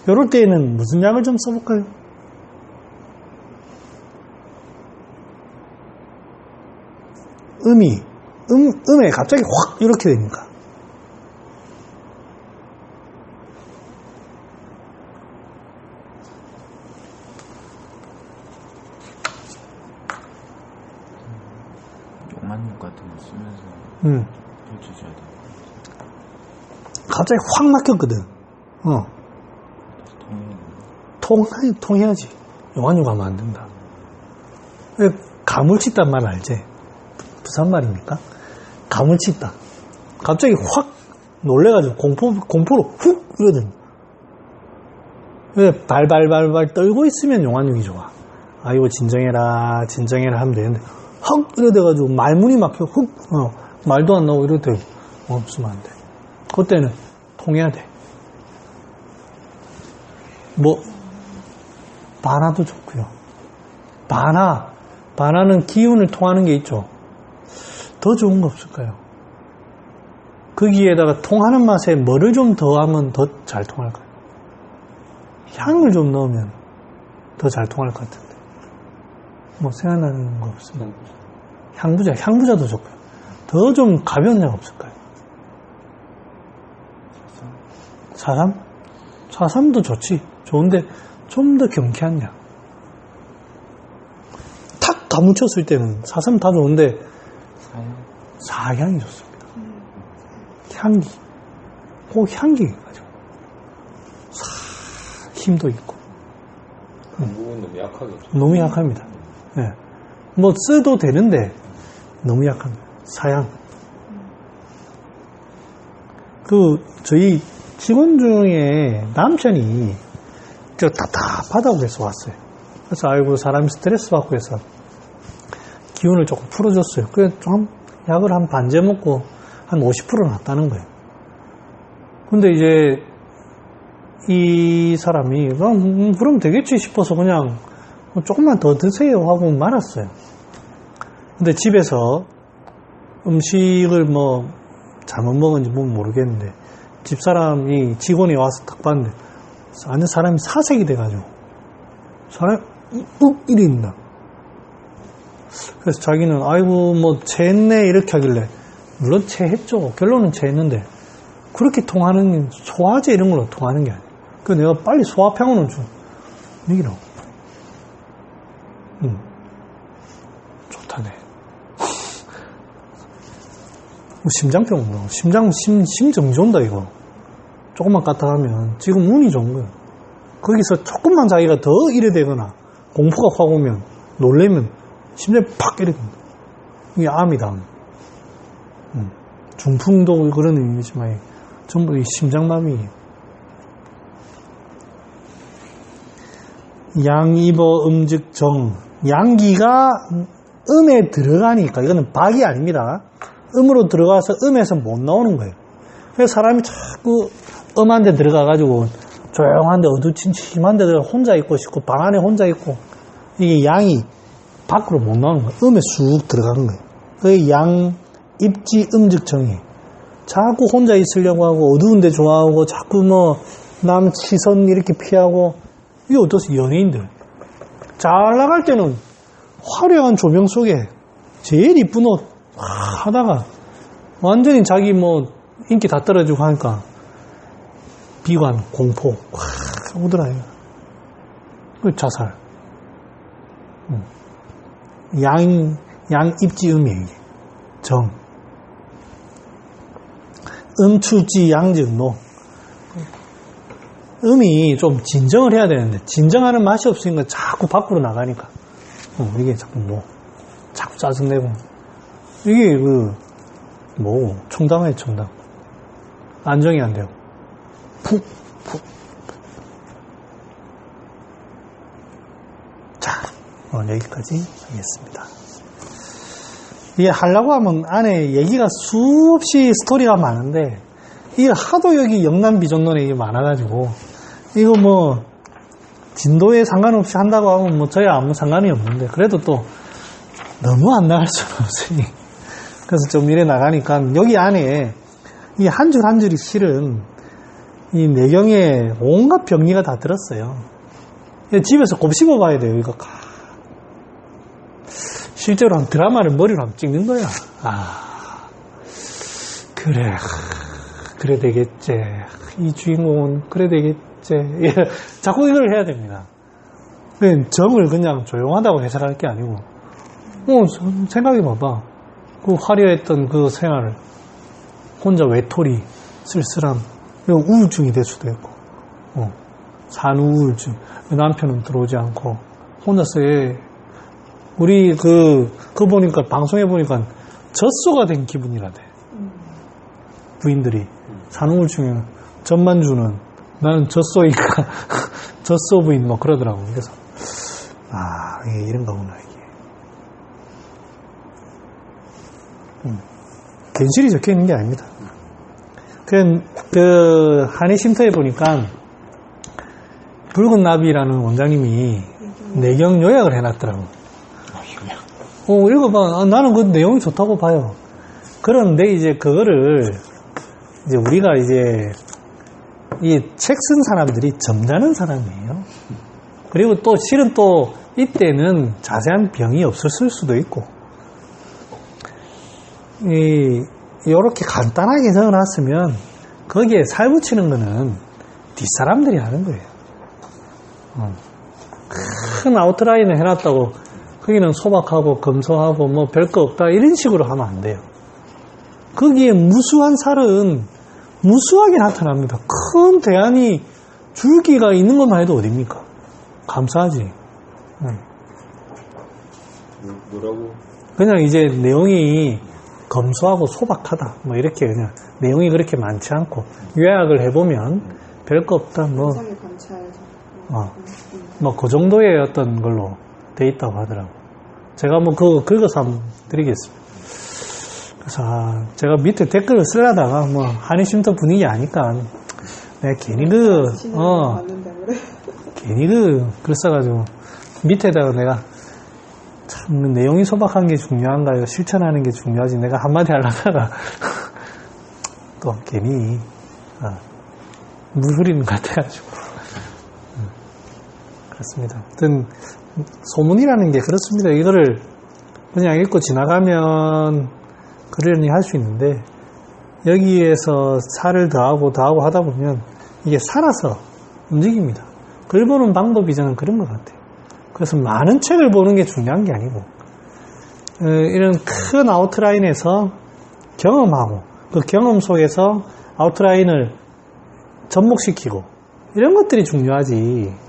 [SPEAKER 1] 이럴 때에는 무슨 약을 좀 써볼까요? 음에 갑자기 확 이렇게 되니까.
[SPEAKER 4] 용안육 같은 거 쓰면서 펼쳐줘야 돼.
[SPEAKER 1] 갑자기 확 막혔거든. 통해야지. 용안육 하면 안 된다. 가물치단 말 알지? 부산 말입니까? 가물치다. 갑자기 확 놀래가지고 공포로 훅 이러더니. 발발발 떨고 있으면 용안육이 좋아. 이거 진정해라 하면 되는데, 헉! 이러대가지고 말문이 막혀, 말도 안 나오고 이러대. 없으면 안 돼. 그때는 통해야 돼. 바나도 좋고요. 바나는 기운을 통하는 게 있죠. 더 좋은 거 없을까요? 거기에다가 통하는 맛에 뭐를 좀 더하면 더 잘 통할까요? 향을 좀 넣으면 더 잘 통할 것 같은데. 생각나는 거 없습니다. 향부자도 좋고요. 더 좀 가벼운 약 없을까요? 사삼? 사삼도 좋지. 좋은데 좀 더 경쾌한 약. 탁 다 묻혔을 때는 사슴 다 좋은데 사향이 좋습니다. 향기, 그 향기 가지고 힘도 있고.
[SPEAKER 3] 한국은 너무 약하겠죠.
[SPEAKER 1] 너무 약합니다. 예. 뭐 써도 되는데 너무 약합니다. 사양. 저희 직원 중에 남편이 저 답답하다고 해서 왔어요. 그래서 아이고 사람이 스트레스 받고 해서 기운을 조금 풀어줬어요. 그래서 좀 약을 한 반제 먹고 한 50% 낫다는 거예요. 근데 이제 이 사람이 그럼 되겠지 싶어서 그냥 조금만 더 드세요 하고 말았어요. 근데 집에서 음식을 뭐 잘못 먹은지 모르겠는데 집사람이 직원이 와서 딱 봤는데 안에 사람이 사색이 돼가지고 사람이 이래 있나. 그래서 자기는 아이고 뭐 체했네 이렇게 하길래 물론 체했죠. 결론은 체했는데 그렇게 통하는 소화제 이런 걸로 통하는 게 아니에요. 그래서 내가 빨리 소화평온을 좀 먹이라고. 좋다네. 심장병, 심정지 온다, 이거. 조금만 까딱하면, 지금 운이 좋은 거예요. 거기서 조금만 자기가 더 이래 되거나, 공포가 확 오면, 놀래면, 심장이 팍 이래 된다. 이게 암이다. 중풍도 그런 의미지만, 전부 이 심장마비. 양입어 음즉정. 양기가 음에 들어가니까, 이거는 박이 아닙니다. 음으로 들어가서 음에서 못 나오는 거예요. 그래서 사람이 자꾸 음한 데 들어가가지고 조용한 데 어두침침한 데 들어가 혼자 있고 싶고 방 안에 혼자 있고 이게 양이 밖으로 못 나오는 거예요. 음에 쑥 들어가는 거예요. 그게 양, 입지, 음즉정이에요. 자꾸 혼자 있으려고 하고 어두운 데 좋아하고 자꾸 뭐 남 시선 이렇게 피하고 이게 어떠세요? 연예인들. 잘 나갈 때는 화려한 조명 속에 제일 이쁜 옷 하다가 완전히 자기 뭐 인기 다 떨어지고 하니까 비관, 공포 확 오더라요. 그 자살. 양 입지음이에요. 이게. 정. 음추지 양즉노. 음이 좀 진정을 해야 되는데 진정하는 맛이 없으니까 자꾸 밖으로 나가니까 이게 자꾸 자꾸 짜증내고 이게 총당해 총당. 안정이 안 되고 푹. 자, 여기까지 하겠습니다. 이게 하려고 하면 안에 얘기가 수없이 스토리가 많은데 이게 하도 여기 영남 비전론에 이게 많아가지고 이거 뭐 진도에 상관없이 한다고 하면 뭐 저야 아무 상관이 없는데 그래도 또 너무 안 나갈 수는 없으니 그래서 좀 이래 나가니까 여기 안에 이 한 줄 한 줄이 실은 이 내경에 온갖 병리가 다 들었어요. 집에서 곱씹어 봐야 돼요. 이거 실제로 한 드라마를 머리로 한번 찍는 거야. 그래 되겠지. 이 주인공은 그래 되겠지. 자꾸 이걸 해야 됩니다. 정을 그냥 조용하다고 해석할 게 아니고 생각해봐봐. 그 화려했던 그 생활을 혼자 외톨이, 쓸쓸함, 우울증이 될 수도 있고, 산우울증, 남편은 들어오지 않고, 혼자서 우리 그거 보니까, 방송에 보니까 젖소가 된 기분이라대. 부인들이. 산우울증에 젖만 주는, 나는 젖소니까, 젖소 부인, 뭐 그러더라고. 그래서, 이게 이런 거구나, 이게. 괜시리 적혀 있는 게 아닙니다. 한의 쉼터에 보니까 붉은 나비라는 원장님이 내경 요약을 해놨더라고. 읽어봐. 나는 그 내용이 좋다고 봐요. 그런데 이제 그거를 이제 우리가 이제 이 책 쓴 사람들이 점잖은 사람이에요. 그리고 또 실은 또 이때는 자세한 병이 없었을 수도 있고. 이렇게 간단하게 적어놨으면 거기에 살 붙이는 거는 뒷사람들이 하는 거예요. 큰 아웃라인을 해놨다고 거기는 소박하고 검소하고 뭐 별거 없다 이런 식으로 하면 안 돼요. 거기에 무수한 살은 무수하게 나타납니다. 큰 대안이 줄기가 있는 것만 해도 어딥니까? 감사하지.
[SPEAKER 3] 뭐라고?
[SPEAKER 1] 그냥 이제 내용이 검소하고 소박하다. 뭐 이렇게 그냥 내용이 그렇게 많지 않고 요약을 해보면 별거 없다. 뭐 그 정도의 어떤 걸로 돼 있다고 하더라고. 제가 뭐 그거 긁어서 한번 드리겠습니다. 그래서 제가 밑에 댓글을 쓰려다가 뭐 한의쉼터 분위기 아니까 내가 괜히 괜히 글 써가지고 밑에다가 내가 참 내용이 소박한 게 중요한가요? 실천하는 게 중요하지. 내가 한마디 하려다가 또 괜히 물 흐리는 것 같아가지고 그렇습니다. 하여튼 소문이라는 게 그렇습니다. 이거를 그냥 읽고 지나가면 그러려니 할 수 있는데 여기에서 살을 더하고 하다 보면 이게 살아서 움직입니다. 글 보는 방법이 저는 그런 것 같아요. 그래서 많은 책을 보는 게 중요한 게 아니고 이런 큰 아웃라인에서 경험하고 그 경험 속에서 아웃라인을 접목시키고 이런 것들이 중요하지.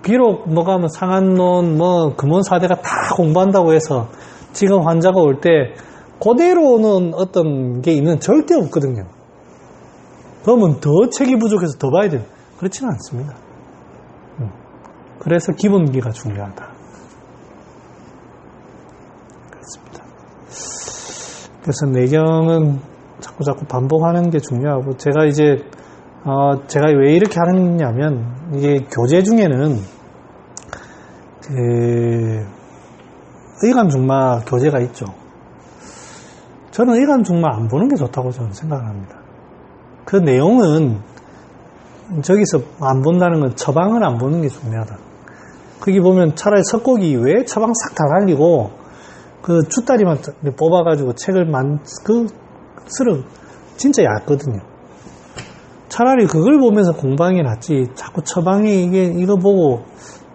[SPEAKER 1] 비록 뭐가 뭐 상한론 뭐 금원사대가 다 공부한다고 해서 지금 환자가 올 때 그대로 오는 어떤 게 있는 절대 없거든요. 그러면 더 책이 부족해서 더 봐야 돼요. 그렇지는 않습니다. 그래서 기본기가 중요하다. 그렇습니다. 그래서 내경은 자꾸 반복하는 게 중요하고 제가 이제 제가 왜 이렇게 하느냐면 이게 교재 중에는 의감중마 교재가 있죠. 저는 의감중마 안 보는 게 좋다고 저는 생각합니다. 그 내용은 저기서 안 본다는 건 처방을 안 보는 게 중요하다. 거기 보면 차라리 석고기 왜 처방 싹 다 날리고 그 쭈다리만 뽑아가지고 책을 그 쓰러 진짜 얇거든요. 차라리 그걸 보면서 공부하는 게 낫지. 자꾸 처방이 이거 보고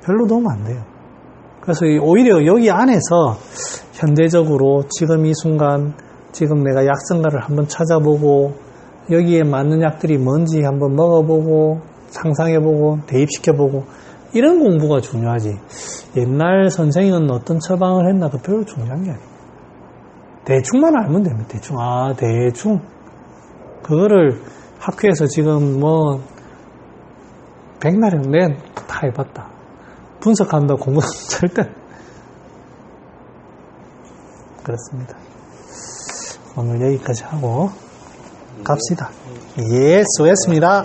[SPEAKER 1] 별로 도움 안 돼요. 그래서 오히려 여기 안에서 현대적으로 지금 이 순간 지금 내가 약성가를 한번 찾아보고 여기에 맞는 약들이 뭔지 한번 먹어보고 상상해보고 대입시켜보고 이런 공부가 중요하지. 옛날 선생님은 어떤 처방을 했나 그 별로 중요한 게 아니에요. 대충만 알면 됩니다. 대충 그거를 학교에서 지금 뭐 백날은 내가 다 해봤다. 분석한다 공부는 절대 그렇습니다. 오늘 여기까지 하고 갑시다. 예, 수고했습니다.